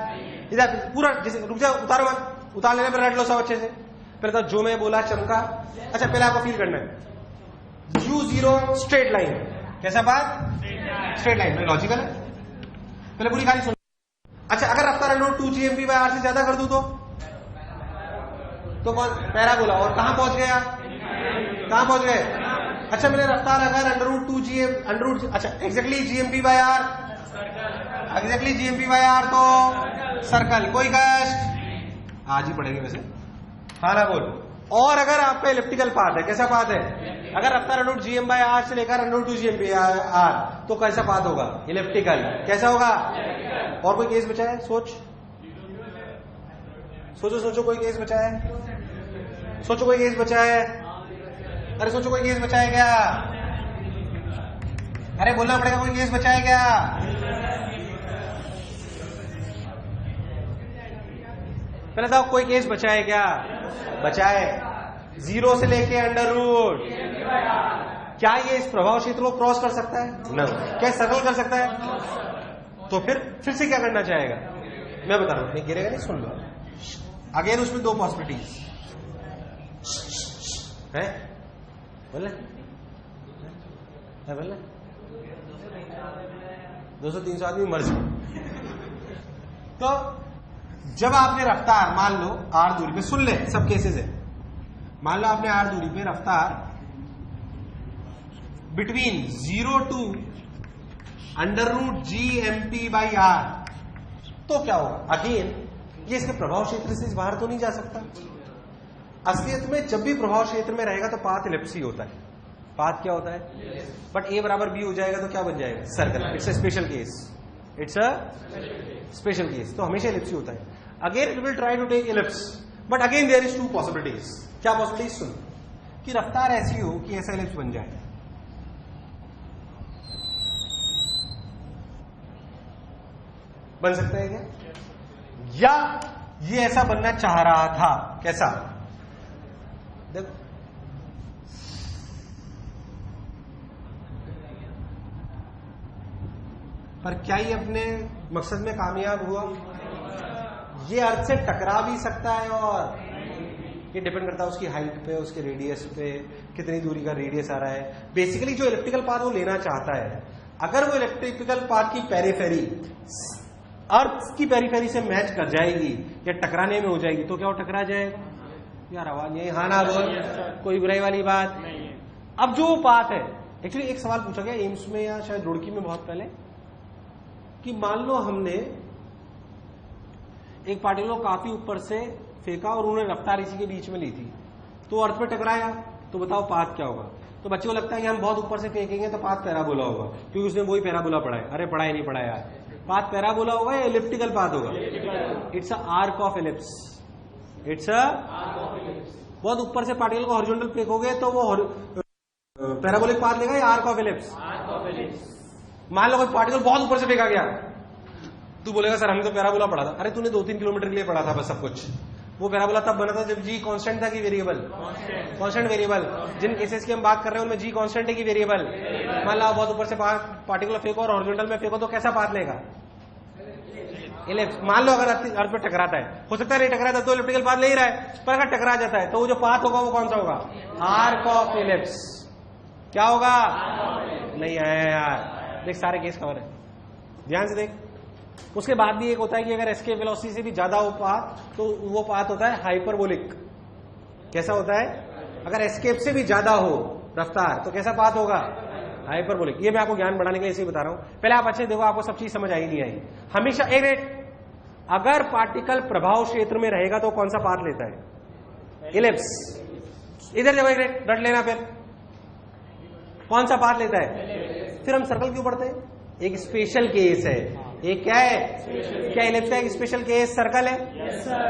इधर पूरा जैसे रुक जाओ, उतारो मत, उतार लेने पर रट लो सब अच्छे से। पहले तो जो मैं बोला चमका। अच्छा, पहले आपको फील करना है U0 स्ट्रेट लाइन। कैसा बात? स्ट्रेट लाइन, लॉजिकल है। पहले पूरी कहानी सुन। अच्छा, अगर रफ्तार अंडर 2 GMP बाय आर से ज्यादा कर दूं तो कौन? पैरा बोला, और कहां पहुंच गया? कहां पहुंच गए? अच्छा, मैंने रफ्तार अगर अच्छा exactly GMP by r, exactly GMP by r तो सर्कल, कोई कष्ट आज ही पड़ेगी वैसे। हाँ ना बोल। और अगर आपका इलिप्टिकल पाथ है, कैसा पाथ है? अगर रफ्तार अंडर जीएम बाय आर से लेकर अंडर 2 GMP आर, तो कैसा पाथ होगा? इलिप्टिकल। कैसा होगा? और कोई केस बचा है? सोचो कोई केस बचा है? सोचो कोई केस बचा है? अरे सोचो कोई केस बचा है क्या? अरे बोलना पड़ेगा, कोई केस बचा है क्या? पहले बताओ, कोई केस बचा है क्या? बचा है। 0 से लेके अंडर रूट। क्या ये इस प्रभाव क्षेत्र को क्रॉस कर सकता है? नहीं। क्या सर्कल कर सकता है? तो फिर से क्या करना चाहेगा? मैं बता रहा हूं, नहीं गिरेगा नहीं, सुन लो। अगेन उसमें दो पॉसिबिलिटीज है, बोले 200-300 आदमी मर जाए। तो जब आपने रफ्तार मान लो आर दूरी पे, सुन ले सब केसेस है, मान लो आपने आर दूरी पे रफ्तार between 0 to under root GMP by r, तो क्या होगा? अगेन ये इसके प्रभाव क्षेत्र से बाहर तो नहीं जा सकता। असलियत में जब भी प्रभाव क्षेत्र में रहेगा तो पाथ इलिप्स ही होता है। पाथ क्या होता है? बट ए बराबर बी हो जाएगा तो क्या बन जाएगा? Circle. It's a special case, it's a special case, तो हमेशा इलिप्स ही होता है। Again it will try to take ellipse, but again there is 2 possibilities. क्या पॉसिबिलिटीज? सुन, कि रफ्तार ऐसी हो कि ऐसा इलिप्स बन जाए, बन सकता है क्या? या ये ऐसा बनना चाह रहा था, कैसा? देखो, पर क्या ये अपने मकसद में कामयाब हुआ? ये अर्थ से टकरा भी सकता है, और ये डिपेंड करता है उसकी हाइट पे, उसके रेडियस पे, कितनी दूरी का रेडियस आ रहा है। बेसिकली जो इलिप्टिकल पाथ वो लेना चाहता है, अगर वो इलिप्टिकल पाथ की पेरिफेरी अर्थ की पेरिफेरी से मैच कर जाएगी या टकराने में हो जाएगी, तो क्या वो टकरा जाएगा? यार आवाज नहीं, हाँ ना बोल, Yes, sir. कोई बुराई वाली बात। नहीं है। अब जो पाथ है, एक्चुअली एक सवाल पूछा गया एम्स में या शायद रुड़की में बहुत पहले, कि मान लो हमने एक पार्टिकल को काफी ऊपर से फेंका और उन्होंने रफ्तार इसी के बीच में ली थी, तो अर्थ पे टकराया, तो बताओ पाथ क्या होगा? तो बच्चे को लगता है कि हम बहुत ऊपर से फेंकेंगे तो पाथ पैराबोला होगा, क्योंकि उसने वही पैराबोला पढ़ा है। अरे पढ़ा ही नहीं पढ़ा यार, पाथ पैराबोला होगा या एलिप्टिकल पाथ होगा? It's a arc of ellipse. It's a, बहुत ऊपर से पार्टिकल को हॉरिजॉन्टल फेंकोगे तो वो पैराबोलिक पाथ लेगा या आर्क ऑफ एलिप्स? मान लो कोई पार्टिकल बहुत ऊपर से फेंका गया, तू बोलेगा सर हमने तो पैराबोला पढ़ा था। अरे तूने 2-3 किलोमीटर के लिए पढ़ा था बस सब कुछ। वो पैराबोला तब बना था जब जी कांस्टेंट था कि वेरिएबल? Constant variable. जिन केसेस की हम बात कर रहे हैं उनमें जी कांस्टेंट है कि वेरिएबल? मान लो बहुत ऊपर से पार्टिकुलर फेंको और हॉरिजॉन्टल में फेंको तो कैसा पाथ लेगा? एलिप्स। मान लो अगर अर्थ पे टकराता है, हो सकता है नहीं टकराता तो इलेक्ट्रिकल पाथ ले ही रहा है, पर अगर टकरा जाता है तो वो जो पाथ होगा वो कौन सा होगा? Arc of ellipse. क्या होगा? नहीं आया यार, देख सारे केस कवर है, ध्यान से देख। उसके बाद भी एक होता है कि अगर एस्केप वेलोसिटी से भी ज्यादा हो पाथ तो वो पाथ होता है हाइपरबोलिक। कैसा होता है? अगर एस्केप से भी ज्यादा हो रफ्तार तो कैसा पाथ होगा? हाइपरबोलिक। ये मैं आपको ज्ञान बढ़ाने के लिए इसे बता रहा हूं। पहले आप अच्छे देखो, आपको सब चीज समझ आई नहीं आई। हमेशा एक रेट, अगर पार्टिकल प्रभाव क्षेत्र में रहेगा तो कौन सा पाथ लेता है? इलिप्स। इधर जब एक रेट रट लेना, फिर कौन सा पाथ लेता है? फिर हम सर्कल क्यों पढ़ते हैं? एक स्पेशल केस है। एक क्या है? क्या इलिप्स का एक स्पेशल केस सर्कल है?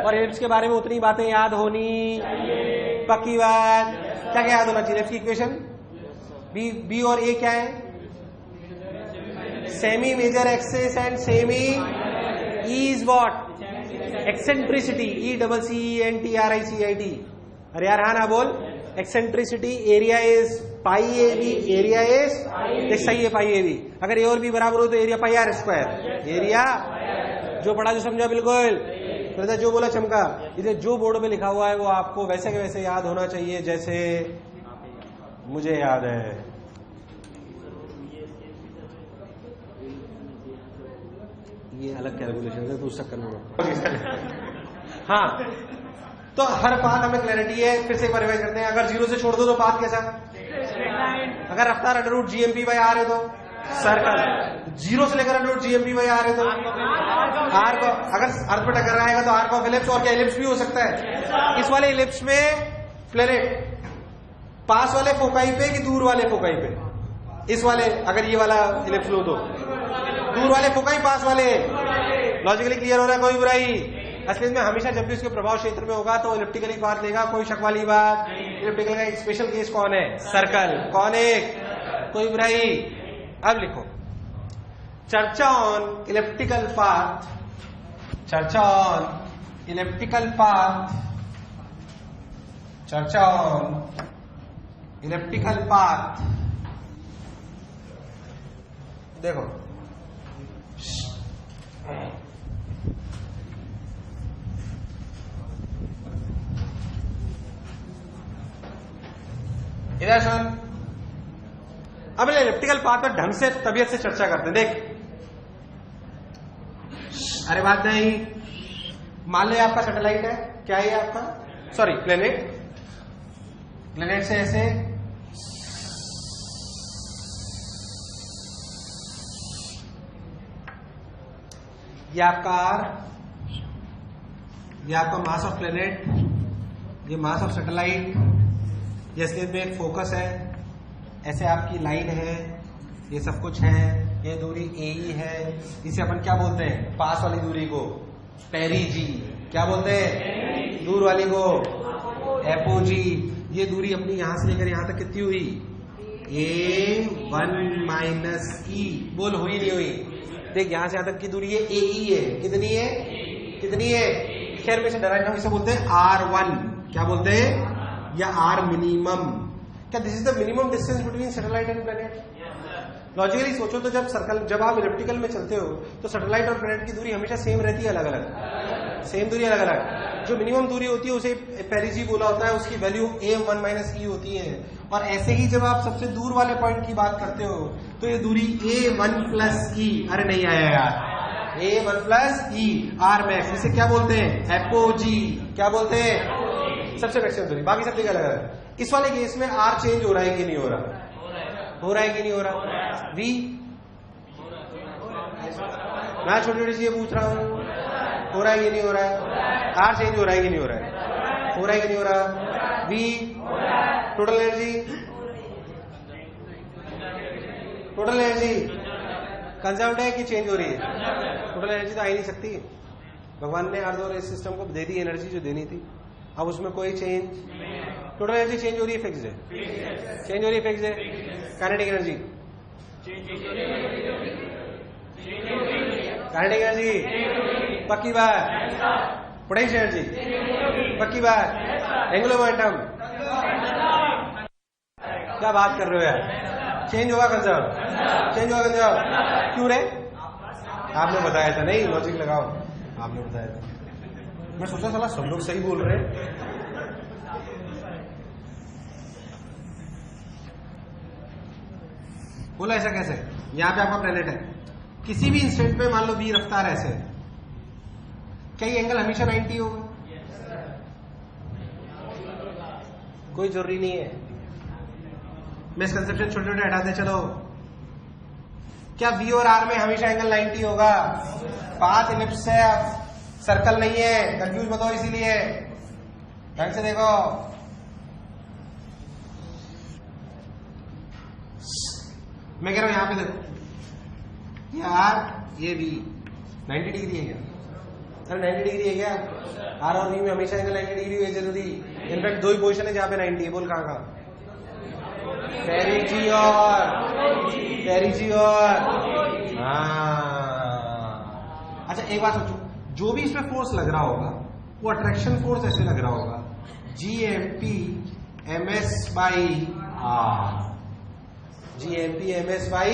और इलिप्स के बारे में उतनी बातें याद होनी पक्की बात। क्या क्या याद होना चाहिए? इलिप्स की इक्वेशन बी और ए क्या है? Semi major axis and semi is what? Eccentricity. ECCENTRICIT। अरे यार हाँ ना बोल। Eccentricity, area is pi a b, area is देख सही है पाई ए बी। अगर ए और बी बराबर हो तो area pi r square. Area जो पढ़ा जो समझा बिल्कुल, जो बोला चमका। इधर जो बोर्ड पे लिखा हुआ है वो आपको वैसे के वैसे याद होना चाहिए जैसे मुझे याद है। ये अलग कैलकुलेशन है तो उस चक्कर में हाँ, तो हर पाथ हमें क्लैरिटी है। फिर से एक बार रिवाइज करते हैं। अगर 0 से छोड़ दो तो पाथ कैसा? अगर रफ्तार अंडर रूट GMP/r है तो सर्कल। 0 से लेकर अंडर रूट GMP/r है तो आर्क। अगर अर्थ पे टकरा रहेगा तो आर्क ऑफ एलिप्स। और क्या एलिप्स भी हो सकता है? इस वाले एलिप्स में प्लेनेट पास वाले फोकाई पे कि दूर वाले फोकाई पे? इस वाले, अगर ये वाला एलिप्स लो तो दूर वाले फोकाई, पास वाले। लॉजिकली क्लियर हो रहा है? कोई बुराई? असली में हमेशा जब भी उसके प्रभाव क्षेत्र में होगा तो इलिप्टिकल ही पाथ लेगा, कोई शक वाली बात। इलिप्टिकल का एक स्पेशल केस कौन है? सर्कल। कौन एक? कोई बुराई? अब लिखो, चर्चा ऑन इलिप्टिकल पाथ। चर्चा ऑन इलिप्टिकल पाथ। चर्चा ऑन इलिप्टिकल पाथ। देखो इधर सुन। अब इलिप्टिकल पाथ पर ढंग से तबीयत से चर्चा करते हैं। देख, अरे बात नहीं, मान लो आपका सैटेलाइट है। क्या है आपका? Sorry, planet. प्लेनेट से ऐसे ये आपका आर, ये आपका मास ऑफ प्लेनेट, ये मास ऑफ सैटेलाइट, जैसे में एक फोकस है, ऐसे आपकी लाइन है, ये सब कुछ है। ये दूरी AE है। इसे अपन क्या बोलते हैं? पास वाली दूरी को पेरीजी। क्या बोलते हैं? दूर वाली को एपोजी। ये दूरी अपनी यहां से लेकर यहां तक कितनी हुई? A1 - E। बोल हुई नहीं हुई? देख यहां से यहां तक की दूरी है AE है। कितनी है? कितनी है? खैर में से डराइव इसे बोलते हैं R1। क्या बोलते हैं? या R मिनिमम। क्या this is the minimum distance between satellite and planet? Logically सोचो तो जब आप इलिप्टिकल में चलते हो तो सैटेलाइट और प्लैनेट की दूरी हमेशा सेम रहती है? अलग अलग? सेम दूरी अलग अलग। जो मिनिमम दूरी होती है उसे पेरिजी बोला होता है, उसकी वैल्यू A1 - E होती है। और ऐसे ही जब आप सबसे दूर वाले पॉइंट की बात करते हो तो ये दूरी A1 + E। अरे नहीं आया यार, A1 + E R मैक्स। इसे क्या बोलते हैं? एपोजी। क्या बोलते हैं? सबसे मैक्सिमम दूरी, बाकी सब जगह अलग अलग। इस वाले केस में आर चेंज हो रहा है कि नहीं हो रहा? हो रहा है कि नहीं हो रहा? वी मैं छोटी छोटी चीजें पूछ रहा हूं, हो रहा है कि नहीं हो रहा है? आर चेंज हो रहा है कि नहीं हो रहा है? हो रहा है कि नहीं हो रहा? We total energy, total energy conserved है कि चेंज हो रही है? टोटल एनर्जी तो आ ही नहीं सकती। भगवान ने अर्थ और इस सिस्टम को दे दी एनर्जी जो देनी थी, अब उसमें कोई चेंज, टोटल एनर्जी चेंज हो रही है फिक्स है? चेंज हो रही है फिक्स है? काइनेटिक एनर्जी, काइनेटिक एनर्जी पक्की बात, पोटेंशियल एनर्जी पक्की बात, एंगुलर मोमेंटम क्या बात कर रहे हो यार? चेंज होगा कंजर्व, चेंज होगा कंजर्व, क्यों रे? आपने बताया था, नहीं लॉजिक लगाओ, आपने बताया था। मैं सोचा साला सब लोग सही बोल रहे हैं। बोला ऐसा कैसे? यहां पे आपका प्लेनेट है, किसी भी इंस्टेंट पे मान लो v रफ्तार ऐसे है, क्या ये एंगल हमेशा 90 होगा? कोई जरूरी नहीं है। मिसकंसेप्शन छोटे छोटे हटाते चलो। क्या v और r में हमेशा एंगल 90 होगा? पाथ इलिप्स है, सर्कल नहीं है, कंफ्यूज मत हो, इसीलिए ढंग से देखो। मैं कह रहा हूं यहां पे देखो, ये r ये v 90 डिग्री है क्या? अरे 90 डिग्री है क्या? r और v में हमेशा एंगल 90 डिग्री हुई जरूरी? इनफैक्ट दो ही पोजिशन है जहां पे 90 है। बोल कहां कहां? पेरिजी और अच्छा एक बात सोचो, जो भी इसमें फोर्स लग रहा होगा वो अट्रैक्शन फोर्स ऐसे लग रहा होगा, GMP MS by R, GMP MS by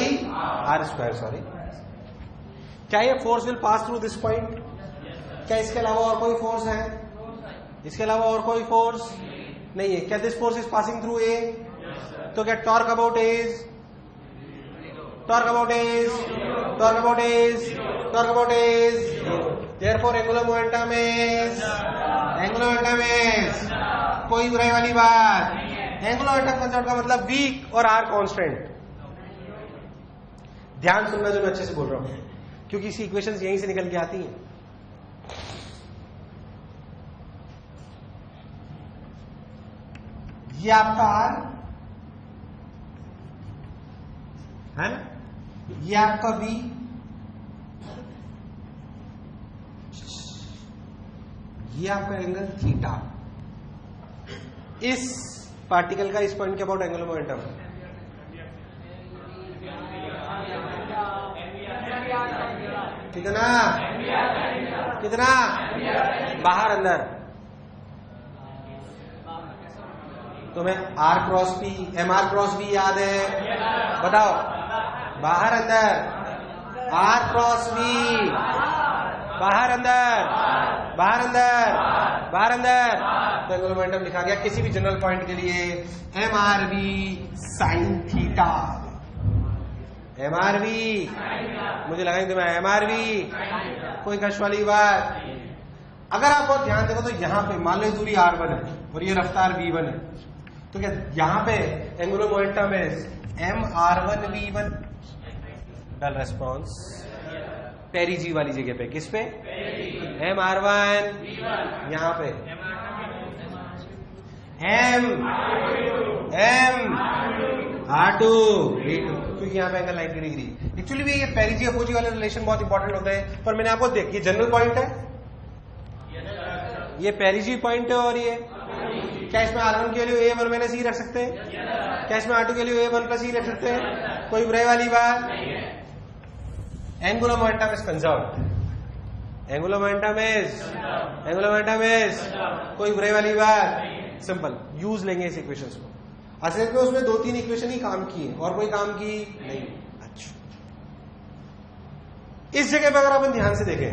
R square, sorry. क्या ये force will pass through this point? क्या इसके अलावा और कोई फोर्स है? इसके अलावा और कोई फोर्स नहीं है। क्या this force is passing through a? तो क्या torque about is, torque about is, torque about is, torque about is, therefore angular momentum is, angular momentum is, कोई बुराई वाली बात, एंगुलर मोमेंटम कंजर्व का मतलब वीक और आर कांस्टेंट। ध्यान सुनना जो मैं अच्छे से बोल रहा हूं, क्योंकि इसी इक्वेशंस यहीं से निकल के आती हैं। ये आपका आर है ना, ये आपका v, ये आपका एंगल थीटा। इस पार्टिकल का इस पॉइंट के अबाउट एंगुलर मोमेंटम कितना? कितना? बाहर अंदर? तुम्हें R cross P, MR cross V याद है? बताओ, बाहर अंदर, R क्रॉस V, बाहर अंदर, बाहर अंदर, बाहर अंदर। तो एंगुलर मोमेंटम लिखा गया किसी भी जनरल पॉइंट के लिए MRV साइन थीटा। MRV, मुझे लगा तुम्हें MRV, कोई कष्ट वाली बात। अगर आप बहुत ध्यान देखो तो यहां पे मान लो दूरी R1 है और ये रफ्तार V1 है, तो क्या यहां पे एंगुलर मोमेंटम है MR1V1। वेल रेस्पॉन्स पेरिजी वाली जगह पे, किस पे? MR1, यहां पे MR2 V2, क्योंकि यहां पे एंगल 90 डिग्री। एक्चुअली भी ये पेरिजी अपोजी वाले रिलेशन बहुत इंपॉर्टेंट होते हैं, पर मैंने आपको देखिए जनरल पॉइंट है, ये पेरिजी पॉइंट है, और ये क्या इसमें R1 के लिए A1 माइनस E रख सकते हैं? क्या इसमें R2 के लिए A1 प्लस E रख सकते हैं? कोई बुराई वाली बात? Angular momentum is conserved, angular momentum is, angular momentum is, कोई बुराई वाली बात? सिंपल यूज लेंगे इस इक्वेशंस को। असल में उसमें 2-3 इक्वेशन ही काम की है और कोई काम की नहीं। अच्छा, इस जगह पर अगर अपन ध्यान से देखें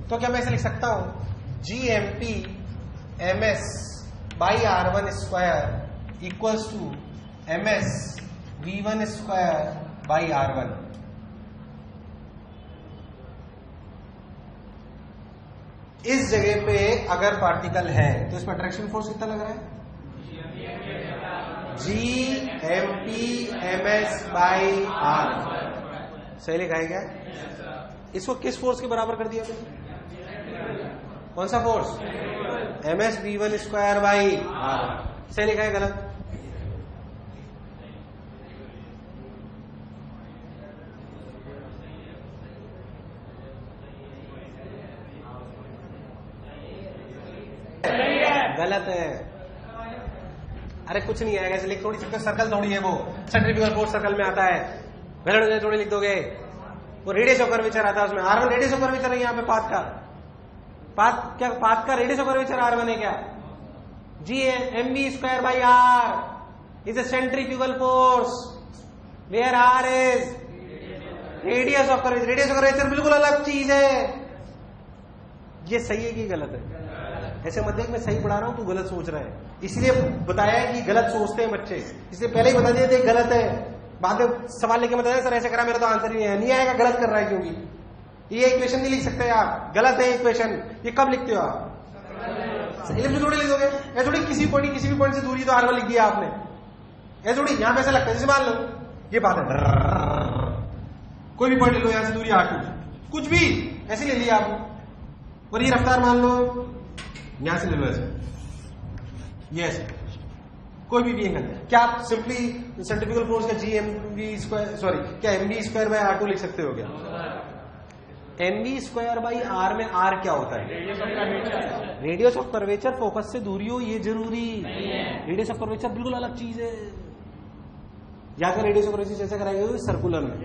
तो क्या मैं इसे लिख सकता हूं GMP MS by R1 square equals to MS V1 square by R1। इस जगह पे अगर पार्टिकल है तो इसमें अट्रैक्शन फोर्स कितना लग रहा है? G/M/P/MS/R। सही लिखा है क्या? इसको किस फोर्स के बराबर कर दिया तुमने? कौन सा फोर्स? MS/V1² सही लिखा है गलत? गलत है। अरे कुछ नहीं आएगा ऐसे लिख थोड़ी सकते, सर्कल थोड़ी है वो, सेंट्रीफ्यूगल फोर्स सर्कल में आता है, गलत थोड़ी लिख दोगे। वो रेडियस ऑफ कर्वेचर आता है उसमें। R1 रेडियस ऑफ कर्वेचर है यहाँ पे पाथ का। पाथ का रेडियस ऑफ कर्वेचर R1 है क्या? G/M/V²/R is a centrifugal force where R is radius of curvature. Radius of curvature बिल्कुल अलग चीज है। ये सही है कि गलत है? ऐसे मत देख मैं सही पढ़ा रहा हूं, तू गलत सोच रहा है, इसलिए बताया कि गलत सोचते हैं बच्चे, इसलिए पहले ही बता दिया था गलत है। बाद में सवाल लेके बताया सर ऐसे करा, मेरा तो आंसर ही नहीं आएगा, गलत कर रहा है। क्योंकि ये इक्वेशन नहीं लिख सकते आप, गलत है इक्वेशन। ये कब लिखते हो आप? इलिप्स थोड़ी लिख दोगे, ऐसे थोड़ी किसी भी पॉइंट से दूरी तो R1 लिख दिया आपने, ऐसे थोड़ी। यहां पे ऐसा लगता है जैसे मान लो ये बात है, कोई भी पॉइंट ले लो यहां से दूरी R2, कुछ भी ऐसे ले लिया आपने, और ये रफ्तार मान लो यहां से ले लो ऐसे, ये ऐसे कोई भी एंगल। क्या आप सिंपली सेंट्रीफ्यूगल फोर्स का क्या MV²/R2 लिख सकते हो क्या? MV²/R में R क्या होता है? Radius of curvature. फोकस से दूरी हो ये जरूरी, रेडियस ऑफ कर्वेचर बिल्कुल अलग चीज है। या तो रेडियस ऑफ कर्वेचर जैसे कराएंगे सर्कुलर में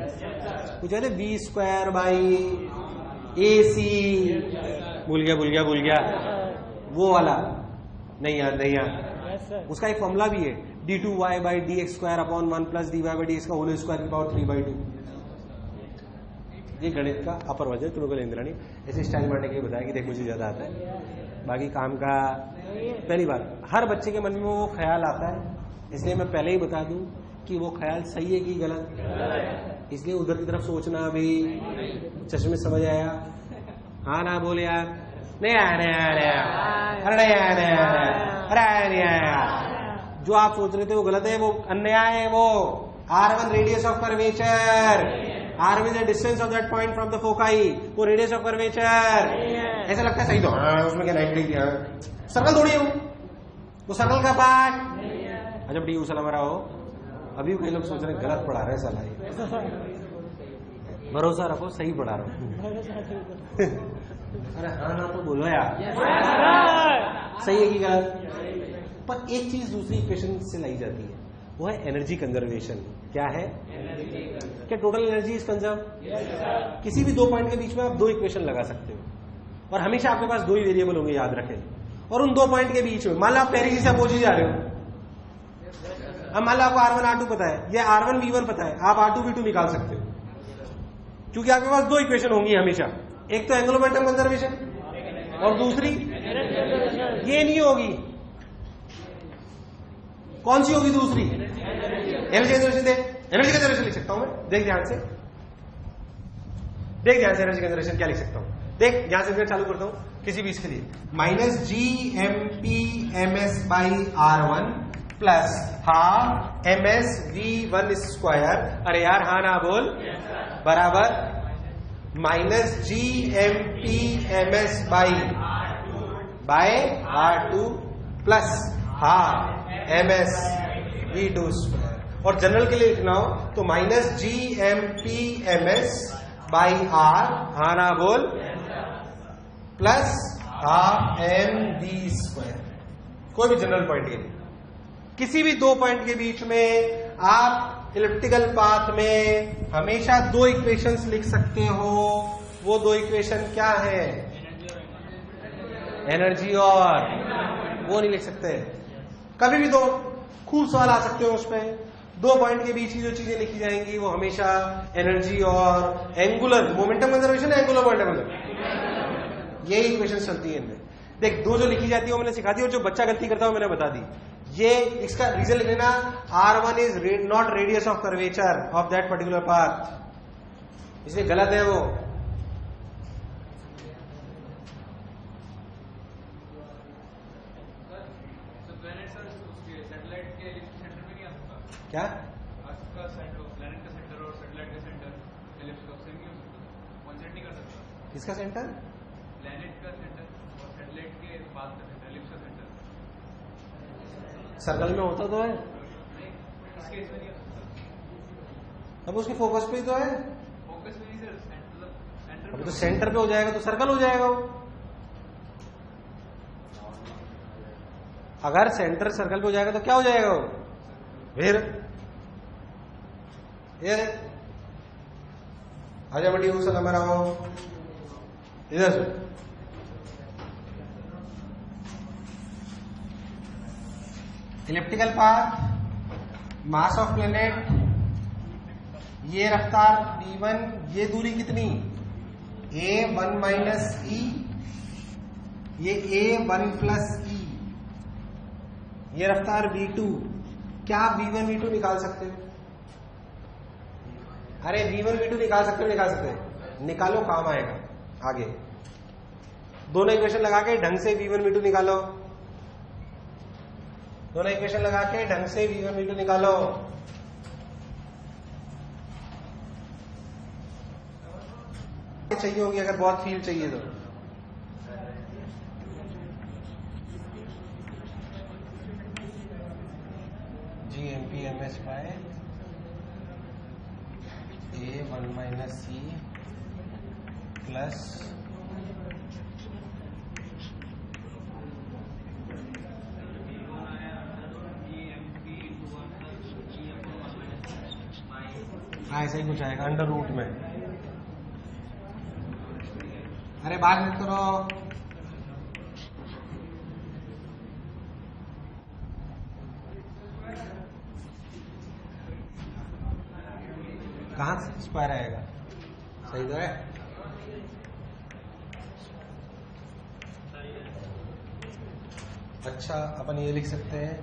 कुछ है V²/AC, भूल गया वो वाला नहीं याद उसका एक फॉर्मूला भी है, d2y/dx²/1 + dy/dx²² 3/2। ये गणित का अपर वजह तुम लोगों को इंद्राणी ऐसे स्टाइल मारने के लिए बताया कि देख मुझे ज्यादा आता है, बाकी काम का। पहली बात, हर बच्चे के मन में वो ख्याल आता है, इसलिए मैं पहले ही बता दूं कि वो ख्याल सही है कि गलत, इसलिए उधर की तरफ सोचना भी। चश्मे समझ आया? हाँ ना बोले यार, नहीं आया। जो आप सोच रहे थे वो गलत है, वो अन्याय है। वो R1 radius of curvature, R1 is the distance of that point from the foci, वो रेडियस ऑफ कर्वेचर। ऐसा लगता है सही तो उसमें क्या 90 डिग्री सर्कल थोड़ी है वो सर्कल का पार्ट। अच्छा डी सलाम रहा हो, अभी कई लोग सोच रहे गलत पढ़ा रहे सलाह, भरोसा रखो सही पढ़ा रहा हूं। अरे हाँ ना तो बोलो यार, सही है कि गलत? पर एक चीज दूसरी इक्वेशन से लाई जाती है, वो है एनर्जी कंजर्वेशन। क्या है? क्या टोटल एनर्जी इज कंजर्व? किसी भी दो पॉइंट के बीच में आप दो इक्वेशन लगा सकते हो, और हमेशा आपके पास दो ही वेरिएबल होंगे, याद रखें। और उन दो पॉइंट के बीच में मान लो आप पहले से अपोजिट जा रहे हो, अब मान लो आपको R1 R2 पता है, ये R1 V1 पता है, आप R2 V2 निकाल सकते हो, क्योंकि आपके पास दो इक्वेशन होंगी हमेशा, एक तो एंगुलर मोमेंटम कंजर्वेशन और दूसरी ये नहीं होगी। कौन सी होगी दूसरी? Energy conservation. दे एनर्जी कंजर्वेशन लिख सकता हूं मैं, देख ध्यान से एनर्जी कंजर्वेशन क्या लिख सकता हूं, देख यहां से मैं चालू करता हूं किसी भी इसके लिए, -GMP/MS/R1 प्लस हाफ MS/V1²। अरे यार हाँ ना बोल, बराबर -GMP/MS/R2 प्लस हाफ MS/V2²। और जनरल के लिए लिखना हो तो -GMP/MS/R, हाँ ना बोल, प्लस हाफ MV²। कोई भी जनरल पॉइंट के लिए, किसी भी दो पॉइंट के बीच में आप इलिप्टिकल पाथ में हमेशा दो इक्वेशंस लिख सकते हो। वो दो इक्वेशन क्या है? एनर्जी और वो नहीं लिख सकते। कभी भी दो खूब सवाल आ सकते हो उसमें, दो पॉइंट के बीच की जो चीजें लिखी जाएंगी वो हमेशा एनर्जी और angular momentum conservation, angular momentum conservation, यही इक्वेशन चलती है इनमें। देख दो जो लिखी जाती है वो मैंने सिखा दी, और जो बच्चा गलती करता है मैंने बता दी। ये इसका रीजन लिख लेना, R1 is not radius of curvature of that particular path, इसलिए गलत है वो। क्या? अर्थ का सेंटर, प्लैनेट का सेंटर और सैटेलाइट का सेंटर एलिप्स का सेम नहीं हो सकता, कॉन्सेंट नहीं कर सकता। किसका सेंटर? प्लैनेट का सेंटर और सैटेलाइट के बाद का सेंटर, एलिप्स का सेंटर सर्कल में होता तो है, नहीं, इस केस में नहीं हो सकता। अब उसके फोकस पे ही तो है। फोकस में नहीं सर, सेंटर अभी तो सेंटर पे हो जाएगा तो सर्कल हो जाएगा वो। अगर सेंटर सर्कल पे हो जाएगा तो क्या हो जाएगा वो? फिर ये आजा बड़ी उस नंबर आओ इधर से। Elliptical path, mass of planet, ये रफ्तार v1, ये दूरी कितनी? a1 माइनस ई, ये a1 प्लस ई, ये रफ्तार v2। क्या आप v1 v2 निकाल सकते हो? अरे v1 v2 निकाल सकते हो? निकाल सकते हो? निकालो, काम आएगा आगे। दोनों इक्वेशन लगा के ढंग से v1 v2 निकालो, दोनों इक्वेशन लगा के ढंग से v1 v2 निकालो। चाहिए होगी अगर बहुत फील्ड चाहिए तो। GMPMS by A1 minus c plus ऐसा ही कुछ आएगा अंडर रूट में। अरे बात मत करो, कहां स्क्वायर आएगा? सही तो है। अच्छा अपन ये लिख सकते हैं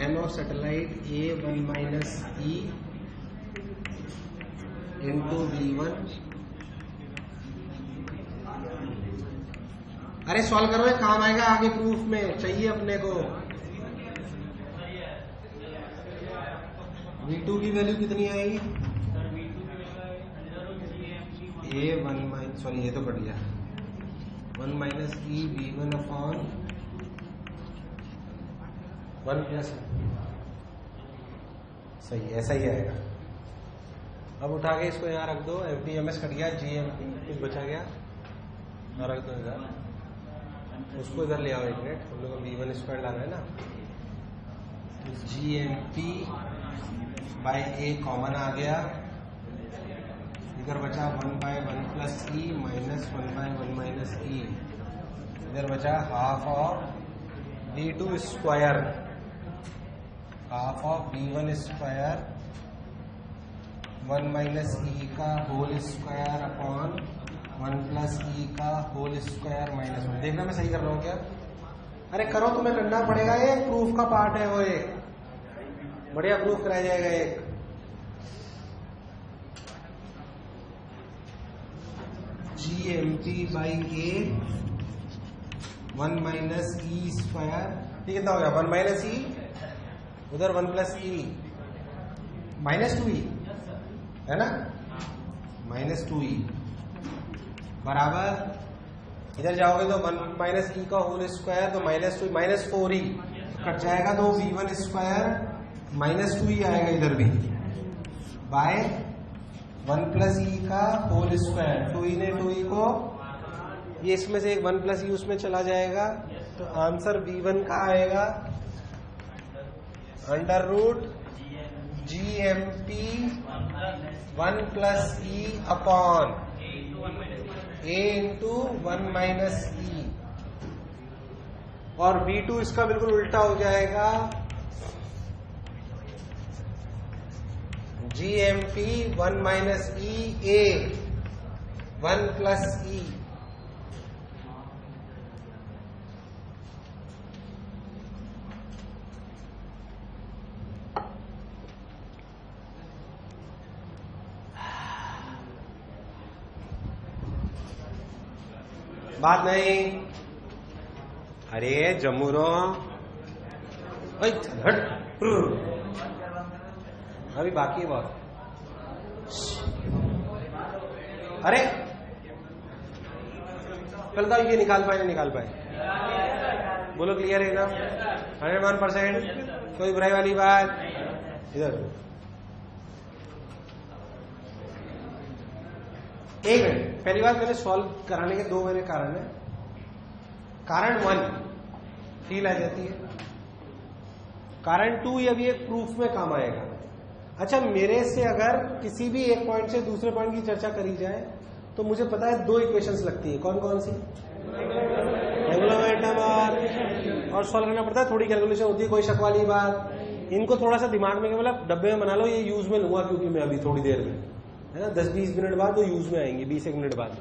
m of satellite a1 minus E into v1। अरे सॉल्व करो, ये काम आएगा आगे प्रूफ में, चाहिए अपने को। v2 की वैल्यू कितनी आई? a1 माइनस, सॉरी ये तो कट गया, 1 माइनस ई v1 अपॉन 1 प्लस। सही, ऐसा ही आएगा। अब उठा के इसको यहाँ रख दो, FDMS कट गया, GMP कुछ बचा गया, रख दो इधर, उसको इधर ले आओ एक मिनट, हम लोग v1 स्क्वायर लाना है ना। GMP बाय a कॉमन आ गया, इधर बचा 1 by 1 plus e minus 1 by 1 minus e, इधर बचा half of v2 square, half of v1 square 1 minus e का whole square upon 1 plus e का होल स्क्वायर माइनस 1। देखना मैं सही कर रहा हूँ क्या? अरे करो, तुम्हें करना पड़ेगा, ये प्रूफ का पार्ट है वो, एक बढ़िया प्रूफ कराया जाएगा। एक GMP by A 1 minus E square, ये कितना हो गया? 1 माइनस ई, उधर 1 प्लस ई माइनस 2ई है ना, माइनस 2ई बराबर, इधर जाओगे तो 1 माइनस ई का होल स्क्वायर तो माइनस 2 माइनस 4ई कट जाएगा, तो v1 स्क्वायर माइनस 2ई आएगा इधर भी, बाय 1 प्लस ई का होल स्क्वायर, 2ई ने 2ई को, ये इसमें से एक 1 प्लस ई उसमें चला जाएगा, तो आंसर v1 का आएगा under root GMP 1 plus e upon a into 1 minus e, और v2 इसका बिल्कुल उल्टा हो जाएगा, GMP 1 minus e a 1 plus e. बात नहीं, अरे जम्मूरो हट, अभी बाकी है बहुत। अरे कल तो ये निकाल पाए, नहीं निकाल पाए, बोलो क्लियर है ना? 101%, कोई बुराई वाली बात? इधर एक मिनट, पहली बात मैंने सॉल्व कराने के दो मेरे कारण है। कारण 1 फील आ जाती है, कारण 2 ये भी एक प्रूफ में काम आएगा। अच्छा, मेरे से अगर किसी भी एक पॉइंट से दूसरे पॉइंट की चर्चा करी जाए तो मुझे पता है 2 इक्वेशंस लगती है। कौन कौन सी? एंगुलर मोमेंटम और सॉल्व करना पड़ता है, थोड़ी कैलकुलेशन होती है, कोई शक वाली बात। इनको थोड़ा सा दिमाग में मतलब डब्बे में बना लो, ये यूज में लूंगा क्योंकि मैं अभी थोड़ी देर में, है ना, 10-20 मिनट बाद वो यूज में आएंगे, 20 मिनट बाद।